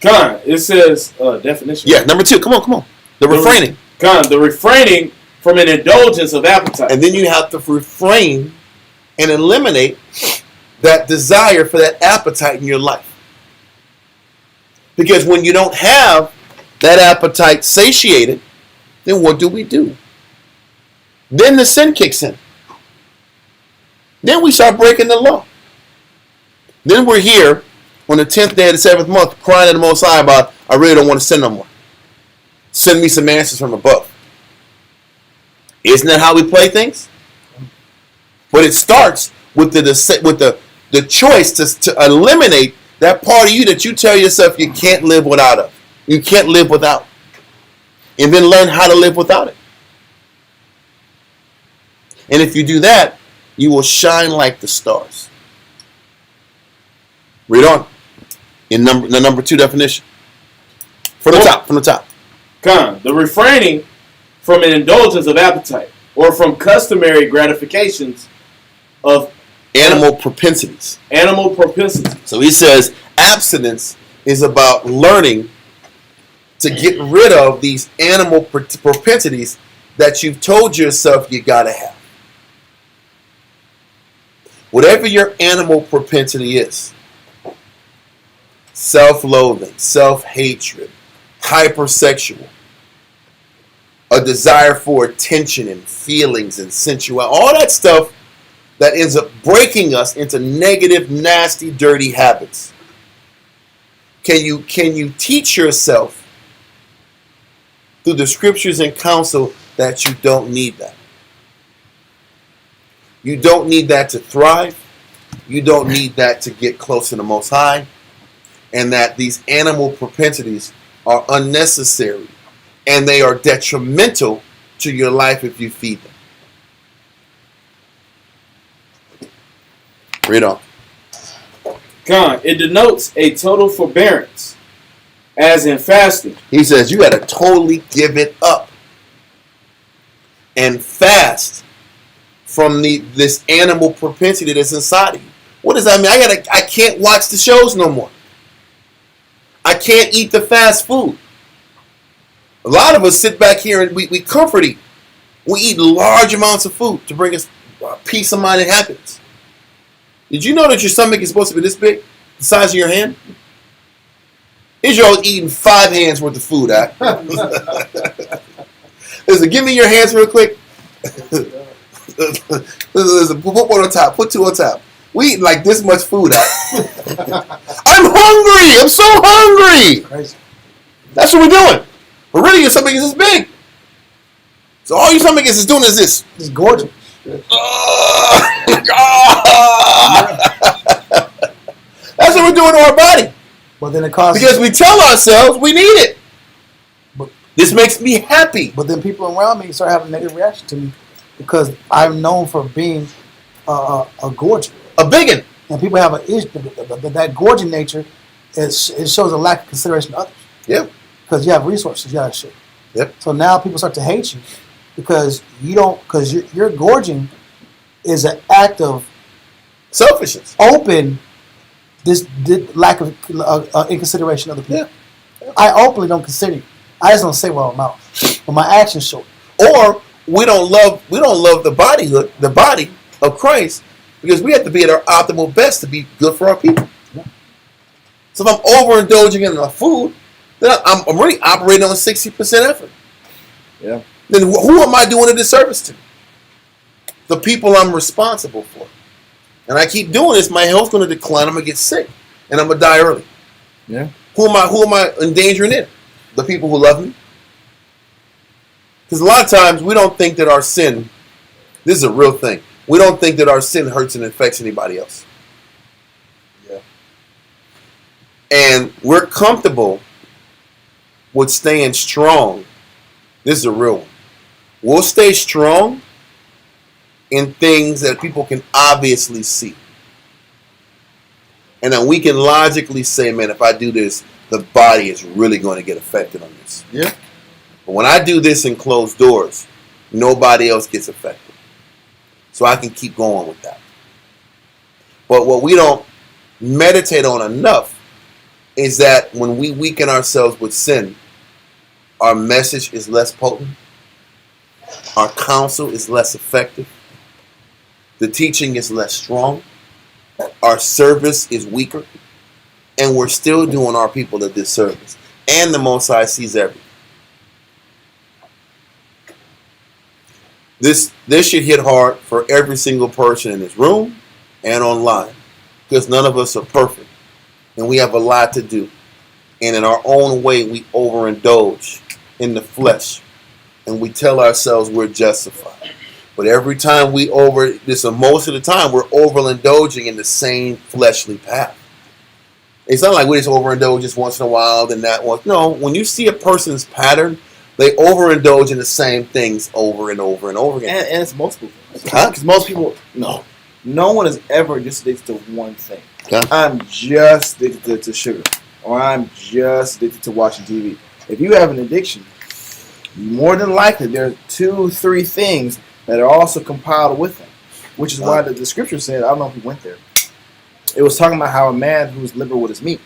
Con, it says definition.
Yeah, number 2. Come on. The refraining.
The refraining from an indulgence of appetite.
And then you have to refrain and eliminate that desire for that appetite in your life. Because when you don't have that appetite satiated, then what do? Then the sin kicks in. Then we start breaking the law. Then we're here on the 10th day of the 7th month crying to the Most High about, I really don't want to sin no more. Send me some answers from above. Isn't that how we play things? But it starts with the choice to eliminate that part of you that you tell yourself you can't live without of. You can't live without. And then learn how to live without it. And if you do that, you will shine like the stars. Read on. In the number 2 definition. From the top.
Con, the refraining from an indulgence of appetite, or from customary gratifications of
animal propensities.
So
he says abstinence is about learning to get rid of these animal propensities that you've told yourself you gotta have. Whatever your animal propensity is, self-loathing, self-hatred, hypersexual, a desire for attention and feelings and sensuality, all that stuff that ends up breaking us into negative, nasty, dirty habits. Can you teach yourself through the scriptures and counsel that you don't need that? You don't need that to thrive. You don't need that to get close to the Most High. And that these animal propensities are unnecessary. And they are detrimental to your life if you feed them. Read on.
Con, it denotes a total forbearance, as in fasting.
He says you got to totally give it up and fast from this animal propensity that's inside of you. What does that mean? I can't watch the shows no more. I can't eat the fast food. A lot of us sit back here and we comfort eat. We eat large amounts of food to bring us peace of mind and happiness. Did you know that your stomach is supposed to be this big? The size of your hand? Israel's eating 5 hands worth of food, huh? Listen, give me your hands real quick. Listen, put one on top. Put 2 on top. We eating like this much food. I'm hungry. I'm so hungry.
Crazy.
That's what we're doing. But really, your stomach is this big. So all your stomach is doing is this.
It's gorgeous.
That's what we're doing to our body.
But then it causes,
because we tell ourselves we need it.
But,
this makes me happy.
But then people around me start having a negative reaction to me because I'm known for being a gorger.
A bigot.
And people have an issue. That gorging nature, it shows a lack of consideration to others.
Yep.
Because you have resources, you have shit.
Yep.
So now people start to hate you because you don't. Because your gorging is an act of
selfishness.
This lack of inconsideration of the people.
Yeah.
I openly don't consider you. I just don't say what I'm mouth, but my actions show it.
Or we don't love the body of Christ, because we have to be at our optimal best to be good for our people.
Yeah.
So if I'm overindulging in the food, then I'm really operating on 60% effort.
Yeah.
Then who am I doing a disservice to? The people I'm responsible for. And I keep doing this, my health's going to decline. I'm going to get sick, and I'm going to die early.
Yeah.
Who am I endangering it? The people who love me. Because a lot of times we don't think that our sin. This is a real thing. We don't think that our sin hurts and affects anybody else.
Yeah.
And we're comfortable with staying strong. This is a real one. We'll stay strong in things that people can obviously see. And then we can logically say, man, if I do this, the body is really going to get affected on this.
Yeah.
But when I do this in closed doors, nobody else gets affected. So I can keep going with that. But what we don't meditate on enough is that when we weaken ourselves with sin, our message is less potent. Our counsel is less effective. The teaching is less strong. Our service is weaker. And we're still doing our people a disservice. And the Most High sees everything. This should hit hard for every single person in this room and online. Because none of us are perfect. And we have a lot to do. And in our own way, we overindulge in the flesh. And we tell ourselves we're justified. But every time most of the time, we're overindulging in the same fleshly path. It's not like we just overindulge just once in a while, then that once. No, when you see a person's pattern, they overindulge in the same things over and over and over again.
And it's multiple things.
Huh?
Because most people, no one is ever just addicted to one thing.
Huh?
I'm just addicted to sugar. Or I'm just addicted to watching TV. If you have an addiction, more than likely there are 2-3 things that are also compiled with them. Which is why the scripture said, I don't know if you went there, it was talking about how a man who's liberal with his meat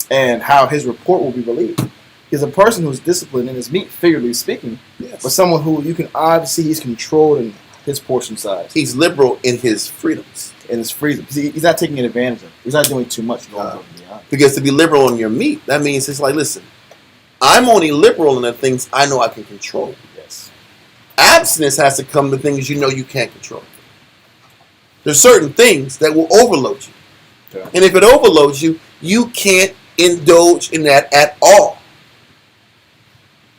and how his report will be believed. Because a person who's disciplined in his meat, figuratively speaking,
Yes.
but someone who you can obviously see he's controlled in his portion size.
He's liberal in his freedoms.
In his freedom. He's not taking advantage of it. He's not doing too much.
Because to be liberal in your meat, that means it's like, listen, I'm only liberal in the things I know I can control.
Yes.
Abstinence has to come to things you know you can't control. There's certain things that will overload you.
Okay.
And if it overloads you, you can't indulge in that at all.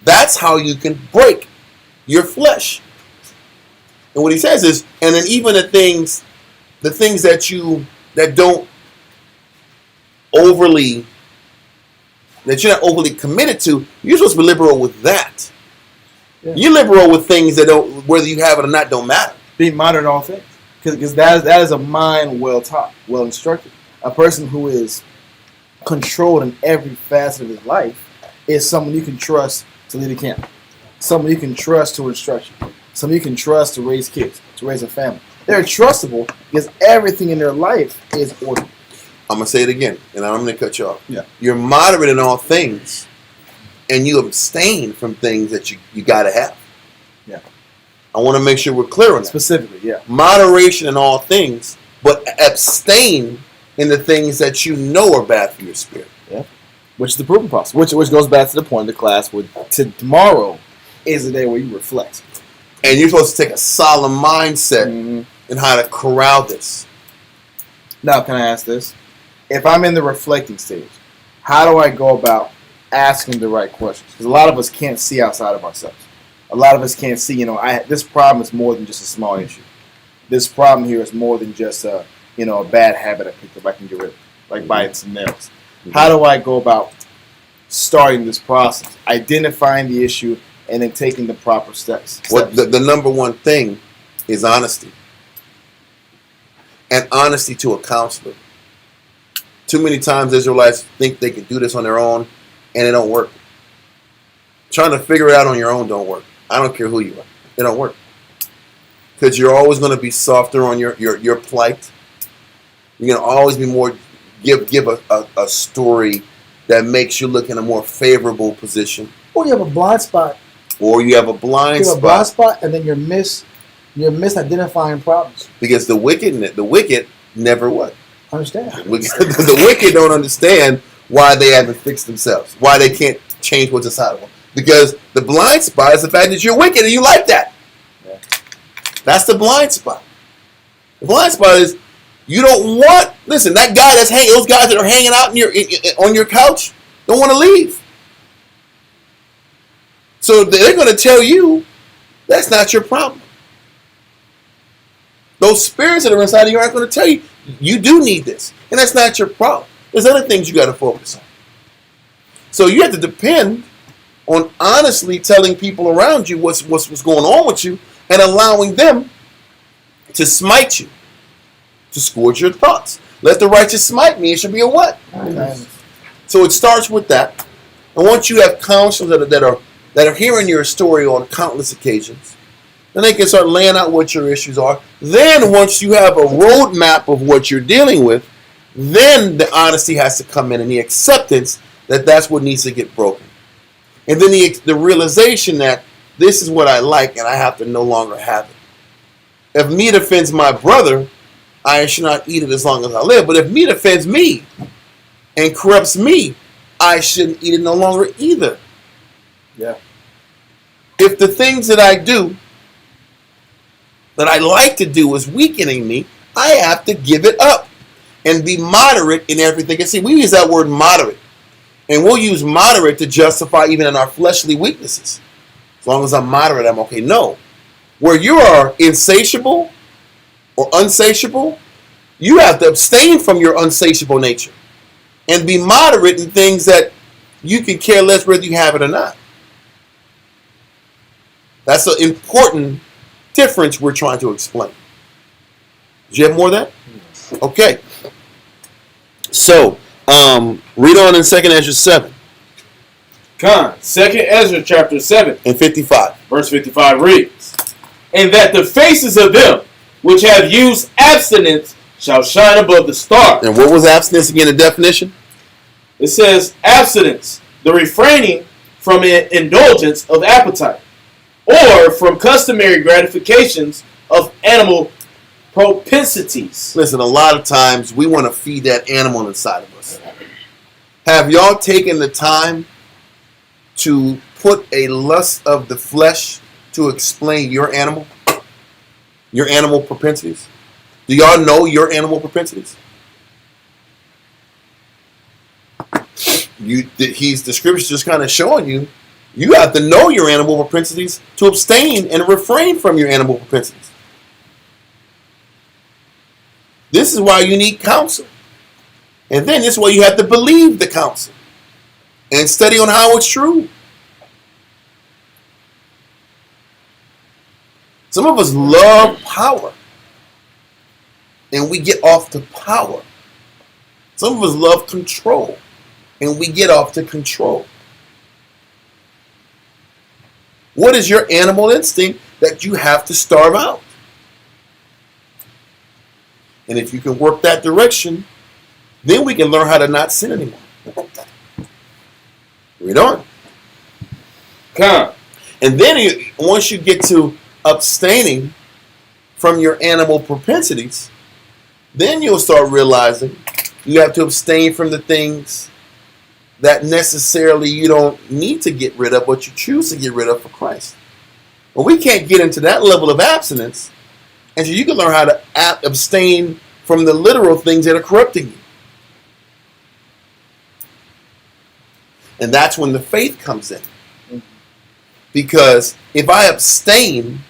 That's how you can break your flesh. And what he says is, and then even the things that don't overly, that you're not overly committed to, you're supposed to be liberal with that.
Yeah.
You're liberal with things that don't, whether you have it or not, don't matter.
Be moderate in all things. Because that is a mind well taught, well instructed. A person who is controlled in every facet of his life is someone you can trust to lead a camp. Someone you can trust to instruct you. Someone you can trust to raise kids, to raise a family. They're trustable because everything in their life is ordered.
I'm going to say it again, and I'm going to cut you off.
Yeah.
You're moderate in all things, and you abstain from things that you got to have.
Yeah.
I want to make sure we're clear on that.
Specifically, yeah.
Moderation in all things, but abstain in the things that you know are bad for your spirit.
Yeah. Which is the proving process. Which goes back to the point of the class where tomorrow is the day where you reflect.
And you're supposed to take a solemn mindset in how to corral this.
Now, can I ask this? If I'm in the reflecting stage, how do I go about asking the right questions? Because a lot of us can't see outside of ourselves. A lot of us can't see, this problem is more than just a small issue. This problem here is more than just a bad habit I picked up I can get rid of, like biting some nails. How do I go about starting this process, identifying the issue, and then taking the proper steps?
What the number one thing is honesty. And honesty to a counselor. Too many times Israelites think they can do this on their own, and it don't work. Trying to figure it out on your own don't work. I don't care who you are. It don't work. Because you're always going to be softer on your plight. You're going to always be more, give a story that makes you look in a more favorable position.
Or you have a blind spot.
Or you have a blind
You
spot.
have a blind spot, and then you're misidentifying problems.
Because the wicked never what?
Understand?
The wicked don't understand why they haven't fixed themselves. Why they can't change what's inside of them. Because the blind spot is the fact that you're wicked and you like that.
Yeah.
That's the blind spot. The blind spot is you don't want. Listen, that guy those guys that are hanging out on your couch don't want to leave. So they're going to tell you that's not your problem. Those spirits that are inside of you aren't going to tell you you do need this, and that's not your problem. There's other things you got to focus on. So you have to depend on honestly telling people around you what's going on with you, and allowing them to smite you, to scourge your thoughts. Let the righteous smite me. It should be a what? So it starts with that. And once you have counselors that are hearing your story on countless occasions, then they can start laying out what your issues are. Then once you have a roadmap of what you're dealing with, then the honesty has to come in and the acceptance that that's what needs to get broken. And then the realization that this is what I like and I have to no longer have it. If meat offends my brother, I should not eat it as long as I live. But if meat offends me and corrupts me, I shouldn't eat it no longer either.
Yeah.
If the things that I do, that I like to do is weakening me, I have to give it up and be moderate in everything. And see, we use that word moderate. And we'll use moderate to justify even in our fleshly weaknesses. As long as I'm moderate, I'm okay. No. Where you are insatiable or unsatiable, you have to abstain from your unsatiable nature and be moderate in things that you can care less whether you have it or not. That's an important difference we're trying to explain. Do you have more of that? Okay. So, read on in 2nd Ezra 7.
Con, 2nd Ezra chapter 7.
And 55.
Verse 55 reads, "And that the faces of them which have used abstinence shall shine above the stars."
And what was abstinence again, the definition?
It says abstinence, the refraining from an indulgence of appetite, or from customary gratifications of animal propensities.
Listen, a lot of times we want to feed that animal inside of us. Have y'all taken the time to put a lust of the flesh to explain your animal propensities? Do y'all know your animal propensities? The scripture's just kind of showing you, you have to know your animal propensities to abstain and refrain from your animal propensities. This is why you need counsel. And then this is why you have to believe the counsel and study on how it's true. Some of us love power, and we get off to power. Some of us love control, and we get off to control. What is your animal instinct that you have to starve out? And if you can work that direction, then we can learn how to not sin anymore. Read on.
Come.
And then once you get to abstaining from your animal propensities, then you'll start realizing you have to abstain from the things that necessarily you don't need to get rid of, but you choose to get rid of for Christ. But we can't get into that level of abstinence until you can learn how to abstain from the literal things that are corrupting you. And that's when the faith comes in. Because if I abstain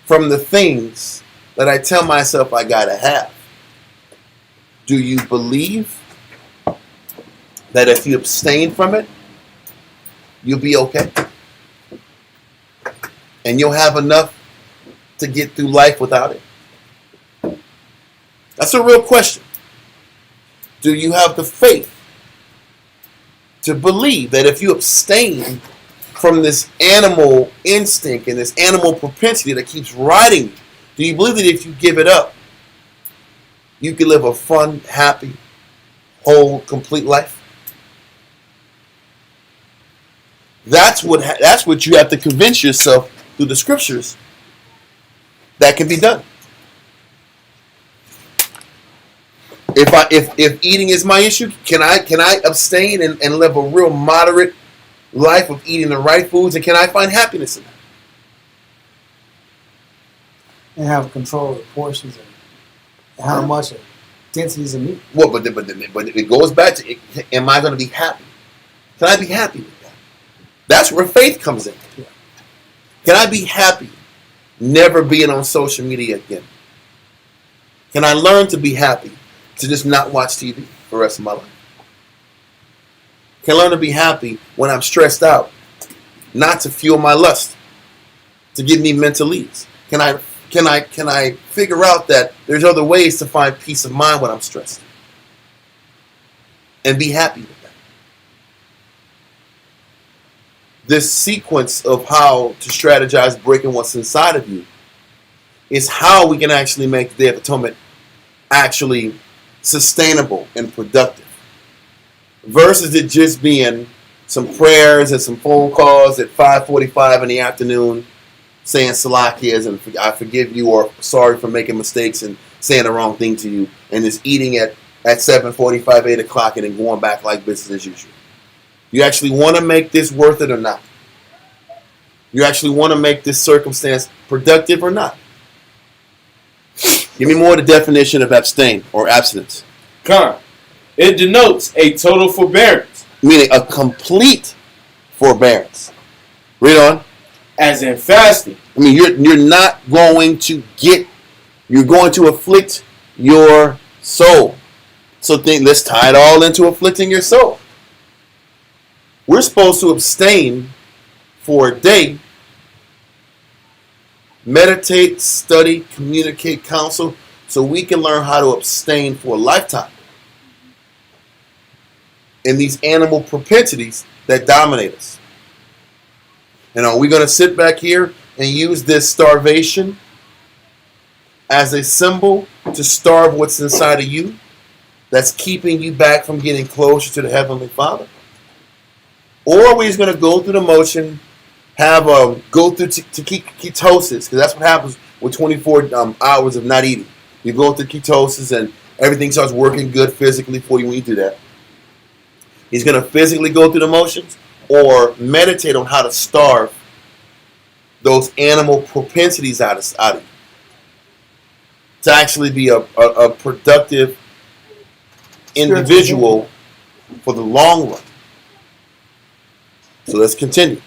from the things that I tell myself I gotta have, do you believe that if you abstain from it, you'll be okay? And you'll have enough to get through life without it? That's a real question. Do you have the faith to believe that if you abstain from this animal instinct and this animal propensity that keeps riding you, do you believe that if you give it up, you can live a fun, happy, whole, complete life? That's what you have to convince yourself through the scriptures that can be done. If eating is my issue, can I abstain and live a real moderate life of eating the right foods, and can I find happiness in that?
And have control of the portions and how much and densities of meat.
Well, but it goes back to, am I going to be happy? Can I be happy with that? That's where faith comes in.
Yeah.
Can I be happy never being on social media again? Can I learn to be happy to just not watch TV for the rest of my life? Can I learn to be happy when I'm stressed out, not to fuel my lust, to give me mental ease? Can I figure out that there's other ways to find peace of mind when I'm stressed and be happy with that? This sequence of how to strategize breaking what's inside of you is how we can actually make the Day of Atonement actually sustainable and productive, versus it just being some prayers and some phone calls at 5:45 in the afternoon saying Salakias and I forgive you, or sorry for making mistakes and saying the wrong thing to you, and just eating at 7:45, 8 o'clock, and then going back like business as usual. You actually want to make this worth it or not? You actually want to make this circumstance productive or not? Give me more of the definition of abstain or abstinence.
Come. It denotes a total forbearance.
Meaning a complete forbearance. Read on.
As in fasting.
I mean, you're not going to you're going to afflict your soul. So let's tie it all into afflicting your soul. We're supposed to abstain for a day, meditate, study, communicate, counsel, so we can learn how to abstain for a lifetime in these animal propensities that dominate us. And are we going to sit back here and use this starvation as a symbol to starve what's inside of you that's keeping you back from getting closer to the Heavenly Father? Or are we just going to go through the motion, go through ketosis, because that's what happens with 24 hours of not eating. You go through ketosis and everything starts working good physically for you when you do that. He's going to physically go through the motions, or meditate on how to starve those animal propensities out of you, to actually be a productive individual for the long run. So let's continue.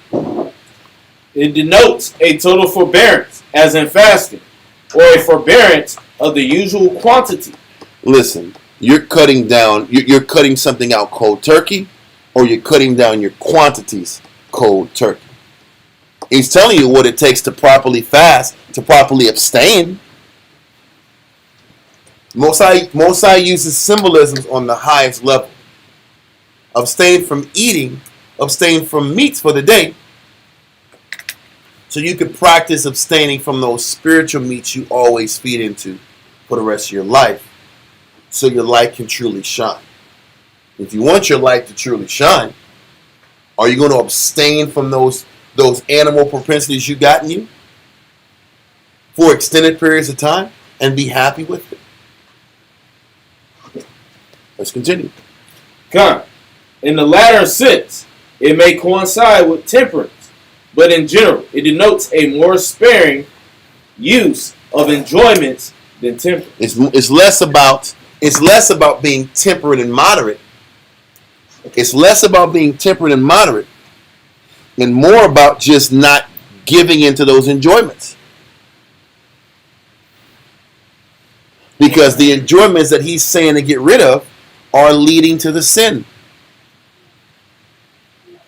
It denotes a total forbearance, as in fasting, or a forbearance of the usual quantity,
listen, you're cutting down, you're cutting something out cold turkey, or you're cutting down your quantities cold turkey. He's telling you what it takes to properly fast, to properly abstain. Mosai uses symbolisms on the highest level. Abstain from eating, abstain from meats for the day, so you can practice abstaining from those spiritual meats you always feed into for the rest of your life, so your light can truly shine. If you want your light to truly shine, are you going to abstain from those animal propensities you got in you for extended periods of time and be happy with it? Let's continue.
Con. In the latter sense, it may coincide with temperance, but in general, it denotes a more sparing use of enjoyments than temperance.
It's less about being temperate and moderate. It's less about being temperate and moderate, and more about just not giving into those enjoyments. Because the enjoyments that he's saying to get rid of are leading to the sin.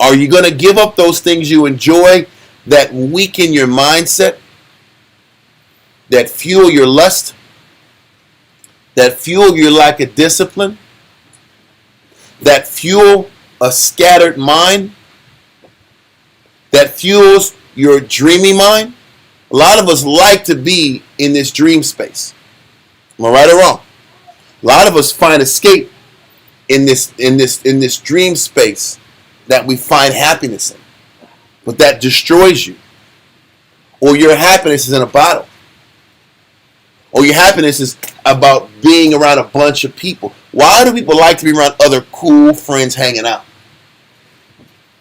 Are you going to give up those things you enjoy that weaken your mindset, that fuel your lust, that fuel your lack of discipline, that fuel a scattered mind, that fuels your dreamy mind? A lot of us like to be in this dream space. Am I right or wrong? A lot of us find escape in this dream space that we find happiness in, but that destroys you. Or your happiness is in a bottle. Or your happiness is about being around a bunch of people. Why do people like to be around other cool friends hanging out?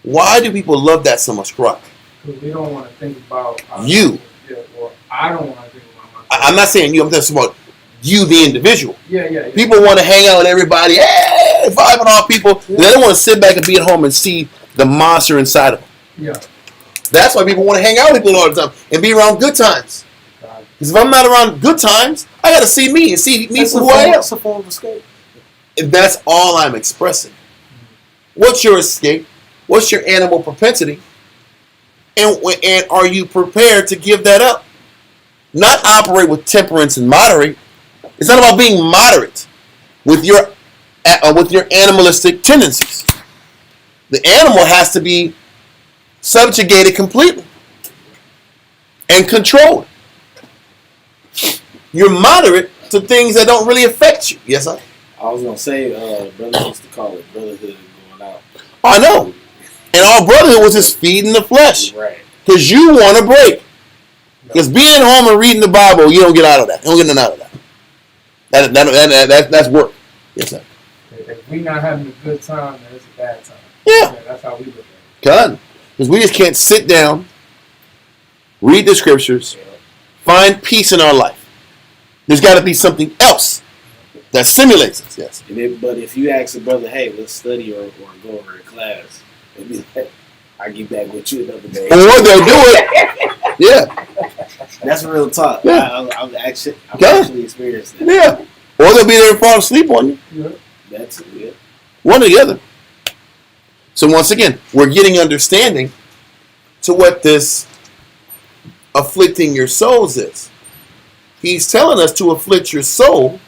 Why do people love that so much, Croc?
Because we don't want to think about
you.
Yeah, or I don't want to think about myself.
I'm not saying you. I'm talking about you, the individual.
Yeah.
People want to hang out with everybody. Hey, vibing off people. Yeah. They don't want to sit back and be at home and see the monster inside of them.
Yeah.
That's why people want to hang out with people all the time and be around good times. Because if I'm not around good times, I got to see me and see me for who I am.
That's a form of escape.
And that's all I'm expressing. What's your escape? What's your animal propensity? And are you prepared to give that up? Not operate with temperance and moderate. It's not about being moderate with your animalistic tendencies. The animal has to be subjugated completely and controlled. You're moderate to things that don't really affect you. Yes, sir?
I was going to say, brothers used to call it brotherhood going out.
I know. And our brotherhood was just feeding the flesh.
Right.
Because you want to break. Because being home and reading the Bible, you don't get out of that. You don't get nothing out of that. That's work. Yes, sir.
If we're not having a good time, then it's a bad time.
Yeah.
That's how we look at it.
God. Because we just can't sit down, read the scriptures, find peace in our life. There's got to be something else that simulates it. Yes.
But if you ask a brother, hey, let's study or go over a class, they'll be like, I'll get back with you another day.
Or they'll do it. Yeah.
That's real talk.
Yeah.
I've actually experienced that.
Yeah. Or they'll be there and fall asleep on you.
Yeah.
That's it.
One or the other. So once again, we're getting understanding to what this afflicting your souls is. He's telling us to afflict your soul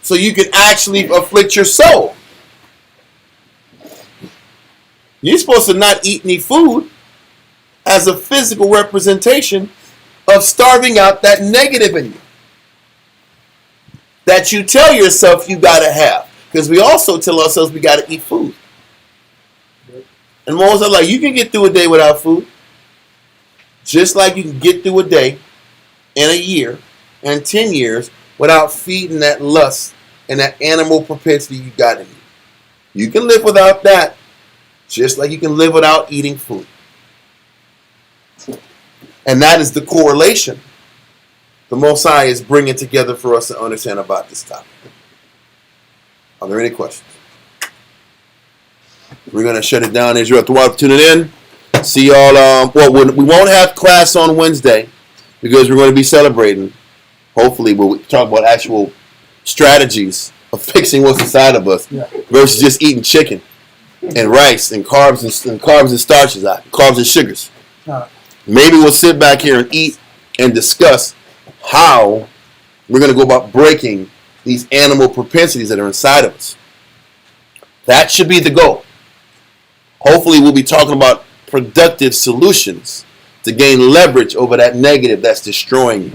so you can actually afflict your soul. You're supposed to not eat any food as a physical representation of starving out that negative in you. That you tell yourself you got to have. Because we also tell ourselves we got to eat food. And most are like, you can get through a day without food. Just like you can get through a day and a year and 10 years without feeding that lust and that animal propensity you got in you. You can live without that, just like you can live without eating food. And that is the correlation the Most High is bringing together for us to understand about this topic. Are there any questions? We're going to shut it down, Israel. Thank you for tuning in. See y'all. We won't have class on Wednesday because we're going to be celebrating. Hopefully, we'll talk about actual strategies of fixing what's inside of us versus just eating chicken and rice and carbs and starches, carbs and sugars. Maybe we'll sit back here and eat and discuss how we're going to go about breaking these animal propensities that are inside of us. That should be the goal. Hopefully we'll be talking about productive solutions to gain leverage over that negative that's destroying you.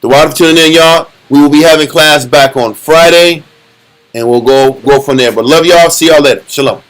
The water for tuning in, y'all. We will be having class back on Friday, and we'll go from there. But love y'all. See y'all later. Shalom.